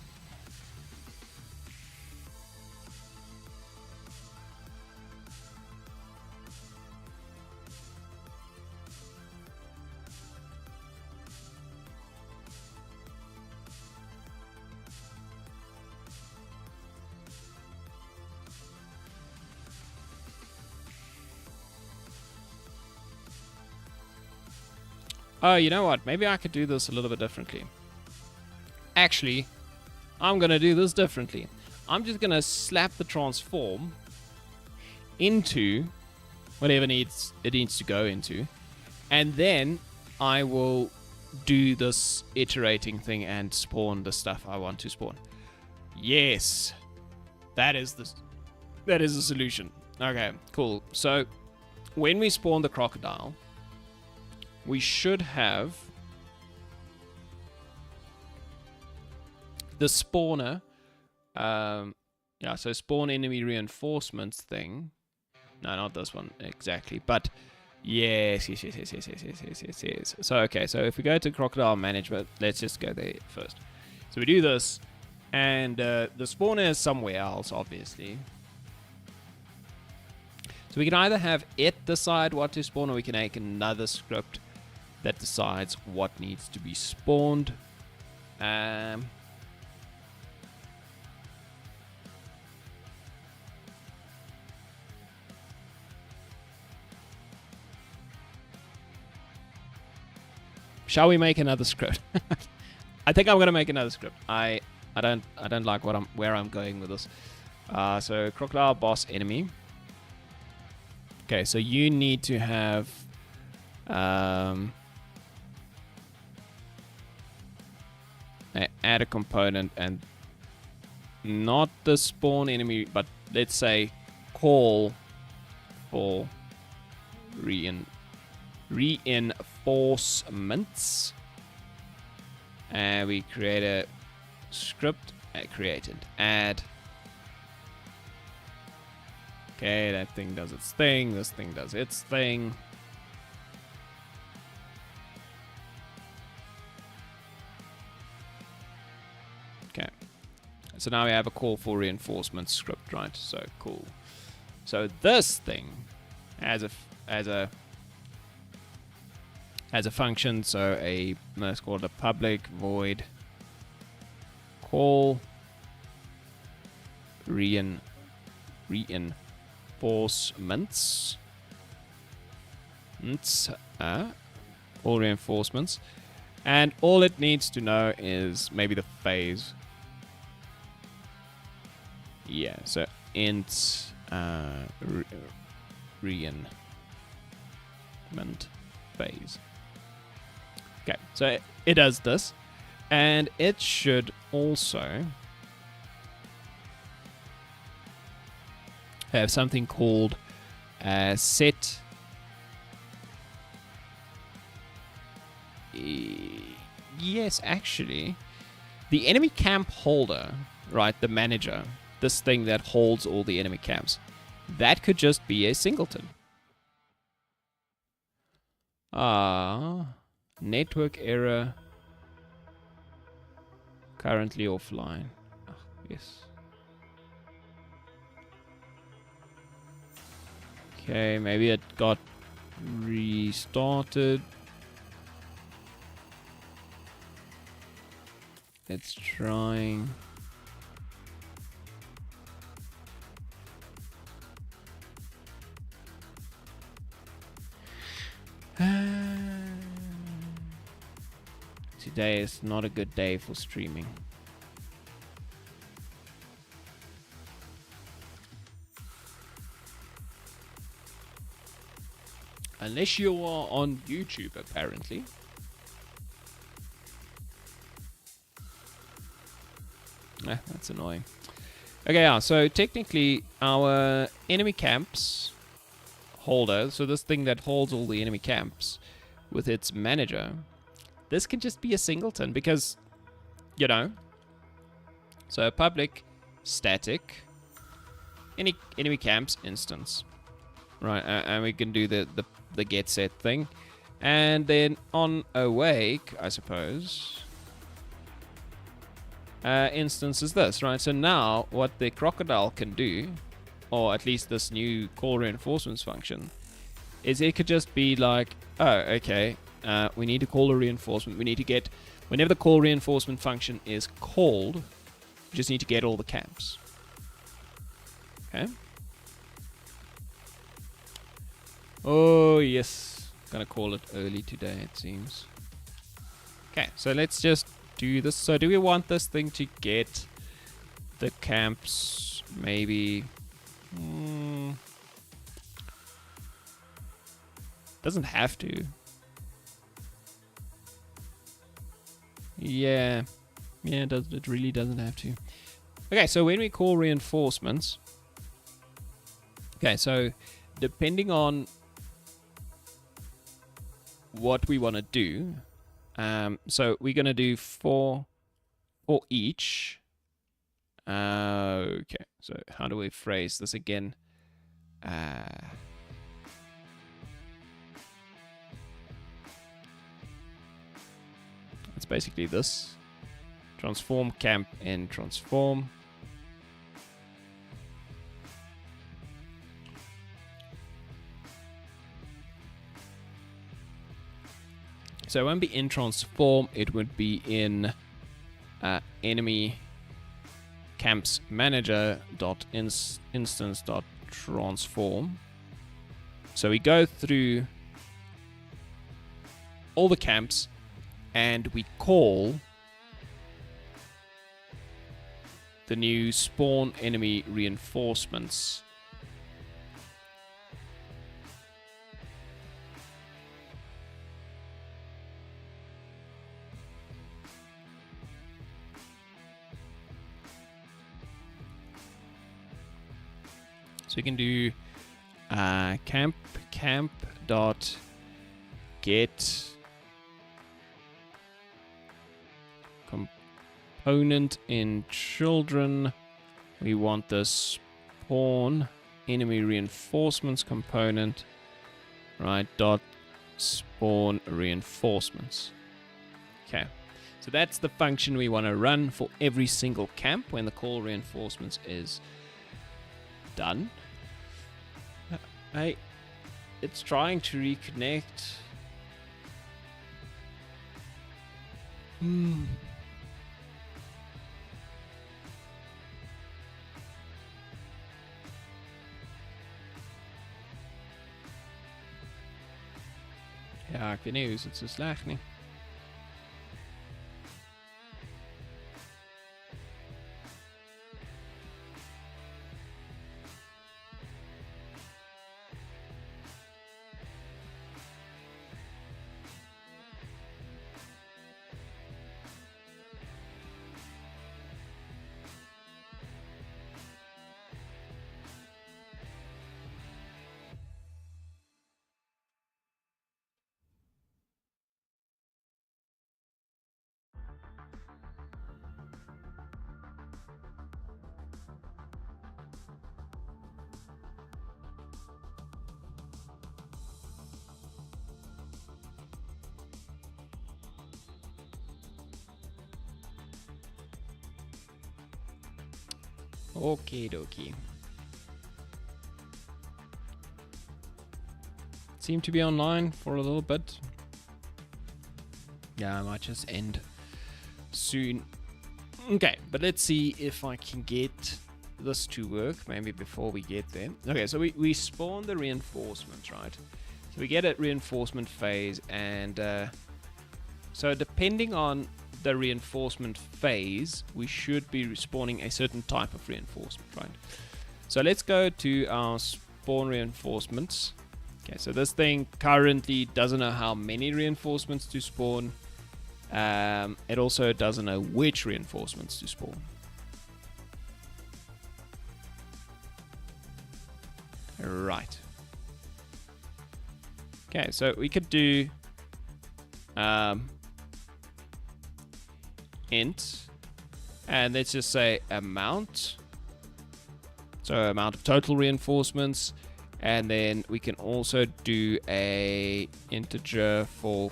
Oh, you know what? Maybe I could do this a little bit differently. Actually, I'm going to do this differently. I'm just going to slap the transform into whatever it needs to go into. And then I will do this iterating thing and spawn the stuff I want to spawn. Yes. That is the solution. Okay, cool. So when we spawn the crocodile, we should have the spawner Yeah, so spawn enemy reinforcements thing. No, not this one exactly, but yes. So okay, so if we go to crocodile management, let's just go there first. So we do this, and the spawner is somewhere else, obviously. So we can either have it decide what to spawn, or we can make another script that decides what needs to be spawned. Shall we make another script? I think I'm gonna make another script. I don't like where I'm going with this. So crocodile boss enemy. Okay, so you need to have add a component, and not the spawn enemy, but let's say call for reinforcements, and we create a script. Created add. Okay, that thing does its thing. This thing does its thing. Okay. So now we have a call for reinforcement script, right? So cool. So this thing as a function, so let's call it a public void call reinforcements. All reinforcements, and all it needs to know is maybe the phase. Yeah, so int reinforcement phase. Okay, so it does this, and it should also have something called set. Yes, actually, the enemy camp holder, right? The manager, this thing that holds all the enemy camps, that could just be a singleton. Network error. Currently offline. Oh, yes. Okay, maybe it got restarted. It's trying. Today is not a good day for streaming. Unless you are on YouTube, apparently. That's annoying. Okay, yeah, so technically our enemy camps holder, so this thing that holds all the enemy camps with its manager, this can just be a singleton because, you know, so public static any enemy camps instance, right? And we can do the get set thing, and then on awake, I suppose, instance is this, right? So now what the crocodile can do, or at least this new call reinforcements function, is it could just be like, oh, okay, we need to call a reinforcement. We need to get, whenever the call reinforcement function is called, we just need to get all the camps. Okay. Oh, yes. Gonna call it early today, it seems. Okay, so let's just do this. So do we want this thing to get the camps maybe? Doesn't have to. Yeah, it really doesn't have to. Okay, so when we call reinforcements, okay, so depending on what we want to do, so we're going to do for each. Okay, so how do we phrase this again? It's basically this. Transform camp in transform. So it won't be in transform, it would be in enemy camps manager dot instance dot transform. So we go through all the camps and we call the new spawn enemy reinforcements. So you can do camp dot get component in children. We want the spawn enemy reinforcements component, right? Dot spawn reinforcements. Okay, so that's the function we want to run for every single camp when the call reinforcements is done. It's trying to reconnect. Ja, ik weet niet hoe is het zo slecht niet. Okie dokie. Seem to be online for a little bit. Yeah, I might just end soon. Okay, but let's see if I can get this to work, maybe before we get there. Okay, so we spawn the reinforcements, right? So we get a reinforcement phase, and so depending on the reinforcement phase, we should be spawning a certain type of reinforcement, right? So let's go to our spawn reinforcements. Okay, so this thing currently doesn't know how many reinforcements to spawn. It also doesn't know which reinforcements to spawn. Right. Okay, so we could do int, and let's just say amount. So amount of total reinforcements, and then we can also do a integer for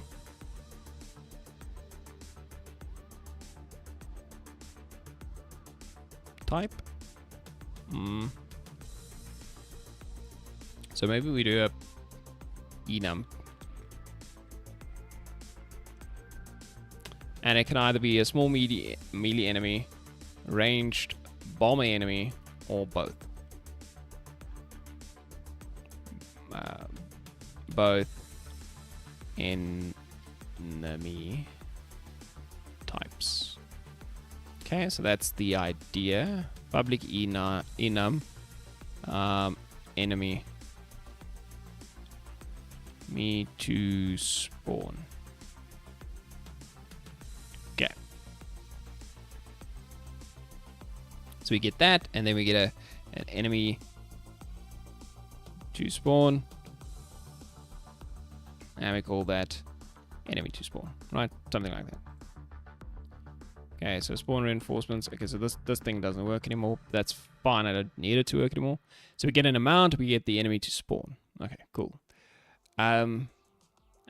type. So maybe we do a enum. And it can either be a small melee enemy, ranged bomber enemy, or both. Both enemy types. Okay, so that's the idea. Public enum enemy me to spawn. Okay. So we get that, and then we get an enemy to spawn. And we call that enemy to spawn, right? Something like that. Okay, so spawn reinforcements. Okay, so this thing doesn't work anymore. That's fine. I don't need it to work anymore. So we get an amount. We get the enemy to spawn. Okay, cool. And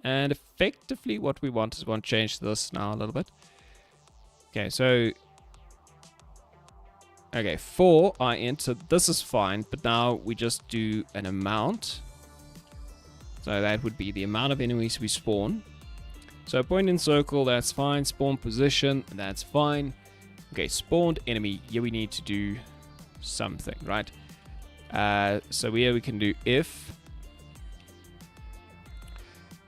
effectively, what we want is we want to change this now a little bit. Okay, so okay, 4 I enter. This is fine, but now we just do an amount. So that would be the amount of enemies we spawn. So point in circle, that's fine. Spawn position, that's fine. Okay, spawned enemy. Here we need to do something, right? So here we can do if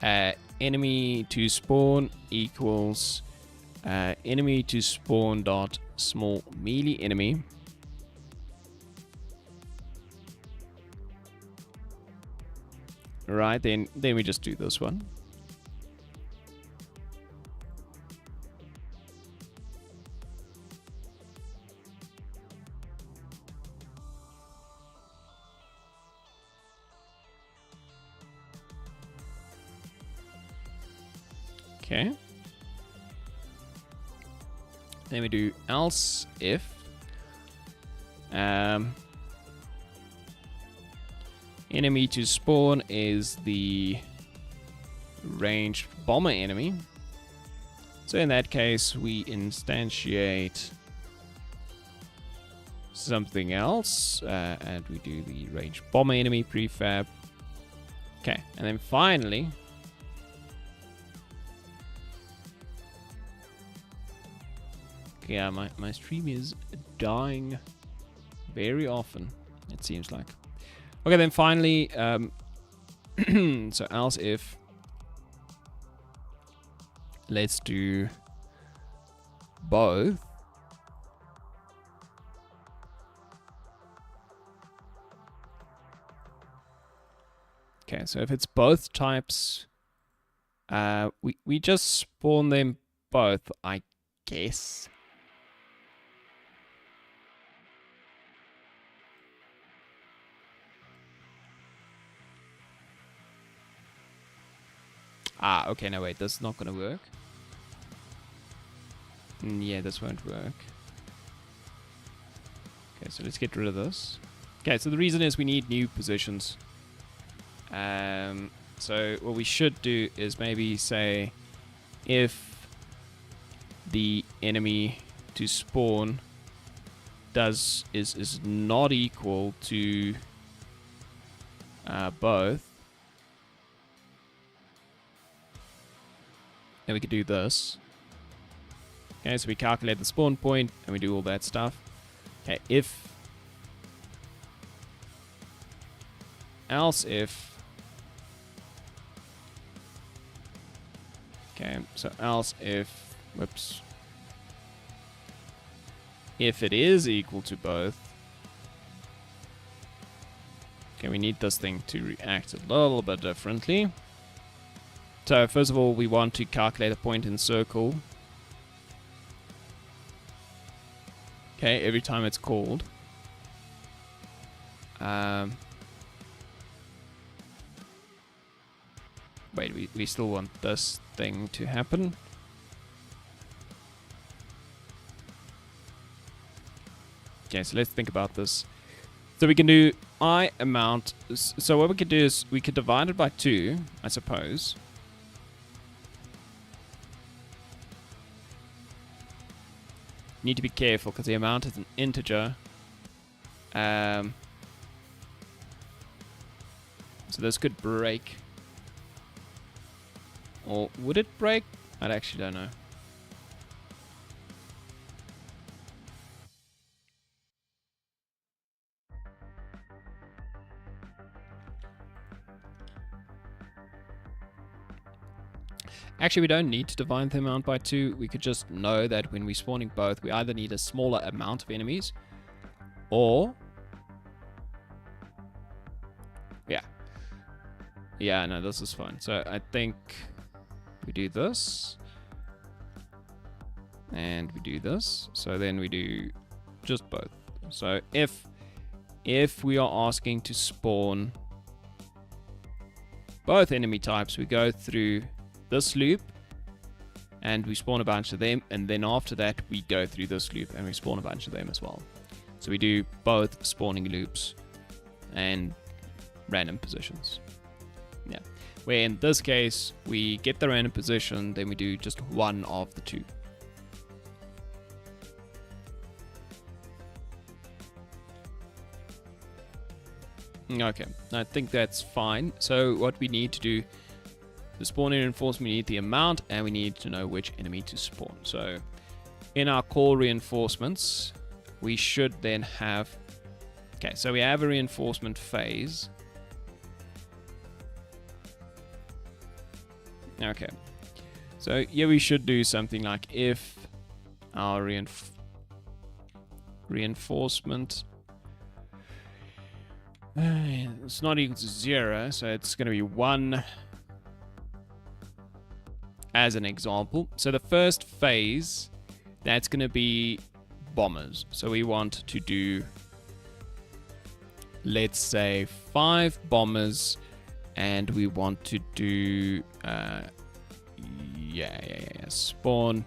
enemy to spawn equals enemy to spawn dot small melee enemy. Right, then we just do this one. Okay. Then we do else if enemy to spawn is the ranged bomber enemy. So in that case, we instantiate something else, and we do the ranged bomber enemy prefab. Okay, and then finally, yeah, my stream is dying very often, it seems like. Okay, then finally, so else if, let's do both. Okay, so if it's both types, we just spawn them both, I guess. Ah, okay, no wait, that's not gonna work. Yeah, this won't work. Okay, so let's get rid of this. Okay, so the reason is we need new positions. So what we should do is maybe say if the enemy to spawn is not equal to both, then we could do this. Okay, so we calculate the spawn point and we do all that stuff. Okay, else if, okay, so else if, whoops, if it is equal to both, okay, we need this thing to react a little bit differently. So first of all, we want to calculate a point in circle. Okay, every time it's called. Wait, we still want this thing to happen. Okay, so let's think about this. So we can do I amount. So what we could do is we could divide it by 2, I suppose. Need to be careful because the amount is an integer. So this could break. Or would it break? I actually don't know. Actually, we don't need to divide the amount by 2. We could just know that when we're spawning both, we either need a smaller amount of enemies, or... Yeah, no, this is fine. So I think we do this, and we do this. So then we do just both. So if we are asking to spawn both enemy types, we go through this loop, and we spawn a bunch of them, and then after that we go through this loop and we spawn a bunch of them as well. So we do both spawning loops and random positions. Yeah. Where in this case we get the random position, then we do just one of the two. Okay, I think that's fine. So what we need to do, the spawning reinforcement, we need the amount, and we need to know which enemy to spawn. So in our core reinforcements, we should then have, okay, so we have a reinforcement phase. Okay, so here we should do something like if our reinforcement, it's not equal to 0, so it's going to be 1 as an example. So the first phase, that's going to be bombers. So we want to do, let's say, 5 bombers, and we want to do spawn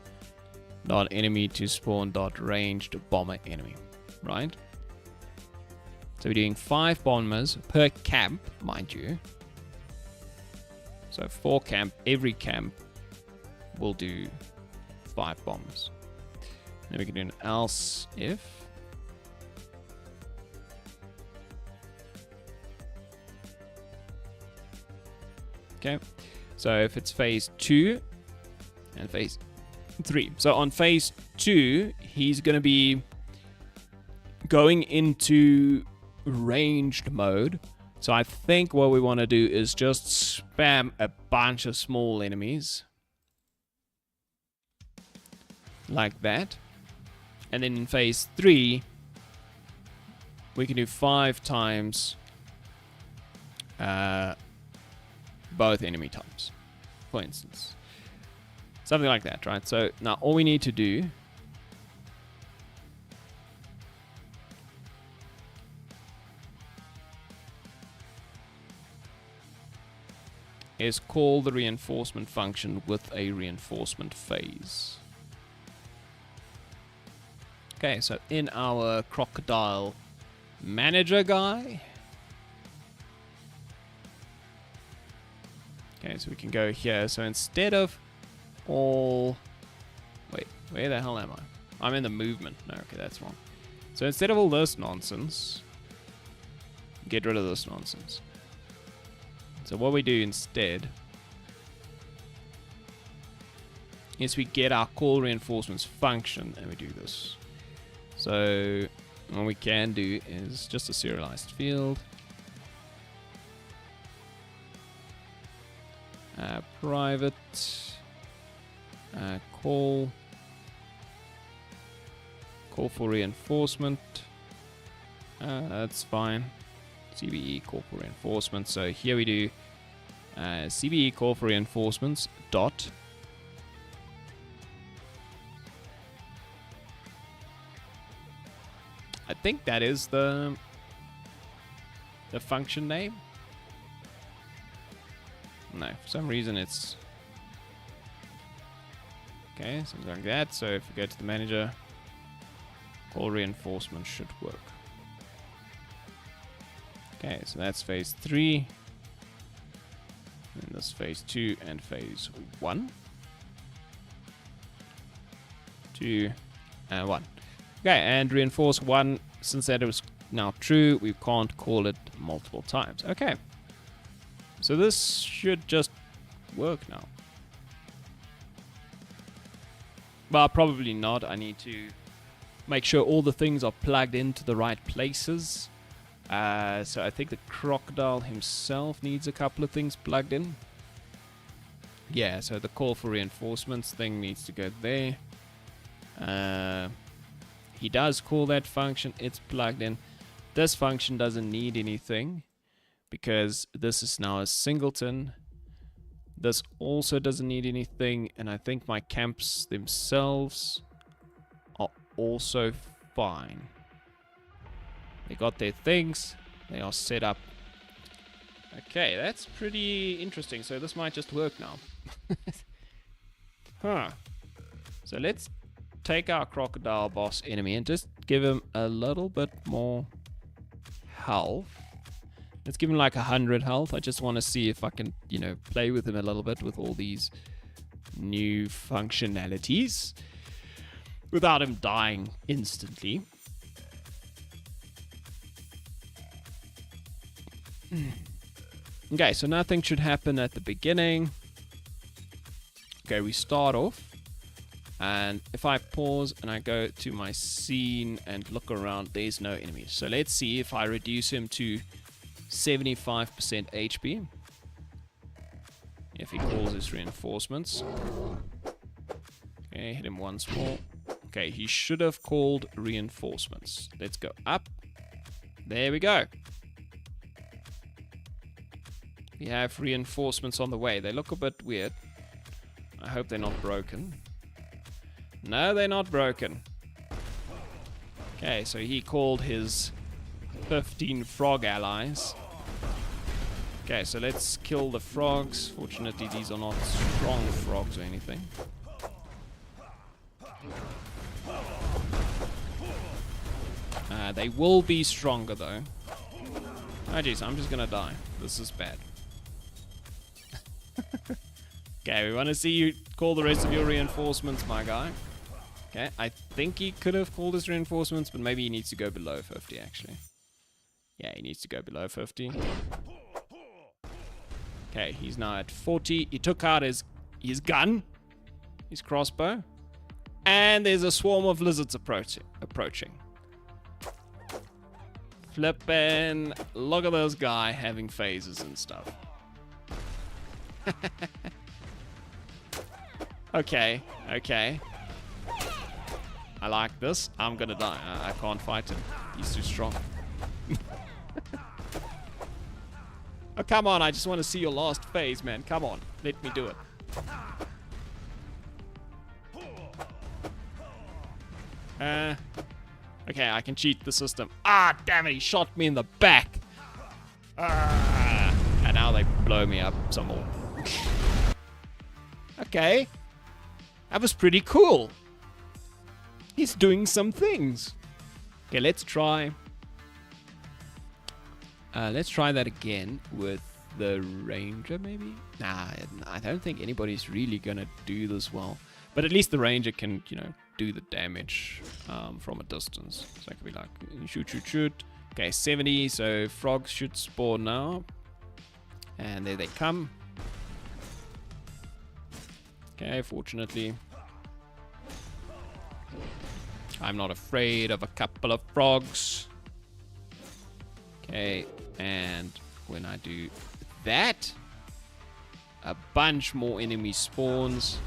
dot enemy to spawn dot ranged bomber enemy, right? So we're doing 5 bombers per camp, mind you. So for camp, every camp will do 5 bombers. Then we can do an else if. Okay, so if it's phase 2 and phase 3. So on phase 2, he's going to be going into ranged mode. So I think what we want to do is just spam a bunch of small enemies like that, and then in phase 3 we can do 5 times both enemy types, for instance, something like that, right? So now all we need to do is call the reinforcement function with a reinforcement phase. Okay, so in our crocodile manager guy, okay, so we can go here. So instead of all, wait, where the hell am I? I'm in the movement. No, okay, that's wrong. So instead of all this nonsense, get rid of this nonsense. So what we do instead is we get our call reinforcements function and we do this. So what we can do is just a serialized field. Private call for reinforcement. That's fine. CBE call for reinforcement. So here we do CBE call for reinforcements dot I think that is the function name. No, for some reason it's okay, something like that. So if we go to the manager, call reinforcement should work. Okay, so that's phase 3. And this phase 2 and phase 1. 2 and 1. Okay, and reinforce 1, since that was now true, we can't call it multiple times. Okay. So this should just work now. Well, probably not. I need to make sure all the things are plugged into the right places. So I think the crocodile himself needs a couple of things plugged in. Yeah, so the call for reinforcements thing needs to go there. He does call that function. It's plugged in. This function doesn't need anything because this is now a singleton. This also doesn't need anything, and I think my camps themselves are also fine. They got their things. They are set up. Okay, that's pretty interesting. So this might just work now. Huh. So let's take our crocodile boss enemy and just give him a little bit more health. Let's give him like 100 health. I just want to see if I can, you know, play with him a little bit with all these new functionalities without him dying instantly. Okay, so nothing should happen at the beginning. Okay, we start off. And if I pause and I go to my scene and look around, there's no enemies. So let's see if I reduce him to 75% HP. If he calls his reinforcements. Okay, hit him once more. Okay, he should have called reinforcements. Let's go up. There we go. We have reinforcements on the way. They look a bit weird. I hope they're not broken. No, they're not broken. Okay, so he called his 15 frog allies. Okay, so let's kill the frogs. Fortunately, these are not strong frogs or anything. They will be stronger, though. Oh, jeez, I'm just gonna die. This is bad. Okay, we want to see you call the rest of your reinforcements, my guy. Okay, I think he could have called his reinforcements, but maybe he needs to go below 50, actually. Yeah, he needs to go below 50. Okay, he's now at 40. He took out his gun, his crossbow, and there's a swarm of lizards approaching. Flippin', look at this guy having phases and stuff. Okay. I like this. I'm gonna die. I can't fight him. He's too strong. Oh, come on. I just want to see your last phase, man. Come on. Let me do it. Okay, I can cheat the system. Ah, damn it. He shot me in the back. And now they blow me up some more. Okay. That was pretty cool. He's doing some things. Okay, let's try. Let's try that again with the ranger, maybe? Nah, I don't think anybody's really gonna do this well. But at least the ranger can, you know, do the damage from a distance. So it could be like, shoot. Okay, 70, so frogs should spawn now. And there they come. Okay, fortunately. I'm not afraid of a couple of frogs. Okay, and when I do that, a bunch more enemy spawns.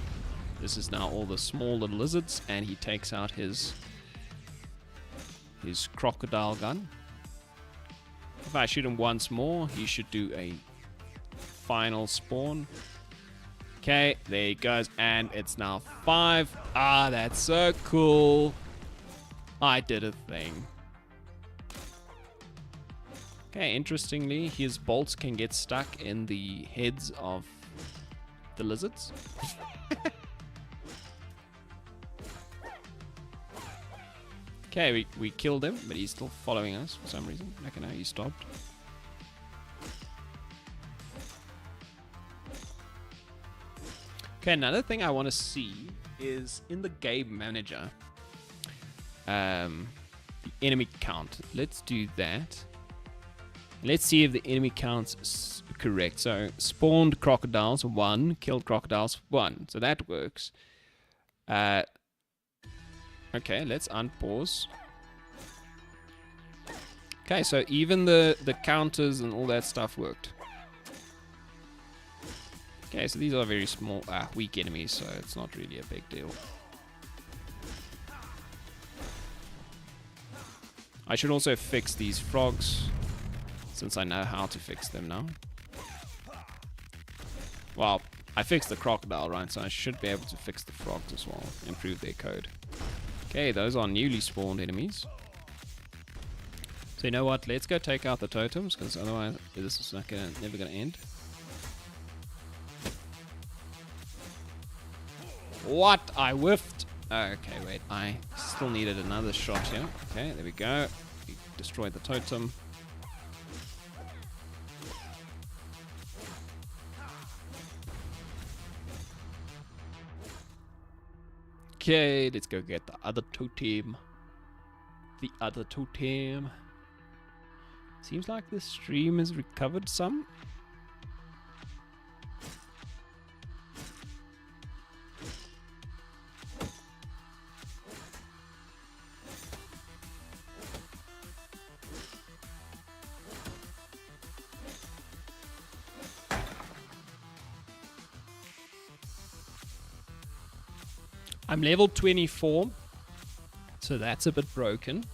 This is now all the small little lizards, and he takes out his crocodile gun. If I shoot him once more, he should do a final spawn. Okay, there he goes, and it's now 5. Ah, that's so cool. I did a thing. Okay, interestingly, his bolts can get stuck in the heads of the lizards. Okay, we killed him, but he's still following us for some reason. Okay, now he stopped. Okay, another thing I want to see is in the game manager, the enemy count. Let's do that. Let's see if the enemy count's correct. So spawned crocodiles 1, killed crocodiles 1. So that works. Okay, let's unpause. Okay, so even the counters and all that stuff worked. Okay, so these are very small, weak enemies, so it's not really a big deal. I should also fix these frogs, since I know how to fix them now. Well, I fixed the crocodile, right? So I should be able to fix the frogs as well, improve their code. Okay, those are newly spawned enemies. So you know what? Let's go take out the totems, because otherwise this is never gonna end. What? I whiffed. Okay, wait. I still needed another shot here. Okay, there we go. We destroyed the totem. Okay, let's go get the other totem. The other totem. Seems like the stream has recovered some. I'm level 24, so that's a bit broken.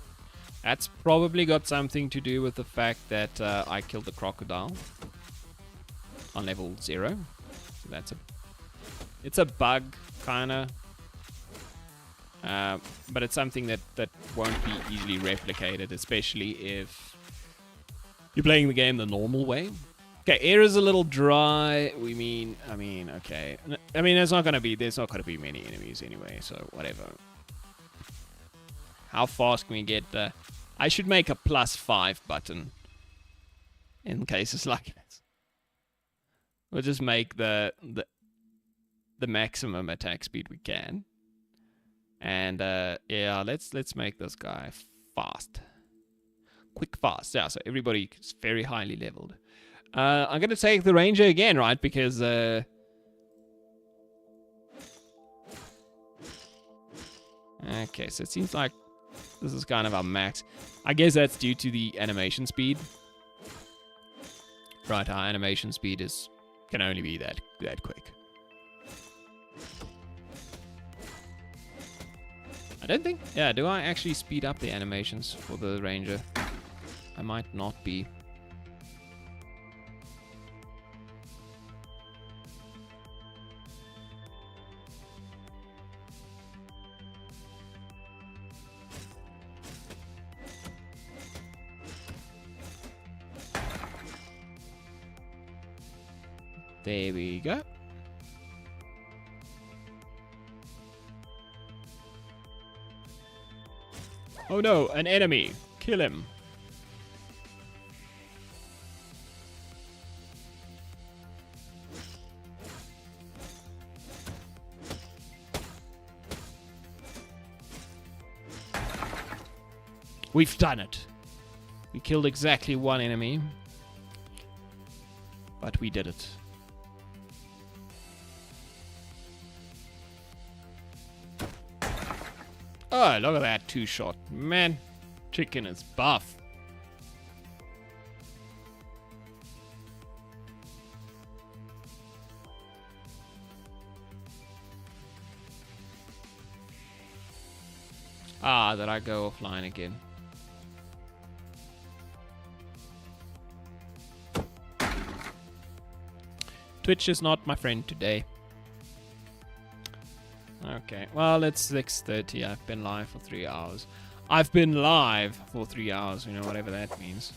That's probably got something to do with the fact that I killed the crocodile on level 0. So it's a bug, kinda. But it's something that won't be easily replicated, especially if you're playing the game the normal way. Okay, air is a little dry. I mean, okay. I mean, there's not gonna be many enemies anyway, so whatever. How fast can we get the... I should make a +5 button in cases like this. We'll just make the maximum attack speed we can. And yeah, let's make this guy fast. Quick fast. Yeah, so everybody is very highly leveled. I'm going to take the ranger again, right? Because... okay, so it seems like this is kind of our max. I guess that's due to the animation speed. Right, our animation speed can only be that quick. I don't think... Yeah, do I actually speed up the animations for the ranger? I might not be... There we go. Oh no, an enemy. Kill him. We've done it. We killed exactly one enemy. But we did it. Oh, look at that 2-shot. Man, chicken is buff. Ah, did I go offline again? Twitch is not my friend today. Okay, well, it's 6:30. I've been live for 3 hours. I've been live for 3 hours, you know, whatever that means.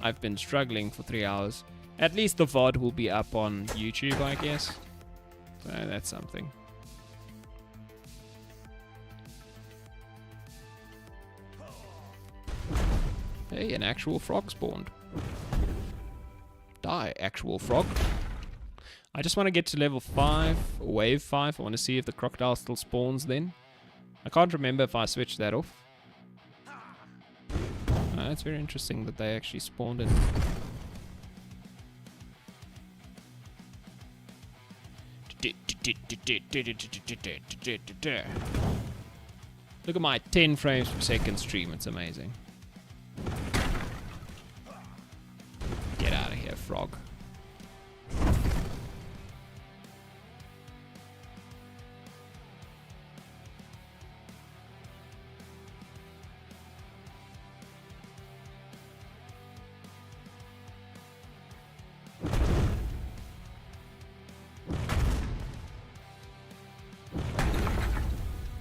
I've been struggling for 3 hours. At least the VOD will be up on YouTube, I guess. So that's something. Hey, an actual frog spawned. Die, actual frog. I just want to get to level 5, or wave 5. I want to see if the crocodile still spawns then. I can't remember if I switched that off. It's very interesting that they actually spawned it. Look at my 10 frames per second stream. It's amazing. Get out of here, frog.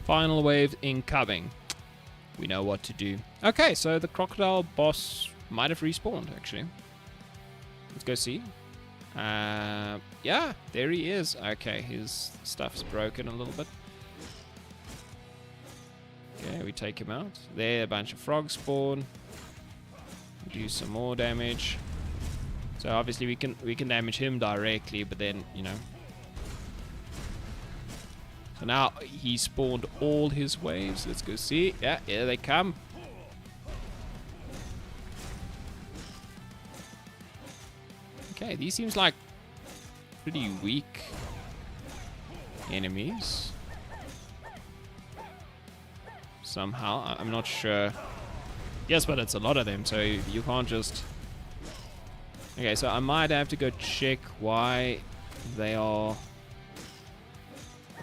Final wave incoming. We know what to do. Okay, so the crocodile boss might have respawned, actually. Let's go see. Yeah, there he is. Okay, his stuff's broken a little bit. Okay, we take him out. There, a bunch of frogs spawn. Do some more damage. So obviously we can damage him directly, but then, you know. So now he spawned all his waves. Let's go see. Yeah, here they come. Okay, these seems like pretty weak enemies. Somehow, I'm not sure. Yes, but it's a lot of them, so you can't just... Okay, so I might have to go check why they are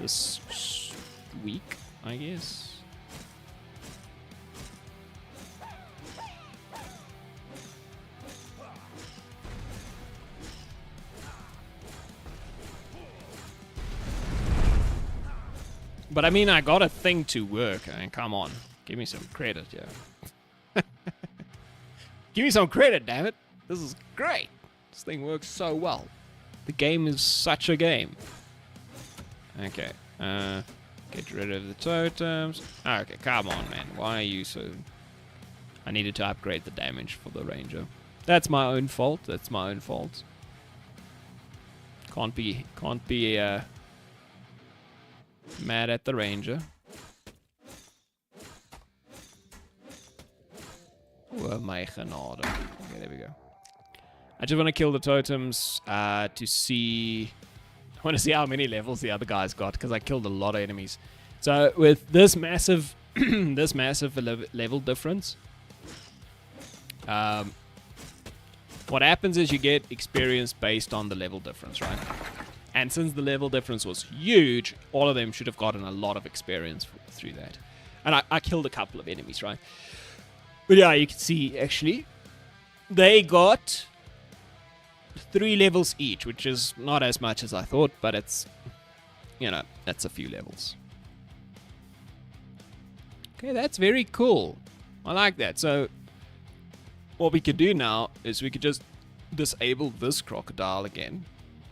this weak, I guess. But I mean, I got a thing to work. I mean, come on. Give me some credit, yeah. Give me some credit, damn it. This is great. This thing works so well. The game is such a game. Okay. Get rid of the totems. Okay, come on, man. Why are you so... I needed to upgrade the damage for the ranger. That's my own fault. That's my own fault. Can't be mad at the ranger. Oh my genade. Okay, there we go. I just want to kill the totems to see... I want to see how many levels the other guys got, because I killed a lot of enemies. So with this massive this massive level difference, what happens is you get experience based on the level difference, right? And since the level difference was huge, all of them should have gotten a lot of experience through that. And I killed a couple of enemies, right? But yeah, you can see, actually, they got 3 levels each, which is not as much as I thought, but it's, you know, that's a few levels. Okay, that's very cool. I like that. So, what we could do now is we could just disable this crocodile again,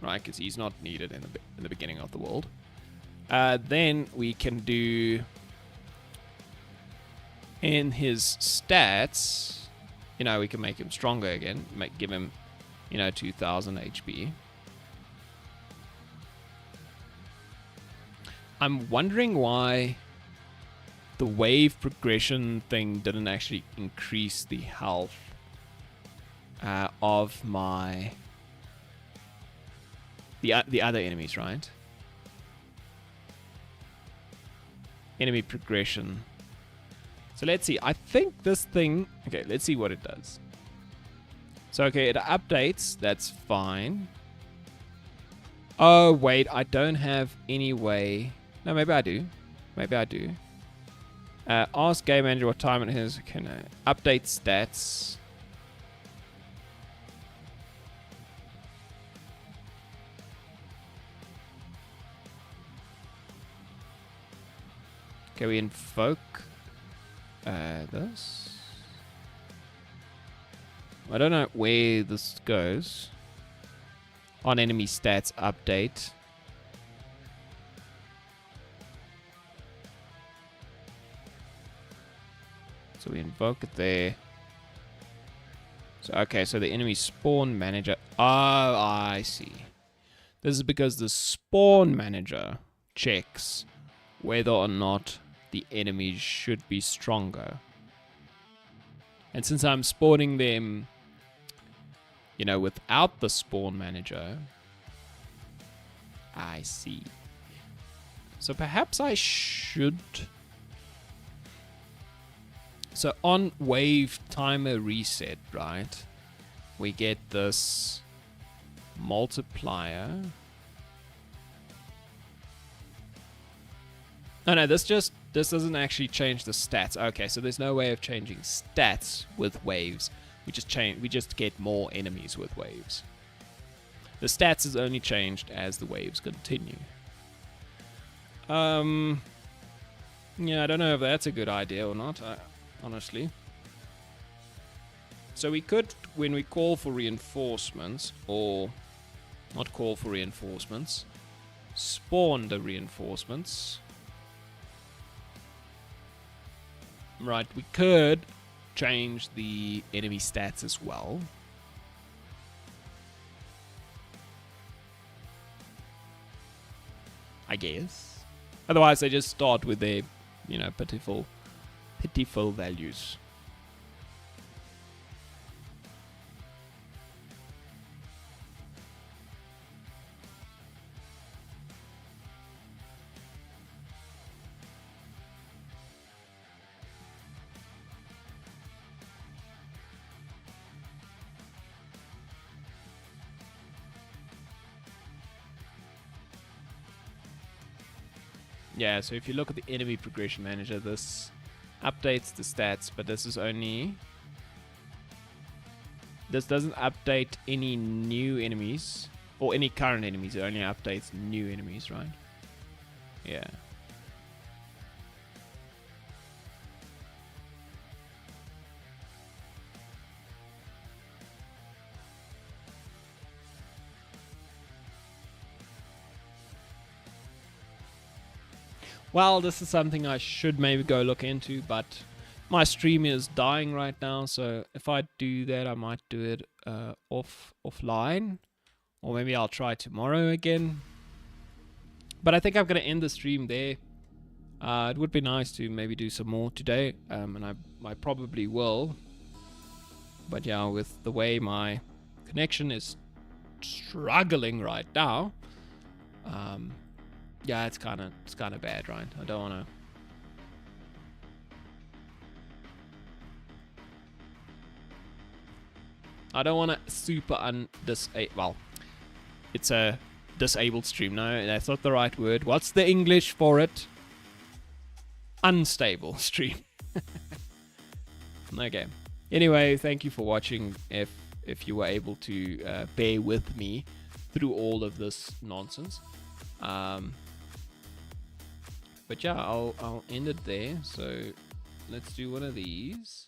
right? Because he's not needed in the beginning of the world. Then we can do in his stats, you know, we can make him stronger again, give him, you know, 2000 HP. I'm wondering why the wave progression thing didn't actually increase the health of my the other enemies, right? Enemy progression. So let's see. I think this thing... Okay, let's see what it does. So, okay, it updates. That's fine. Oh, wait. I don't have any way... No, maybe I do. Maybe I do. Ask Game Manager what time it is. Can I update stats? Okay, we invoke this. I don't know where this goes. On enemy stats update. So we invoke it there. So okay, so the enemy spawn manager. Oh, I see. This is because the spawn manager checks whether or not the enemies should be stronger. And since I'm spawning them, you know, without the spawn manager, I see. So perhaps I should... So on wave timer reset, right, we get this multiplier. Oh no, this doesn't actually change the stats. Okay, so there's no way of changing stats with waves. We just get more enemies with waves. The stats is only changed as the waves continue. Yeah, I don't know if that's a good idea or not, honestly. So we could, when we call for reinforcements, or Not call for reinforcements. Spawn the reinforcements. Right, we could change the enemy stats as well. I guess. Otherwise, they just start with their, you know, pitiful values. Yeah, so if you look at the enemy progression manager, this updates the stats, but this doesn't update any new enemies or any current enemies. It only updates new enemies, right? Yeah. Well, this is something I should maybe go look into, but my stream is dying right now, so if I do that, I might do it offline, or maybe I'll try tomorrow again. But I think I'm going to end the stream there. It would be nice to maybe do some more today, and I probably will. But yeah, with the way my connection is struggling right now, yeah, it's kind of bad, right? I don't want to super well, it's a disabled stream. No, that's not the right word. What's the English for it? Unstable stream. Okay. Anyway, thank you for watching. If you were able to bear with me through all of this nonsense. But yeah, I'll end it there. So let's do one of these,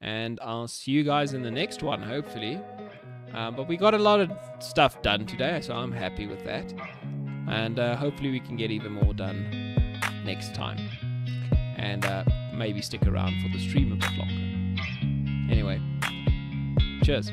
and I'll see you guys in the next one, hopefully. But we got a lot of stuff done today, so I'm happy with that. And hopefully we can get even more done next time. And maybe stick around for the stream a bit longer. Anyway, cheers.